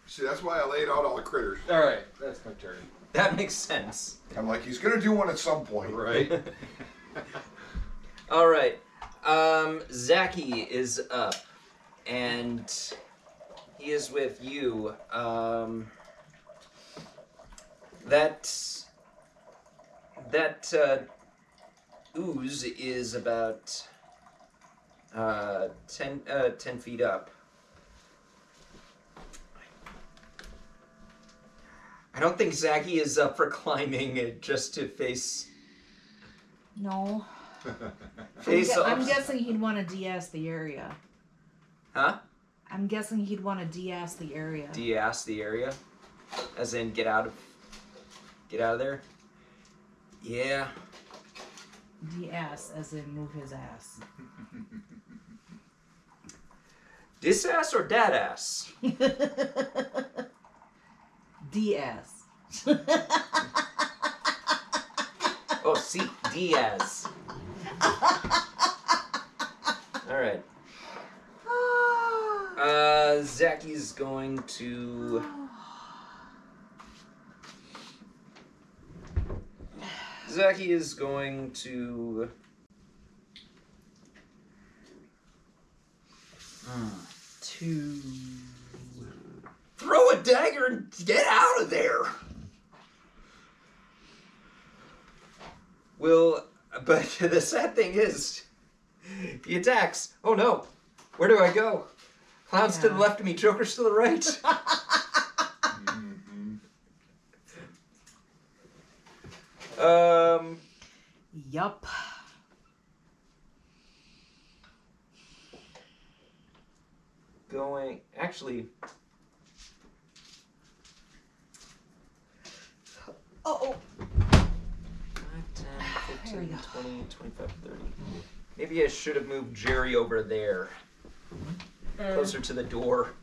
See, that's why I laid out all the critters. All right, that's my turn. That makes sense. I'm like, he's gonna do one at some point. Right. All right. Zachy is up, and he is with you. That ooze is about 10 feet up. I don't think Zachy is up for climbing it just to face No. off. I'm guessing he'd want to de-ass the area. Huh? I'm guessing he'd want to de-ass the area. De-ass the area, as in get out of there. Yeah. De-ass, as in move his ass. Dis ass or dad ass? De-ass. Oh, see, Diaz. All right. Zachy's going to. Zachy is going to. To Throw a dagger and get out of there. Well, but the sad thing is, he attacks. Oh no, where do I go? Clown's to the Yeah. left of me, Joker's to the right. Yup. Going, actually, Oh. 5, 10, There we 15, go. 20, 25, 30. Maybe I should have moved Jerry over there, closer to the door,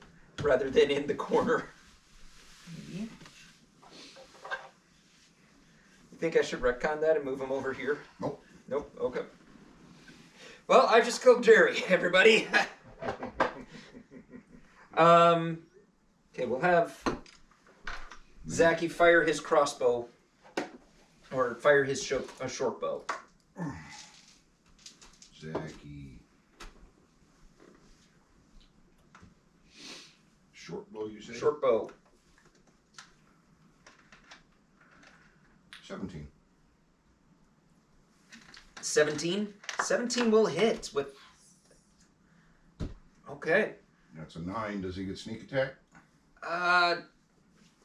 rather than in the corner. Maybe. You think I should retcon that and move him over here? Nope. Nope. Okay. Well, I just killed Jerry, everybody. Okay, we'll have Zachy fire his crossbow, or fire his short bow. Zachy. Short bow, you say? Short bow. 17. 17? 17 will hit with... Okay. That's a 9. Does he get sneak attack?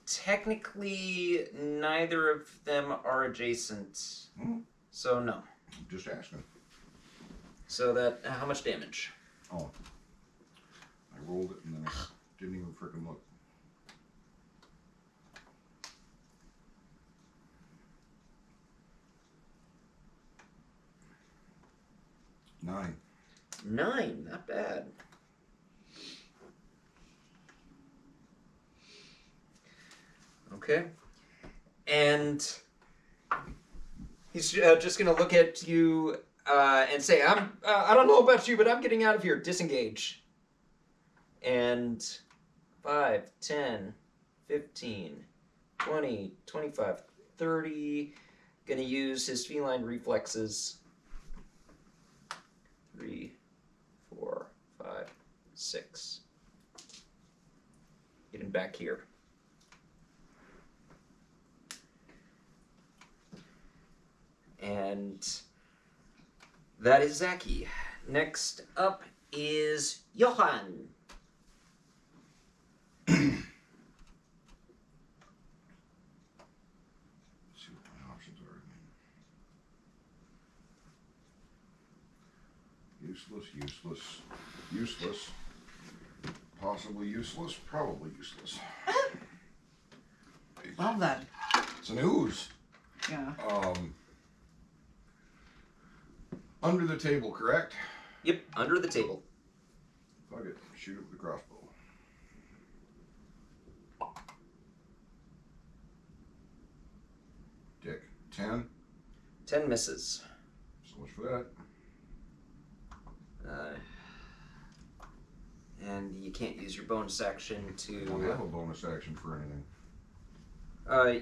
Technically, neither of them are adjacent. So, no. I'm just asking. So that, how much damage? Oh. I rolled it and then I didn't even frickin' look. Nine. 9, not bad. Okay. And he's just gonna look at you and say, I don't know about you, but I'm getting out of here. Disengage. And 5, 10, 15, 20, 25, 30. Gonna use his feline reflexes. 3, 4, 5, 6. Get him back here. And that is Zachy. Next up is Johan. Let's see what my options are again. Useless. Useless. Possibly useless. Probably useless. Well then. It's an ooze. Yeah. Under the table, correct? Yep, under the table. Fuck it. Shoot it with the crossbow. Dick. 10. 10 misses. So much for that. And you can't use your bonus action I don't have to. a bonus action for anything.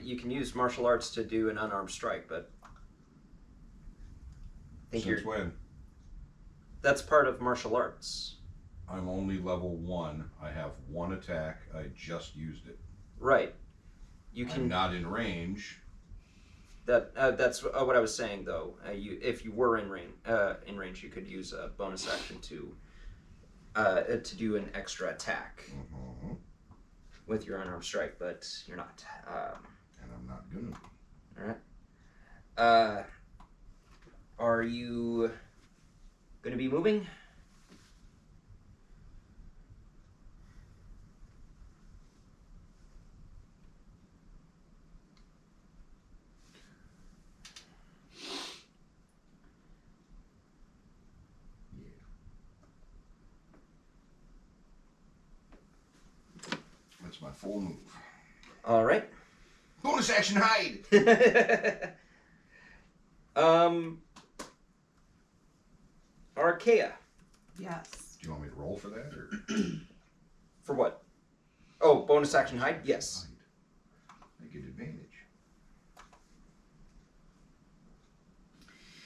You can use martial arts to do an unarmed strike, but. Since when? That's part of martial arts. I'm only level 1. I have 1 attack. I just used it. Right. You I'm can. not in range. That's what I was saying, though. If you were in range, you could use a bonus action to do an extra attack Mm-hmm. with your unarmed strike, but you're not. And I'm not gonna. All right. Are you going to be moving? That's my full move. All right. Bonus action hide! Archaea. Yes. Do you want me to roll for that? Or? For what? Oh, bonus action hide? Yes. I get advantage.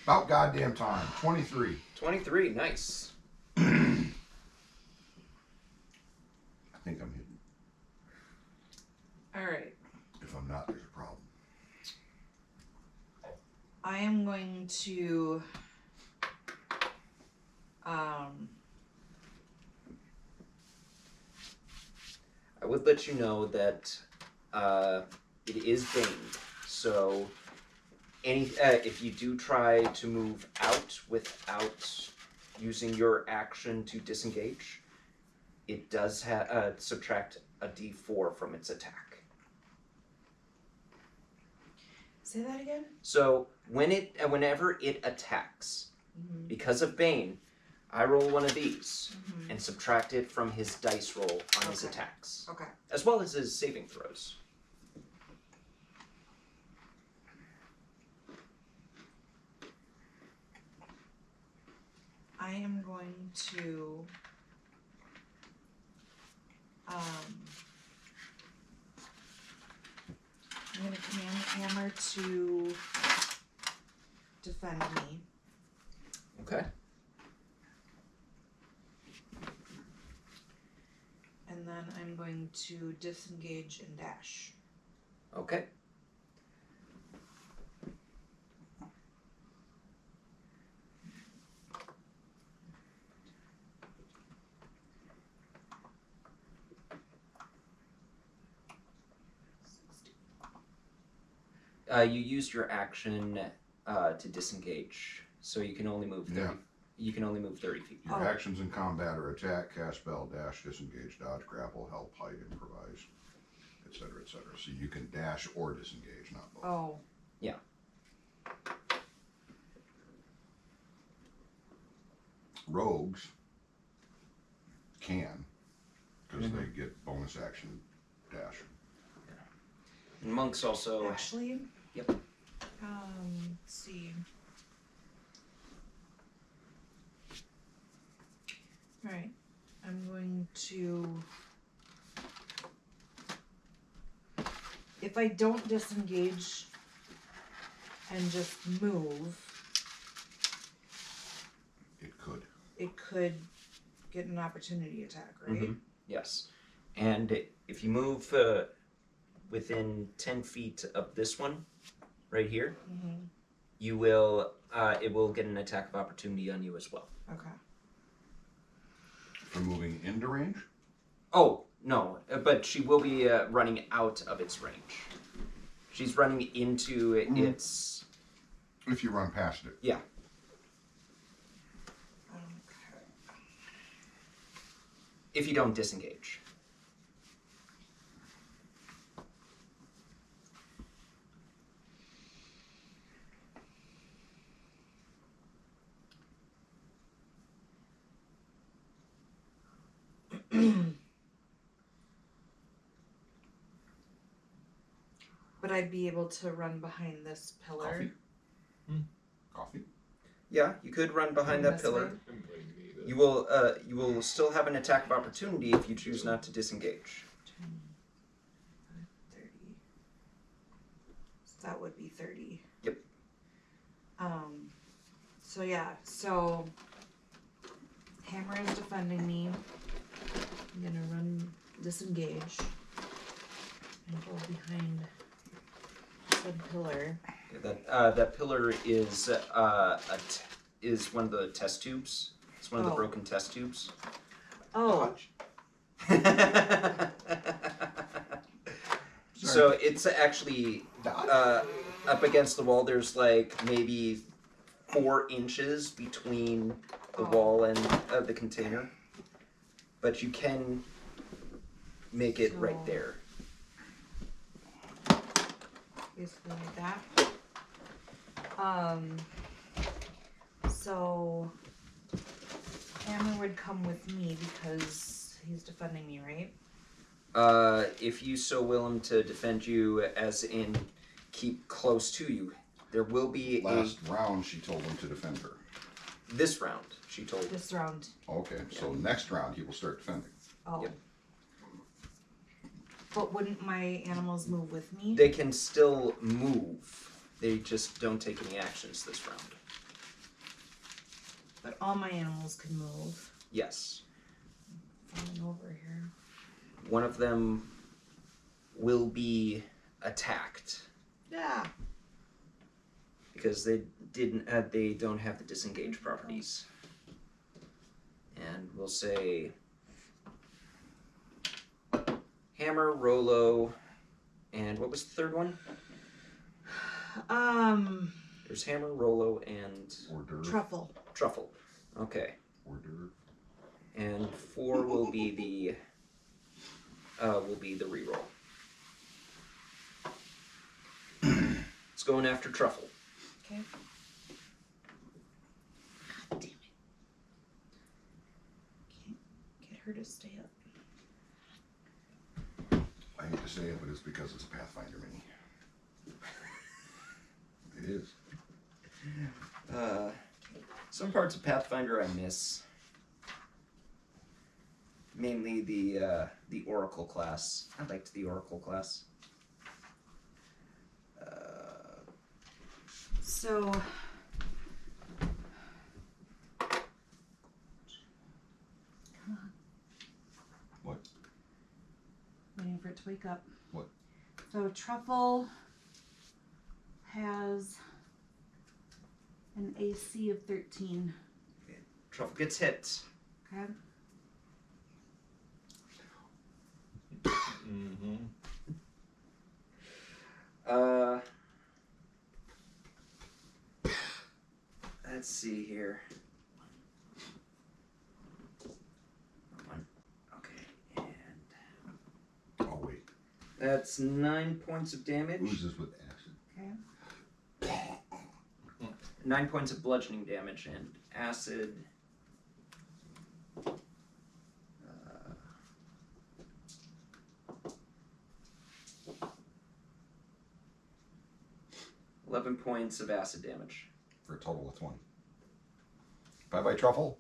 About goddamn time. 23. 23, nice. I think I'm hidden. All right. If I'm not, there's a problem. I am going to I would let you know that it is baned, so if you do try to move out without using your action to disengage, it does subtract a d4 from its attack. say that again. So whenever it attacks, because of Bane, I roll one of these and subtract it from his dice roll on his attacks, Okay. as well as his saving throws. I am going to I'm going to command Hammer to defend me. Okay. And then I'm going to disengage and dash. Okay. You used your action to disengage, so you can only move 30. Yeah. You can only move 30 feet. Your actions in combat are attack, cast spell, dash, disengage, dodge, grapple, help, hide, improvise, etc., etc. So you can dash or disengage, not both. Oh. Yeah. Rogues can, because they get bonus action dash. And monks also. Actually. Yep. Let's see. All right. I'm going to. If I don't disengage and just move, it could get an opportunity attack, right? Mm-hmm. Yes. And if you move within 10 feet of this one, right here, you will. It will get an attack of opportunity on you as well. Okay. For moving into range? Oh no, but she will be running out of its range. She's running into its. If you run past it. Yeah. If you don't disengage. But I'd be able to run behind this pillar. Coffee? Yeah, you could run behind that This pillar. way? You will still have an attack of opportunity if you choose not to disengage. 20, 30. So that would be 30. Yep. So yeah, so Hammer is defending me. I'm gonna run disengage and go behind said pillar. That pillar is is one of the test tubes. It's one of the broken test tubes. Oh, So it's actually up against the wall. There's like maybe 4 inches between the wall and the container, but you can make it right So- there. basically like that. So Hammer would come with me because he's defending me, right? If you so will him to defend you, as in keep close to you, there will be Last round, she told him to defend her. this round. She told. This round. Okay, so next round he will start defending. Oh. Yep. But wouldn't my animals move with me? They can still move. They just don't take any actions this round. But all my animals can move. Yes. Falling over here. One of them will be attacked Yeah. because they don't have the disengage properties. And we'll say Hammer, Rolo, and what was the third one? There's Hammer, Rolo, and Hors d'oeuvre. Truffle. Truffle. Okay. Hors d'oeuvre. And 4 will be the reroll. It's going after Truffle. Okay. God damn it. Can't get her to stay up. I hate to say it, but it's because it's a Pathfinder mini. It is. Some parts of Pathfinder I miss. Mainly the Oracle class. I liked the Oracle class. So What? waiting for it to wake up. What? So Truffle has an AC of 13. Truffle gets hit. Okay. Mm-hmm. Let's see here. Okay, and Oh wait. that's 9 points of damage. Oozes with acid. Okay. 9 points of bludgeoning damage and acid. 11 points of acid damage. For a total of 20. Bye-bye, Truffle.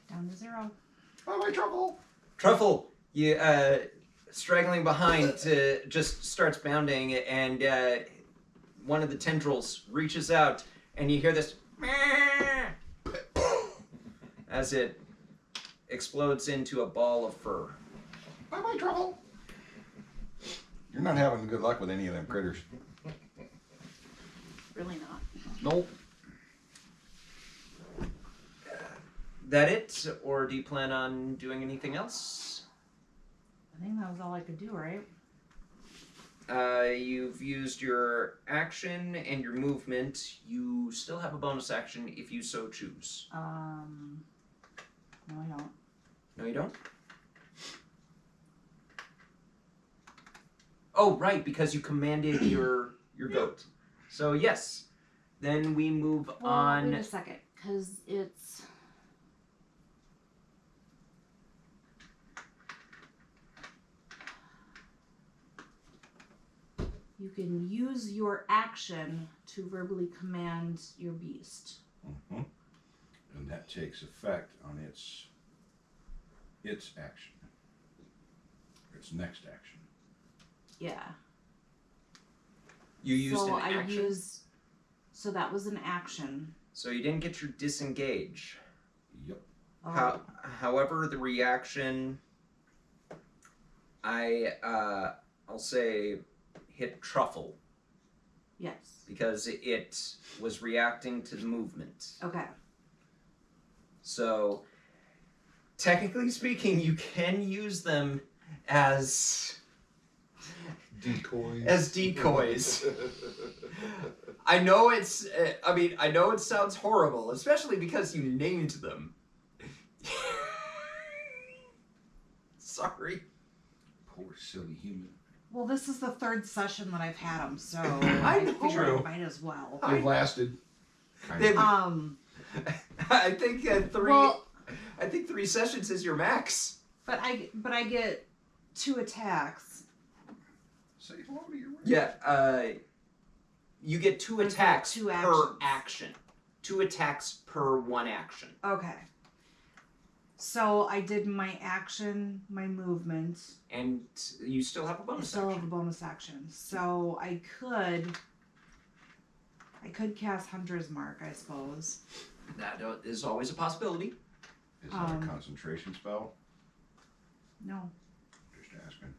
Down to 0. Bye-bye, Truffle. Truffle, you straggling behind, just starts bounding, and one of the tendrils reaches out, and you hear this as it explodes into a ball of fur. Bye-bye, Truffle. You're not having good luck with any of them critters. Really not. Nope. That it, or do you plan on doing anything else? I think that was all I could do, right? You've used your action and your movement. You still have a bonus action if you so choose. No, I don't. No, you don't? Oh, right, because you commanded your goat. So, yes. Then we move Well, on. wait a second, because it's... you can use your action to verbally command your beast. Mm-hmm. And that takes effect on its action. Its next action. Yeah. You used so an action? So that was an action. So you didn't get your disengage. Yep. Oh. However, the reaction, I'll say hit truffle. Yes. Because it was reacting to the movement. Okay. So, technically speaking, you can use them as decoys. I know it's. I know it sounds horrible, especially because you named them. Sorry. Poor silly human. Well, this is the third session that I've had them, so I I figured know. I might as well. They've lasted. They've- I think three. Well, I think 3 sessions is your max. but I get 2 attacks. Say hello to your Yeah. You get 2 Or is that attacks 2 per actions? action. 2 attacks per 1 action. Okay. So I did my action, my movement. And you still have a I bonus still have a action. bonus action. So I could cast Hunter's Mark, I suppose. That is always a possibility. Is that a concentration spell? No. Just asking.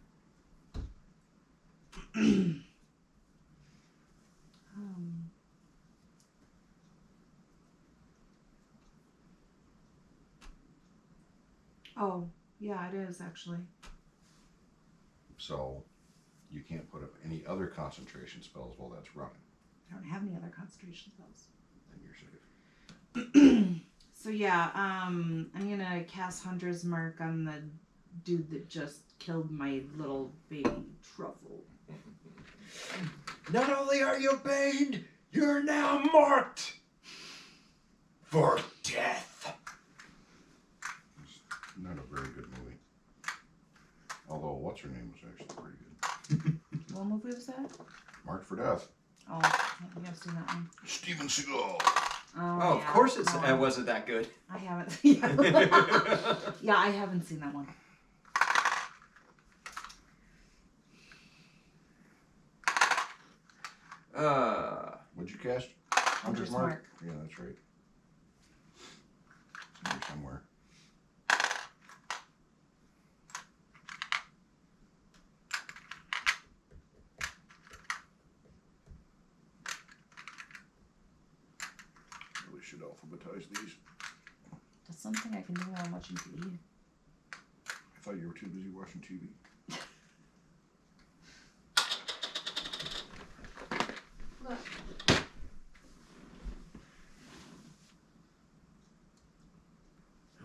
Oh, yeah, it is actually. So you can't put up any other concentration spells while that's running. I don't have any other concentration spells. Then you're safe. So yeah, I'm gonna cast Hunter's Mark on the dude that just killed my little baby truffle. Not only are you banned, you're now marked for death. It's not a very good movie. Although what's her name was actually pretty good. What movie was that? Marked for Death. Oh, I don't think I've seen that one. Steven Seagal. Oh, of yeah, course no, it wasn't that good. I haven't. Yeah. Yeah, I haven't seen that one. What'd you cast? Hunter's Mark. Yeah, that's right. It's in here somewhere. Really should alphabetize these. That's something I can do while I'm watching TV. I thought you were too busy watching TV.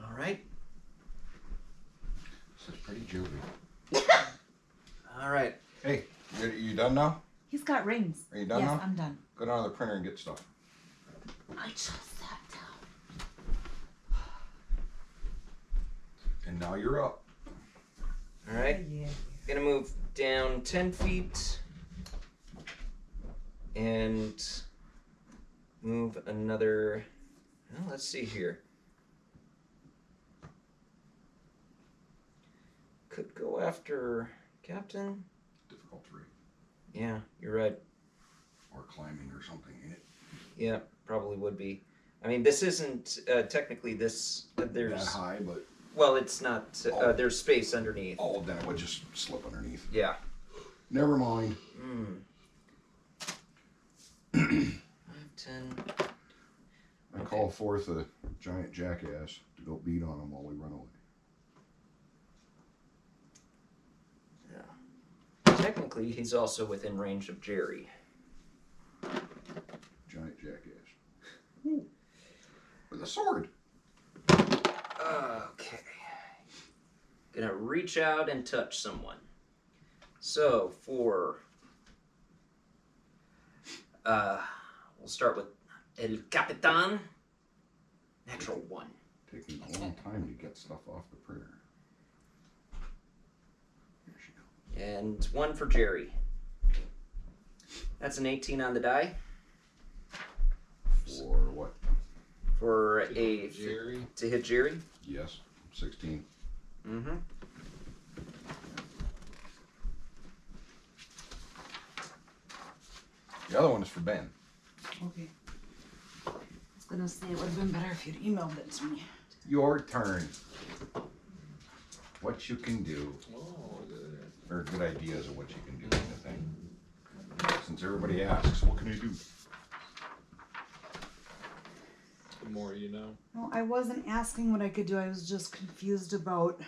All right. This is pretty juvie. All right. Hey, you done now? He's got rings. Are you done yes, now? I'm done. Go down to the printer and get stuff. I just sat down. And now you're up. All right. Yeah. Gonna move down 10 feet and move another. Well, let's see here. Could go after Captain. Difficult terrain. Yeah, you're right. Or climbing or something, ain't it? Yeah, probably would be. I mean, this isn't technically this. There's That high, but well, it's not. There's space underneath. oh, then it would just slip underneath. Yeah. Never mind. 5, 10. I call forth a giant jackass to go beat on him while we run away. Technically, he's also within range of Jerry. Giant jackass. Ooh. With a sword. Okay. Gonna reach out and touch someone. So for we'll start with El Capitan. Natural 1. Taking a long time to get stuff off the printer. Here she goes. And 1 for Jerry. That's an 18 on the die For what? for Jerry. to hit Jerry. Yes, 16. Mm-hmm. The other one is for Ben. Okay. I was gonna say it would have been better if you'd emailed it to me. Your turn. What you can do. Oh, good. Or good ideas of what you can do kind of thing. Since everybody asks, what can I do? The more you know. No, I wasn't asking what I could do. I was just confused about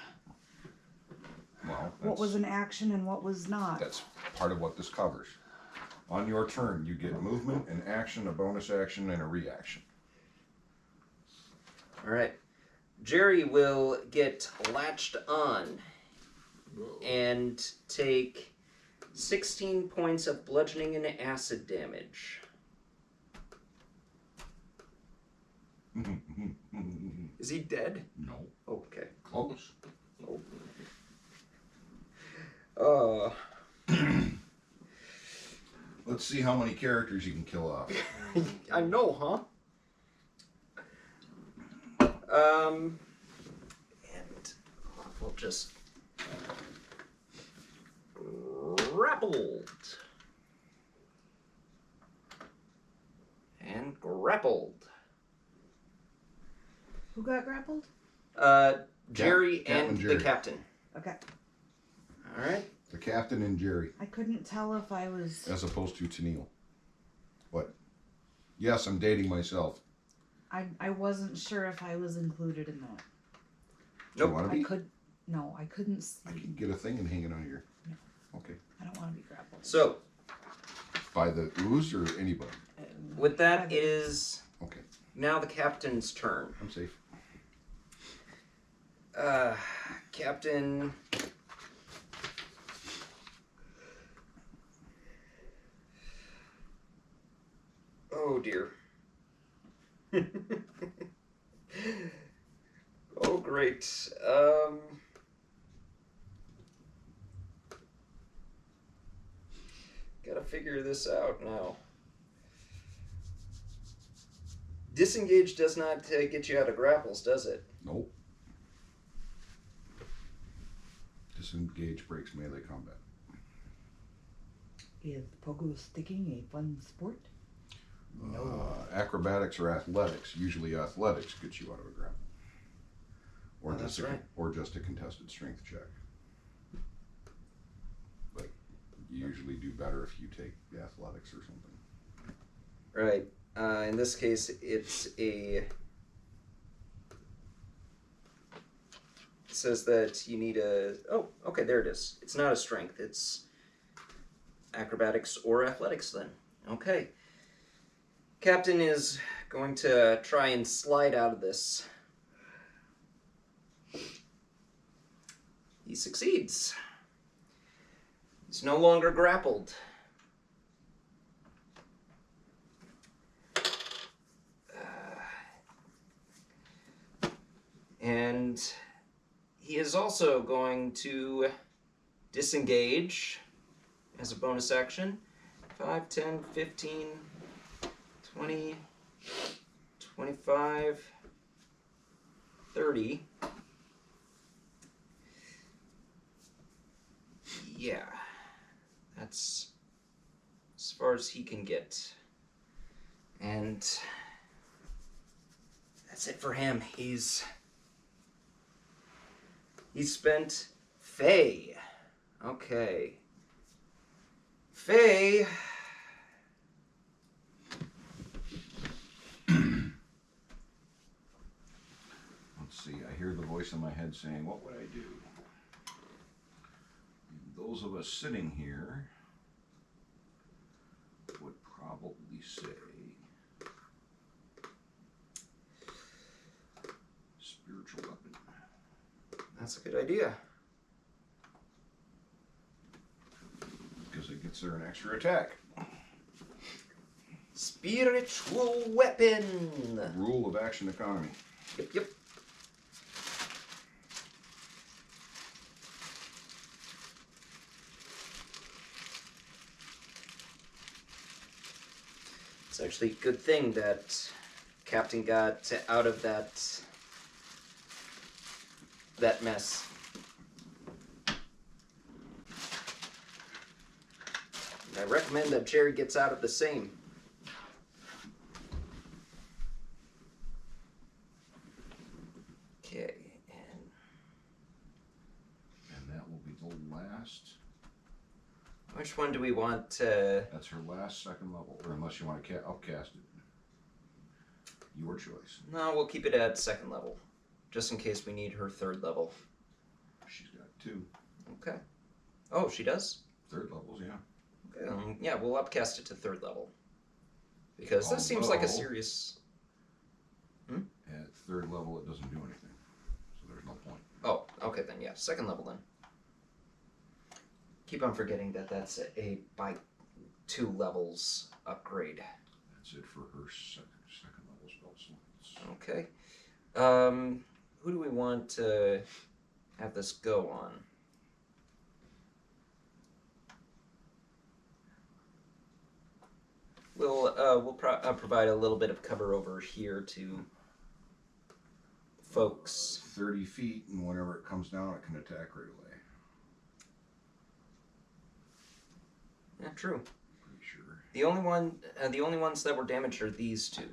Well, what was an action and what was not. that's part of what this covers. On your turn, you get movement, an action, a bonus action, and a reaction. All right. Jerry will get latched on Whoa. and take 16 points of bludgeoning and acid damage. Is he dead? No. Okay. Close. Let's see how many characters you can kill off. I know, huh? And we'll just grappled. And grappled. Who got grappled? Jerry Captain and Jerry. the captain. Okay. All right. The captain and Jerry, I couldn't tell if I was. as opposed to Tennille. What? Yes, I'm dating myself. I wasn't sure if I was included in that. Do you Nope. want to I be? could. No, I couldn't see. I can get a thing and hang it on your. No. Okay. I don't want to be grappled. So By the ooze or anybody? with that, By it the- is Okay. now the captain's turn. I'm safe. Captain. Oh dear. Oh great. Gotta figure this out now. Disengage does not get you out of grapples, does it? Nope. Disengage breaks melee combat. Is pogo sticking a fun sport? Acrobatics or athletics. Usually athletics gets you out of a grapple. Or Oh, just that's right. or just a contested strength check. But you usually do better if you take the athletics or something. Right. In this case, it's a. It says that you need a. Oh, okay, there it is. It's not a strength. It's acrobatics or athletics then. Okay. Captain is going to try and slide out of this. He succeeds. He's no longer grappled. And he is also going to disengage as a bonus action. 5, 10, 15, 20, 25, 30. Yeah. That's as far as he can get. And that's it for him. He's spent Faye. Okay. Faye. Let's see, I hear the voice in my head saying, what would I do? And those of us sitting here would probably say spiritual weapon. That's a good idea. Because it gets her an extra attack. Spiritual weapon. Rule of action economy. Yep. actually a good thing that Captain got out of that mess. And I recommend that Jerry gets out of the same. Okay, And that will be the last. which one do we want? That's her last second level, or unless you want to upcast it. Your choice. No, we'll keep it at second level, just in case we need her third level. She's got 2. Okay. Oh, she does? Third levels, yeah. Okay, yeah, we'll upcast it to third level. Because this seems like a Although- serious... At third level, it doesn't do anything, so there's no point. Oh, okay then, yeah. Second level then. Keep on forgetting that that's a by 2 levels upgrade. That's it for her second level spell slots. Okay. Who do we want to have this go on? We'll provide a little bit of cover over here to folks. 30 feet, and whenever it comes down, it can attack right away. Yeah, true. Pretty sure. The only ones that were damaged are these 2. Give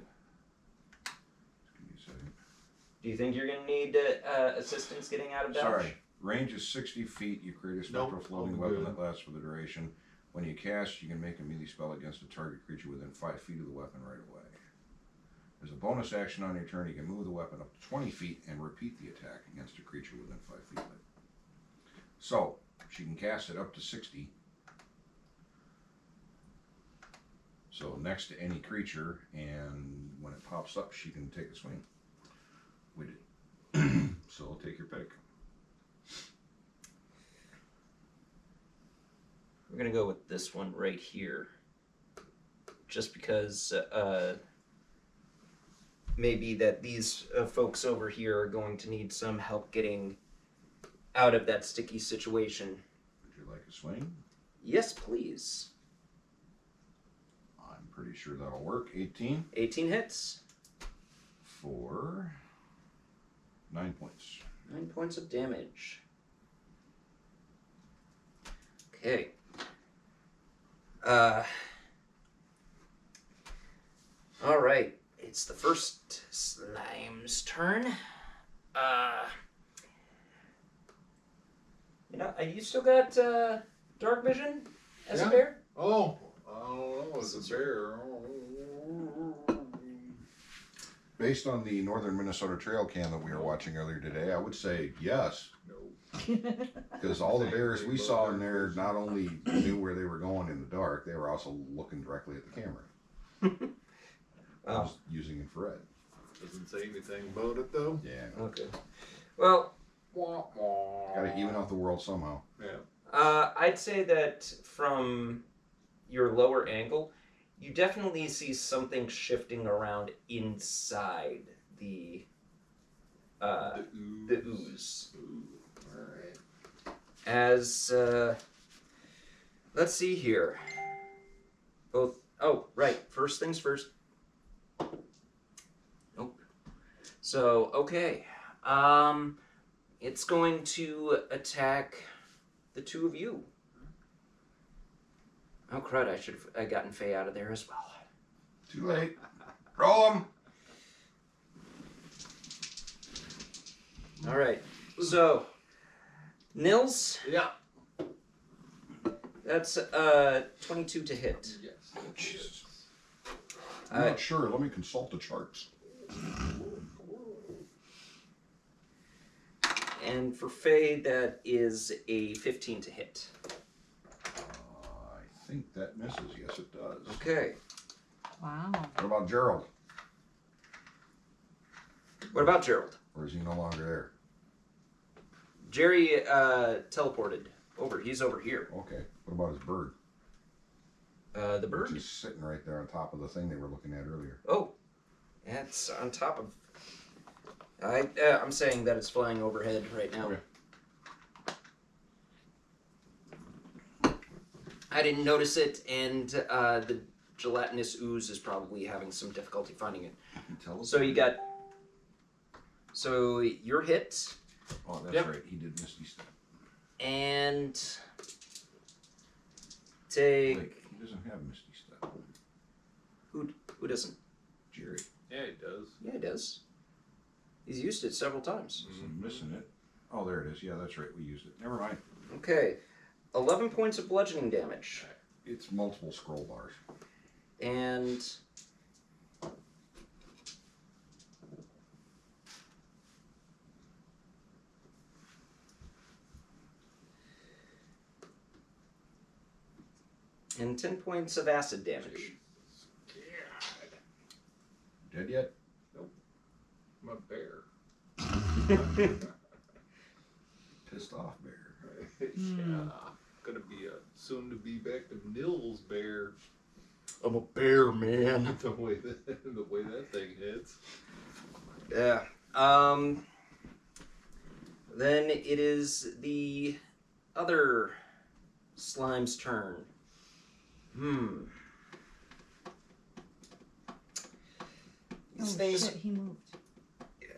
me a second. Do you think you're gonna need assistance getting out of dodge? Sorry. Range is 60 feet. You create a spectral Nope, floating I'm weapon good. that lasts for the duration. When you cast, you can make a melee spell against a target creature within 5 feet of the weapon right away. As a bonus action on your turn, you can move the weapon up to 20 feet and repeat the attack against a creature within 5 feet of it. So, she can cast it up to 60. So, next to any creature, and when it pops up, she can take a swing with it. So, take your pick. We're gonna go with this one right here, just because maybe that these folks over here are going to need some help getting out of that sticky situation. Would you like a swing? Yes, please. I'm pretty sure that'll work. 18 18 hits. for 9 points. 9 points of damage. Okay. All right. It's the first slime's turn. You still got dark vision as a Yeah. bear? Oh, I don't know. It's a bear. Based on the Northern Minnesota Trail cam that we were watching earlier today, I would say yes. No. Because all the bears we saw in there not only knew where they were going in the dark, they were also looking directly at the camera. Oh, Using infrared. Doesn't say anything about it though. Yeah. okay. Well, Gotta even out the world somehow. Yeah. I'd say that from your lower angle, you definitely see something shifting around inside the ooze. Ooh. All right. As let's see here. Both. Oh, right. First things first. Nope. So okay. It's going to attack the 2 of you. Oh crud! I should have gotten Faye out of there as well. Too late. Roll them. All right. So, Nils, Yeah. that's 22 to hit. Yes. Jesus. I'm not sure. Let me consult the charts. And for Faye, that is a 15 to hit. I think that misses. Yes, it does. Okay. Wow. What about Gerald? What about Gerald? Or is he no longer there? Jerry teleported over. He's over here. Okay. What about his bird? The Which bird? is sitting right there on top of the thing they were looking at earlier. Oh, it's on top of. I'm saying that it's flying overhead right now. Okay. I didn't notice it, and the gelatinous ooze is probably having some difficulty finding it. Tell us. So you got. So you're hit, Oh, that's Yep. right. He did Misty Step. and take. Like, he doesn't have Misty Step. Who doesn't? Jerry. Yeah, he does. Yeah, he does. He's used it several times. I'm missing it. Oh, there it is. Yeah, that's right. We used it. Never mind. Okay, 11 points of bludgeoning damage, It's multiple scroll bars. and and 10 points of acid damage. Dead yet? I'm a bear. Pissed off bear. Yeah. Gonna be a soon to be back to Nils bear. I'm a bear, man. the way that thing hits. Yeah. Then it is the other slime's turn. These things. Shit, he moved. Yeah.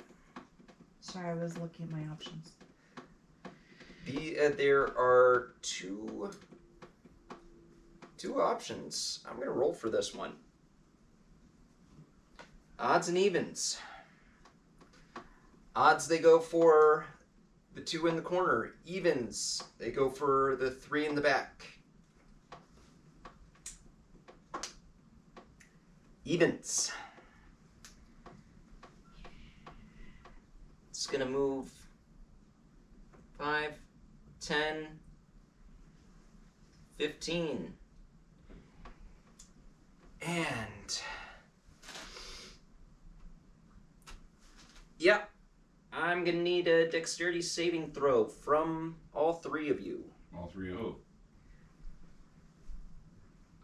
Sorry, I was looking at my options. There are two options. I'm gonna roll for this one. Odds and evens. Odds, they go for the 2 in the corner. Evens, they go for the 3 in the back. Evens. It's gonna move 5, 10, 15. And yep, I'm gonna need a dexterity saving throw from all 3 of you. All three of who?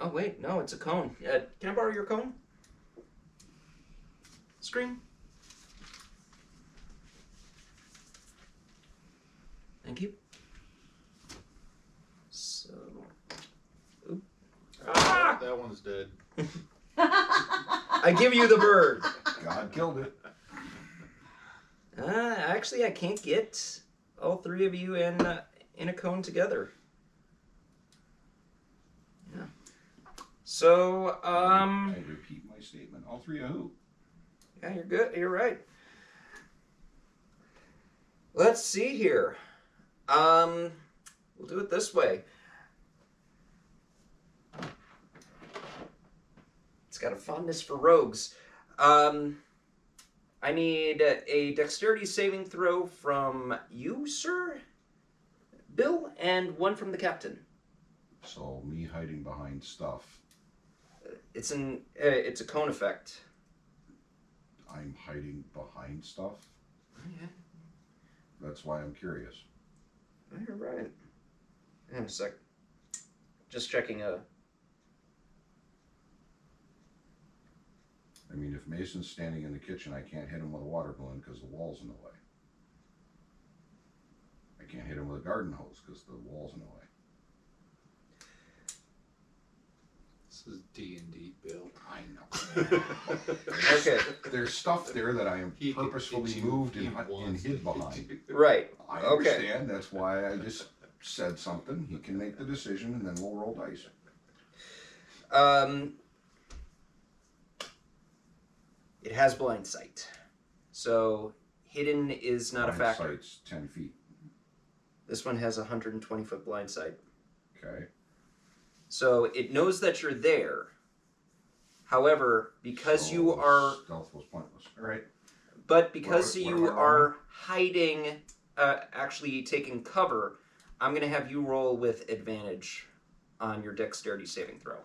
Oh wait, no, it's a cone. Can I borrow your cone? Scream. Thank you. So, That one's dead. I give you the bird. God killed it. Actually, I can't get all 3 of you in a cone together. Yeah. So, I repeat my statement. All three of who? yeah, you're good. You're right. Let's see here. We'll do it this way. It's got a fondness for rogues. I need a dexterity saving throw from you, sir, Bill, and one from the captain. So me hiding behind stuff. It's a cone effect. I'm hiding behind stuff. Yeah, That's why I'm curious. you're right. Hang on a sec. Just checking I mean, if Mason's standing in the kitchen, I can't hit him with a water balloon because the wall's in the way. I can't hit him with a garden hose because the wall's in the way. This is D&D, Bill. I know. Okay. There's stuff there that I am He can purposefully hit you. moved He and wants hid to behind. hit you. Right. I Okay. understand. That's why I just said something. He can make the decision, and then we'll roll dice. It has blind sight, so hidden is not a Blind factor. sight's 10 feet. This one has 120-foot blind sight, Okay. so it knows that you're there. However, because So you are, stealth was pointless. All right. but because What you am I are hiding, actually taking cover, I'm gonna have you roll with advantage on your dexterity saving throw.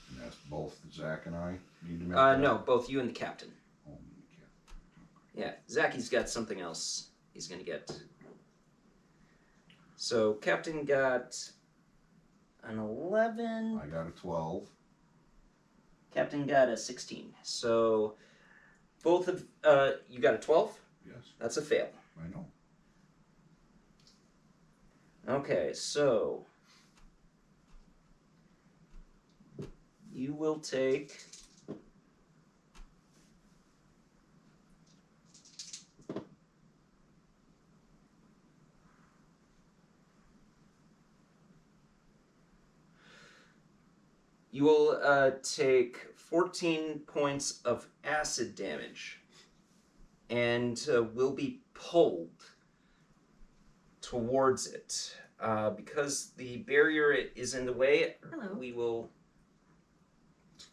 And that's both Zach and I need to make. that? No, both you and the captain. Oh, okay. Yeah, Zachy's got something else he's gonna get. So Captain got an 11. I got a 12. Captain got a 16. So both of you got a 12. Yes, That's a fail. I know. Okay, so you will take. You will take 14 points of acid damage and will be pulled towards it. Because the barrier is in the way, Hello. we will...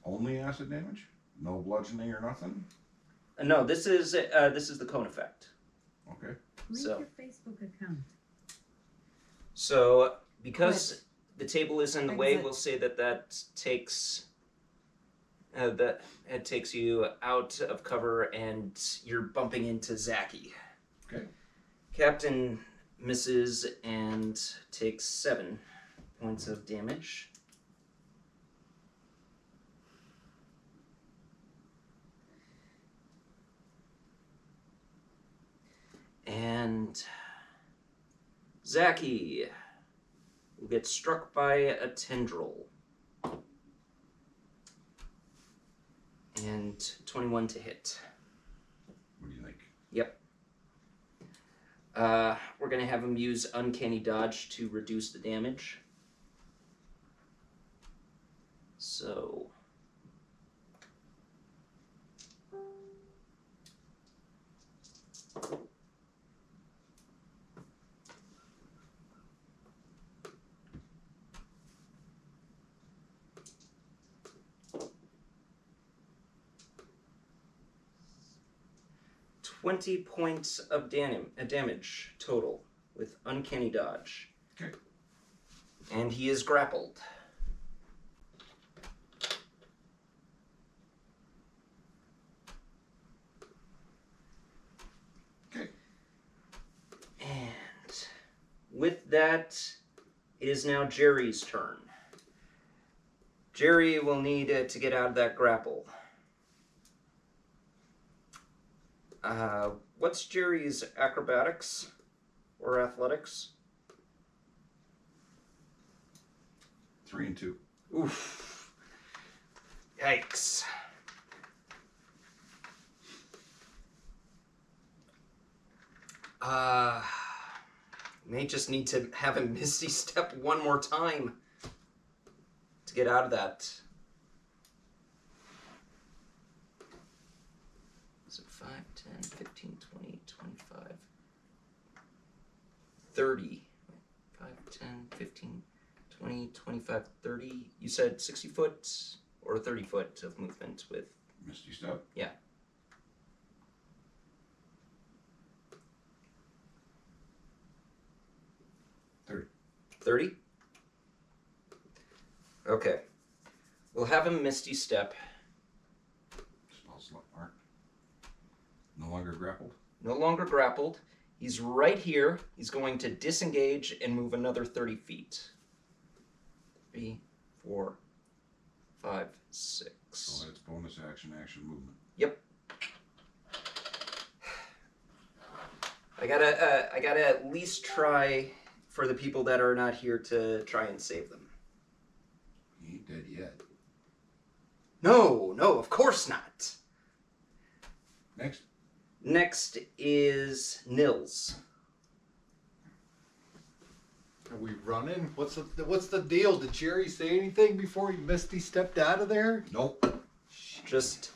Only acid damage? No bludgeoning or nothing? No, this is the cone effect. Okay. Link So- your Facebook account. So, because the table is in the way, Exit. we'll say that takes... that it takes you out of cover and you're bumping into Zaki. Okay. Captain misses and takes 7 points of damage. And Zaki will get struck by a tendril. And 21 to hit. What do you think? Yep. We're going to have him use Uncanny Dodge to reduce the damage. So... $20 points of damage total with Uncanny Dodge. Okay. And he is grappled. Okay. And with that, it is now Jerry's turn. Jerry will need to get out of that grapple. What's Jerry's acrobatics or athletics? 3 and 2. Oof. Yikes. May just need to have a Misty Step one more time to get out of that. Is it 5, 10, 15, 20, 25, 30? 5, 10, 15, 20, 25, 30. You said 60 foot or 30 foot of movement with... Misty Step? Yeah. Thirty. 30? Okay. We'll have him Misty Step. Spell slot mark. No longer grappled? No longer grappled. He's right here. He's going to disengage and move another 30 feet. 3, 4, 5, 6. So that's bonus action, action movement. Yep. I gotta at least try for the people that are not here to try and save them. He ain't dead yet. No, of course not. Next. Next is Nils. Are we running? What's the deal? Did Jerry say anything before he Misty stepped out of there? Nope. Just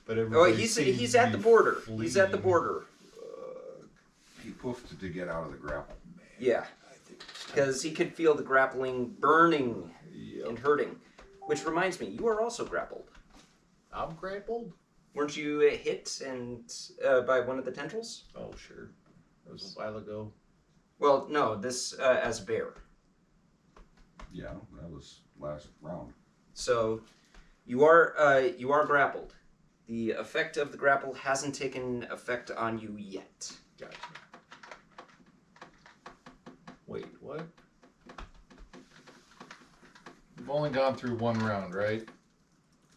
But oh, everybody he's seems at to the be border. fleeing. He's at the border. He poofed to get out of the grapple. Yeah, because he could feel the grappling burning Yep. and hurting. Which reminds me, you are also grappled. I'm grappled? Weren't you hit and by one of the tendrils? Oh, sure. That was a while ago. Well, no, this as a bear. Yeah, that was last round. So you are grappled. The effect of the grapple hasn't taken effect on you yet. Gotcha. Wait, what? We've only gone through one round, right?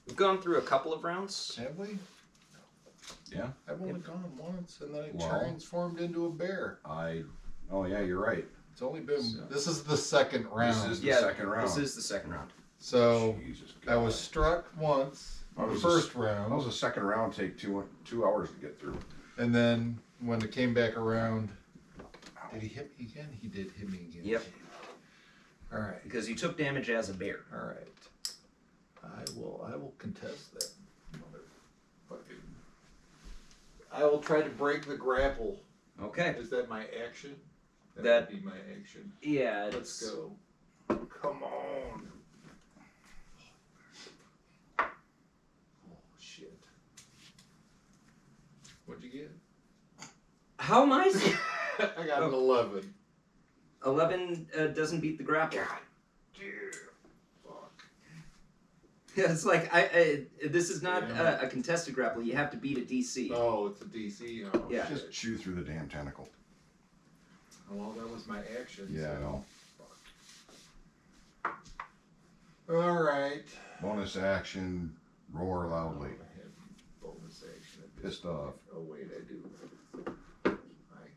We've gone through a couple of rounds. Have we? Yeah. I've only gone once, and then it Well- transformed into a bear. Oh yeah, you're right. It's only been. So- This is the second round. This is the second round. This is the second round. So Jesus I was God. struck once That on the was first That round, was the second round. Take 2 hours to get through. and then when it came back around, did he hit me again? He did hit me again. Yep. All right. Because you took damage as a bear. All right. I will contest that. Motherfucking. I will try to break the grapple. Okay. Is that my action? That- would be my action. Yeah. Let's go. Come on. Oh shit. What'd you get? How am I? I got an 11. 11 doesn't beat the grapple. Dude. Fuck. Yeah, it's like this is not Yeah. a contested grapple. You have to beat a DC. Oh, it's a DC. Oh, Yeah. shit. Just chew through the damn tentacle. Well, that was my action. Yeah, I so. know. All right. Bonus action. Roar loudly. I have bonus action. At this Pissed off. Oh wait, I do. I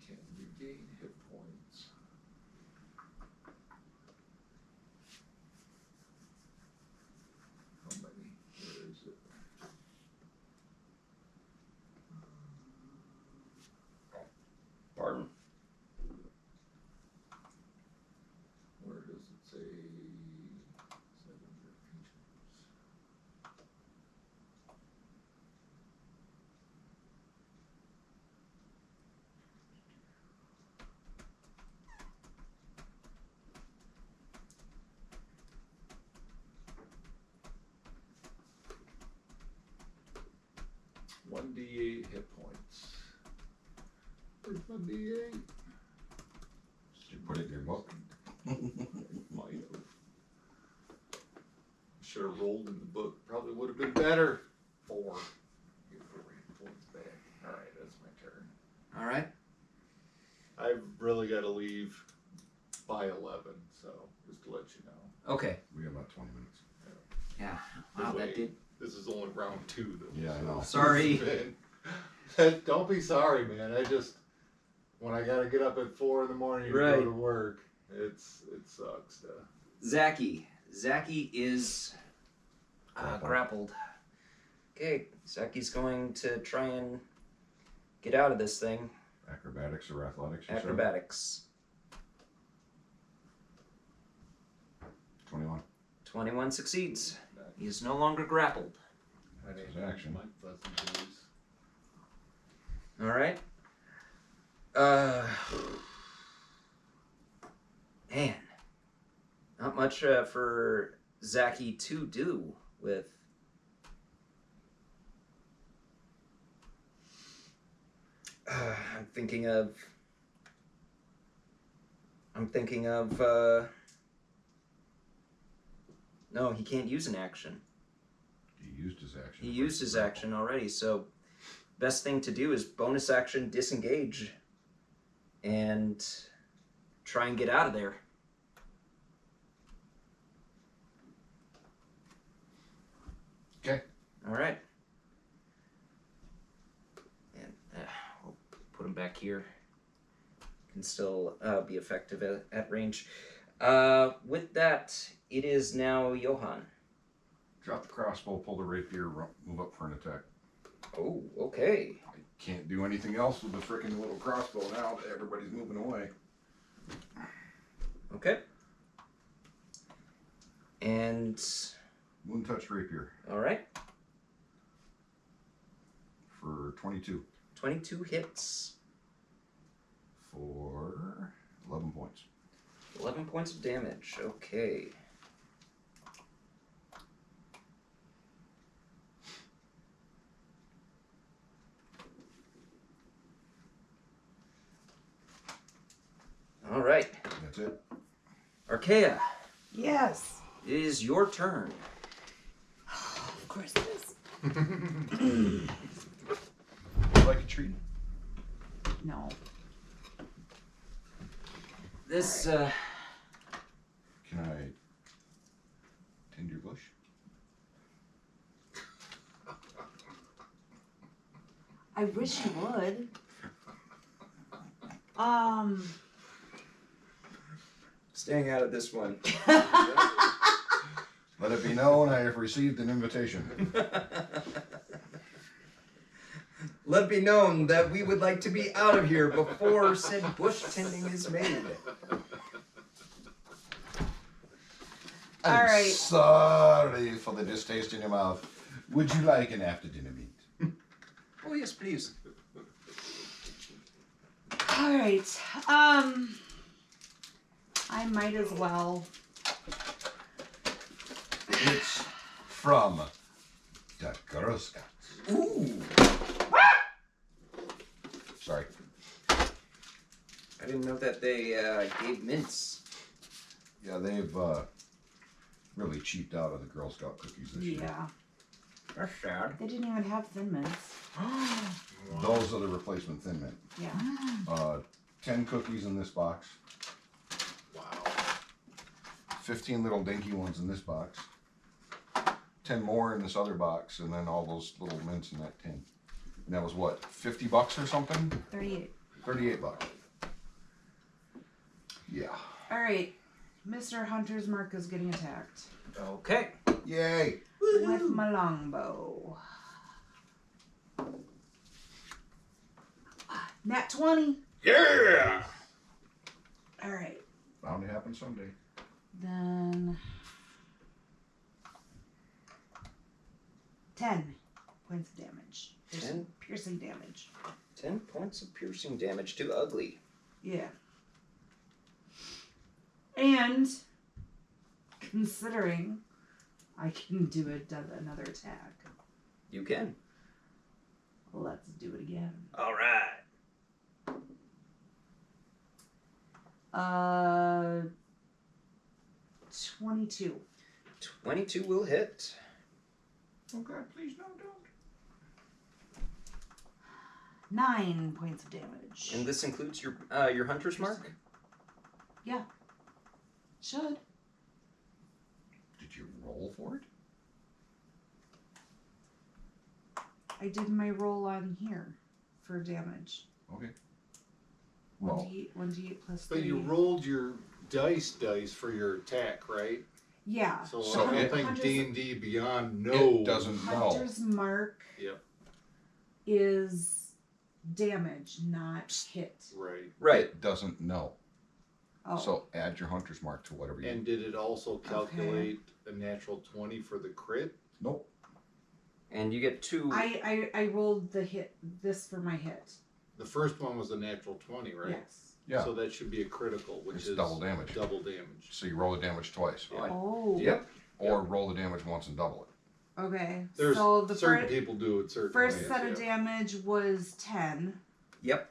can regain hit points. How many? Where is it? Pardon. Where does it say? 7 repeats. One D8 hit points. Where's my D8? Did you put it in your book? Might have. Should have rolled in the book. Probably would have been better. 4. Get 4 hit points back. Alright, that's my turn. All right. I've really got to leave by 11, so just to let you know. Okay. We have about 20 minutes. Yeah. Wow, that did. This is only round 2, though. Yeah, I know. Sorry. Don't be sorry, man. I just, when I got to get up at 4 in the morning to Right. go to work, it sucks. Zaki. Zaki is grappled. Okay. Zaki's going to try and get out of this thing. Acrobatics or athletics? you said? Acrobatics. 21. 21 succeeds. He is no longer grappled. That His ain't action. my pleasantries. All right. Man, not much for Zaki to do with. I'm thinking of. No, he can't use an action. He used his action. He used his action already, so best thing to do is bonus action disengage and try and get out of there. Okay. All right. And we'll put him back here. Can still be effective at range. With that, it is now Johan. Drop the crossbow, pull the rapier, move up for an attack. Oh, okay. I can't do anything else with the freaking little crossbow now that everybody's moving away. Okay. And Moon touch rapier all right, for 22 22 hits, for 11 points. 11 points of damage. Okay. All right, That's it. Archaea, Yes. it is your turn. Of course it is. Would you like a treat? No. This Can I tend your bush? I wish you would. staying out of this one. Let it be known I have received an invitation. Let it be known that we would like to be out of here before said bush tending is made. I'm All right. sorry for the distaste in your mouth. Would you like an after dinner meat? Oh yes, please. All right. I might as well. It's from the Girl Scouts. Ooh. Sorry. I didn't know that they gave mints. Yeah, they've really cheaped out on the Girl Scout cookies this year. Yeah. That's sad. They didn't even have Thin Mints. Those are the replacement Thin Mint. Yeah. 10 cookies in this box. Wow. 15 little dinky ones in this box. 10 more in this other box, and then all those little mints in that tin. And that was what, $50 or something? 38. 38 bucks. Yeah. All right. Mr. Hunter's Mark is getting attacked Okay. Yay! with my longbow. Nat 20. Yeah! All right. Bound to happen someday. Then 10 points of damage. 10? Piercing damage. 10 points of piercing damage to Ugly. Yeah. And considering I can do another attack, You can. let's do it again. All right. 22. 22 will hit. Oh God, please no, don't. 9 points of damage. And this includes your hunter's mark? Should. Did you roll for it? I did my roll on here for damage. Okay. Well, 1d8 plus 3. But you rolled your dice for your attack, right? Yeah. So, So I it- don't think Hunter's- D&D Beyond it doesn't know. Hunter's Mark Yep. is damage, not hit. Right. Right. It doesn't know. Oh. So add your hunter's mark to whatever you. And did it also calculate a natural 20 for the crit? Nope. And you get 2. I rolled the hit, this for my hit. The first one was a natural 20, right? Yes. Yeah. So that should be a critical, which It's is double damage. Double damage. So you roll the damage twice. Yeah. Oh. Yep. Or roll the damage once and double it. Okay. There's so the certain people do it certain first ways, set of yeah. damage was 10. Yep.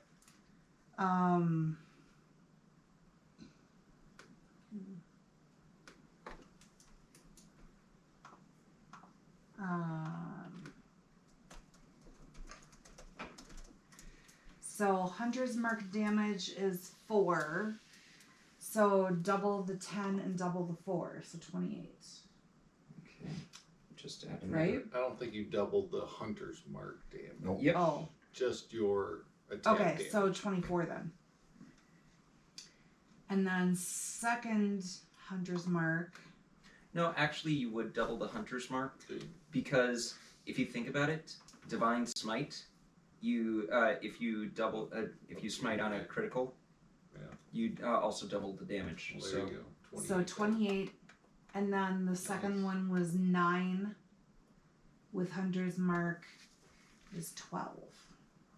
So Hunter's Mark damage is 4. So double the 10 and double the 4, so 28. Okay. Just add Right? I don't think you doubled the hunter's mark damage. Nope. Yep. Oh, Just your attack okay, damage. so 24 then. And then second Hunter's Mark. No, actually, you would double the hunter's mark because if you think about it, divine smite, you if you smite on a critical, Yeah. you also double the damage. Well, there So you go. So 28. And then the second one was 9 with Hunter's Mark is 12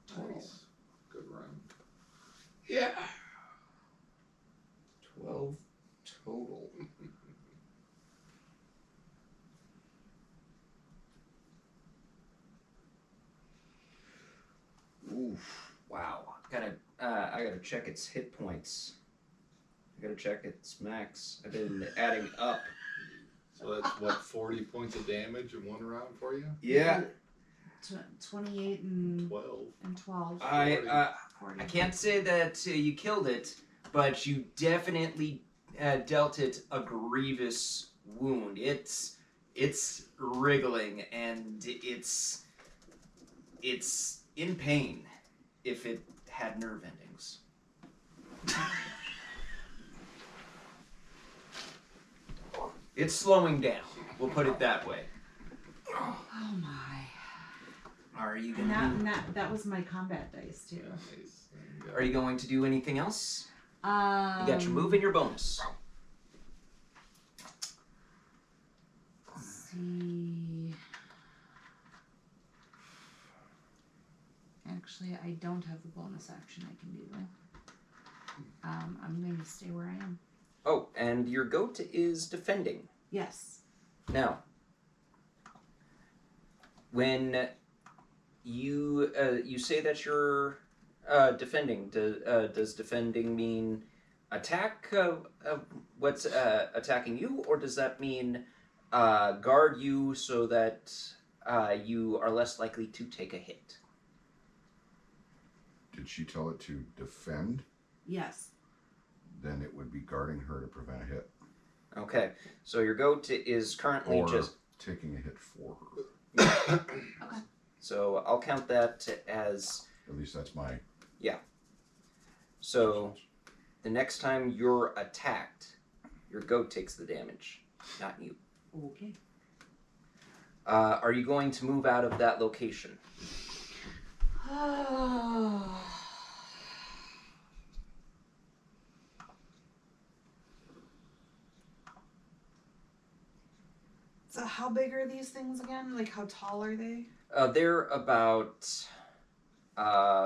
total. Nice. Good run. Yeah. 12 total. Oof! Wow. I gotta check its hit points. I gotta check its max. I've been adding up. So that's what, 40 points of damage in one round for you? Yeah. 28 and 12. 12. I 40. can't say that you killed it, but you definitely dealt it a grievous wound. It's wriggling and it's in pain if it had nerve endings. It's slowing down. We'll put it that way. Oh my. Are you And gonna that was my combat dice too. Nice. are you going to do anything else? You got your Um, move and your bonus. let's see. Actually, I don't have the bonus action I can do. I'm going to stay where I am. Oh, and your goat is defending. Yes. Now, when you say that you're defending, does defending mean attack? What's attacking you, or does that mean guard you so that you are less likely to take a hit? Did she tell it to defend? Yes. Then it would be guarding her to prevent a hit. Okay, so your goat is currently Or just taking a hit for her. Okay. so I'll count that as At least that's my... so. The next time you're attacked, your goat takes the damage, not you. Okay. Are you going to move out of that location? So how big are these things again? Like how tall are they? They're about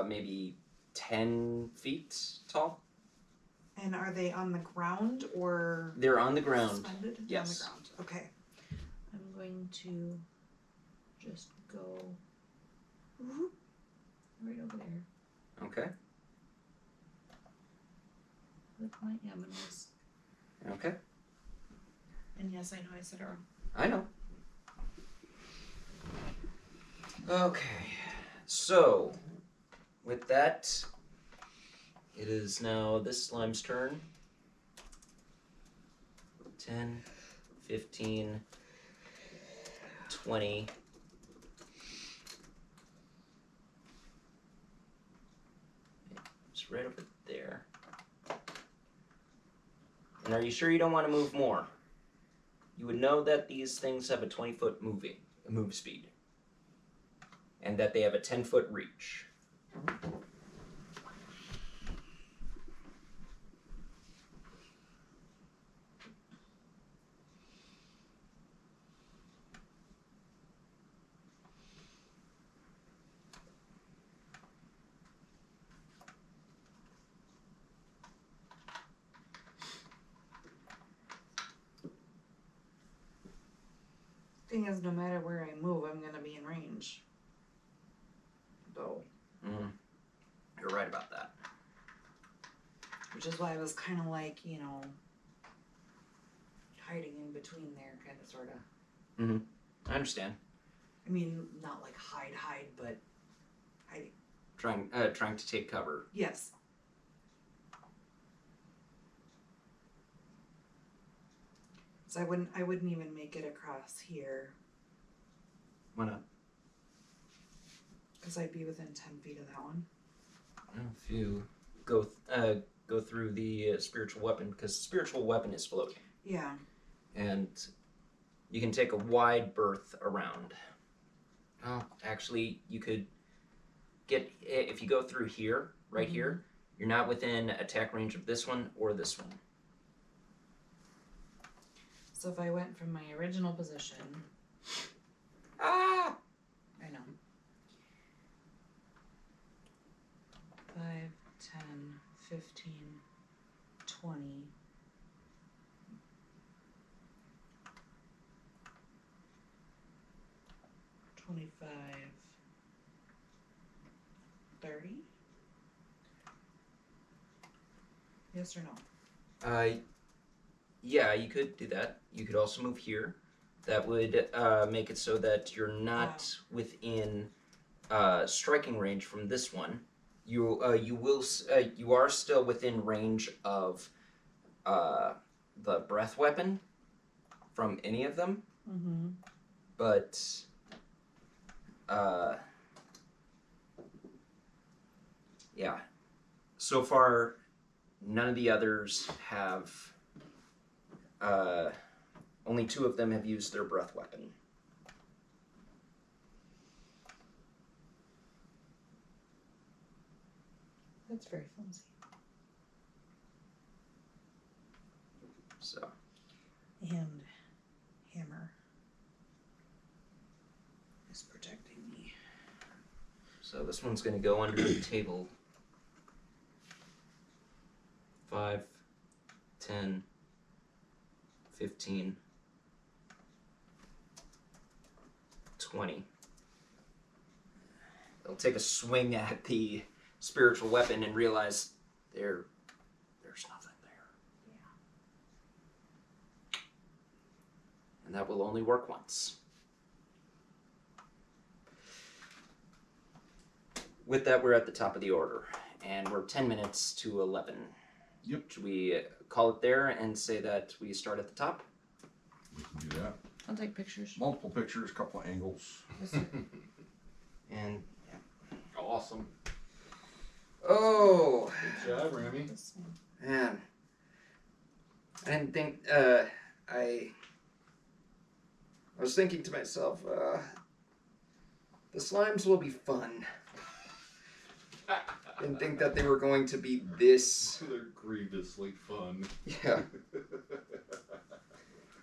maybe 10 feet tall. And are they on the ground or They're on the ground. suspended? Yes. On the ground. Okay. I'm going to just go right over there Okay. with my aminos. Okay. And yes, I know I said it wrong. I know. Okay. So, with that, it is now this slime's turn. 10, 15, 20. It's right over there. And are you sure you don't want to move more? You would know that these things have a 20-foot move speed. And that they have a 10-foot reach. Thing is, no matter where I move, I'm gonna be in range. Though. You're right about that. Which is why I was kind of like, hiding in between there, kind of, sort of. I understand. I mean, not like hide, but hiding. Trying to take cover. Yes. So I wouldn't even make it across here. Why not? Because I'd be within 10 feet of that one. Well, if you go through the spiritual weapon, because the spiritual weapon is floating. Yeah. And you can take a wide berth around. Oh, actually, you could get, if you go through here, right here, you're not within attack range of this one or this one. So if I went from my original position. Ah! I know. 5, 10, 15, 20. 25, 30? Yes or no? Yeah, you could do that. You could also move here. That would make it so that you're not within striking range from this one. You are still within range of the breath weapon from any of them. Mm-hmm. But yeah, so far none of the others have Only 2 of them have used their breath weapon. That's very flimsy. So, And hammer is protecting me. so this one's going to go under the table. 5, 10, 15, 20. They'll take a swing at the spiritual weapon and realize there's nothing there. Yeah. And that will only work once. With that, we're at the top of the order, and we're 10 minutes to 11. Yep. Should we call it there and say that we start at the top? We can do that. I'll take pictures. Multiple pictures, couple of angles. And Awesome. oh Good job, Remy. man, I didn't think. I was thinking to myself, the slimes will be fun. Didn't think that they were going to be this. They're grievously fun. Yeah.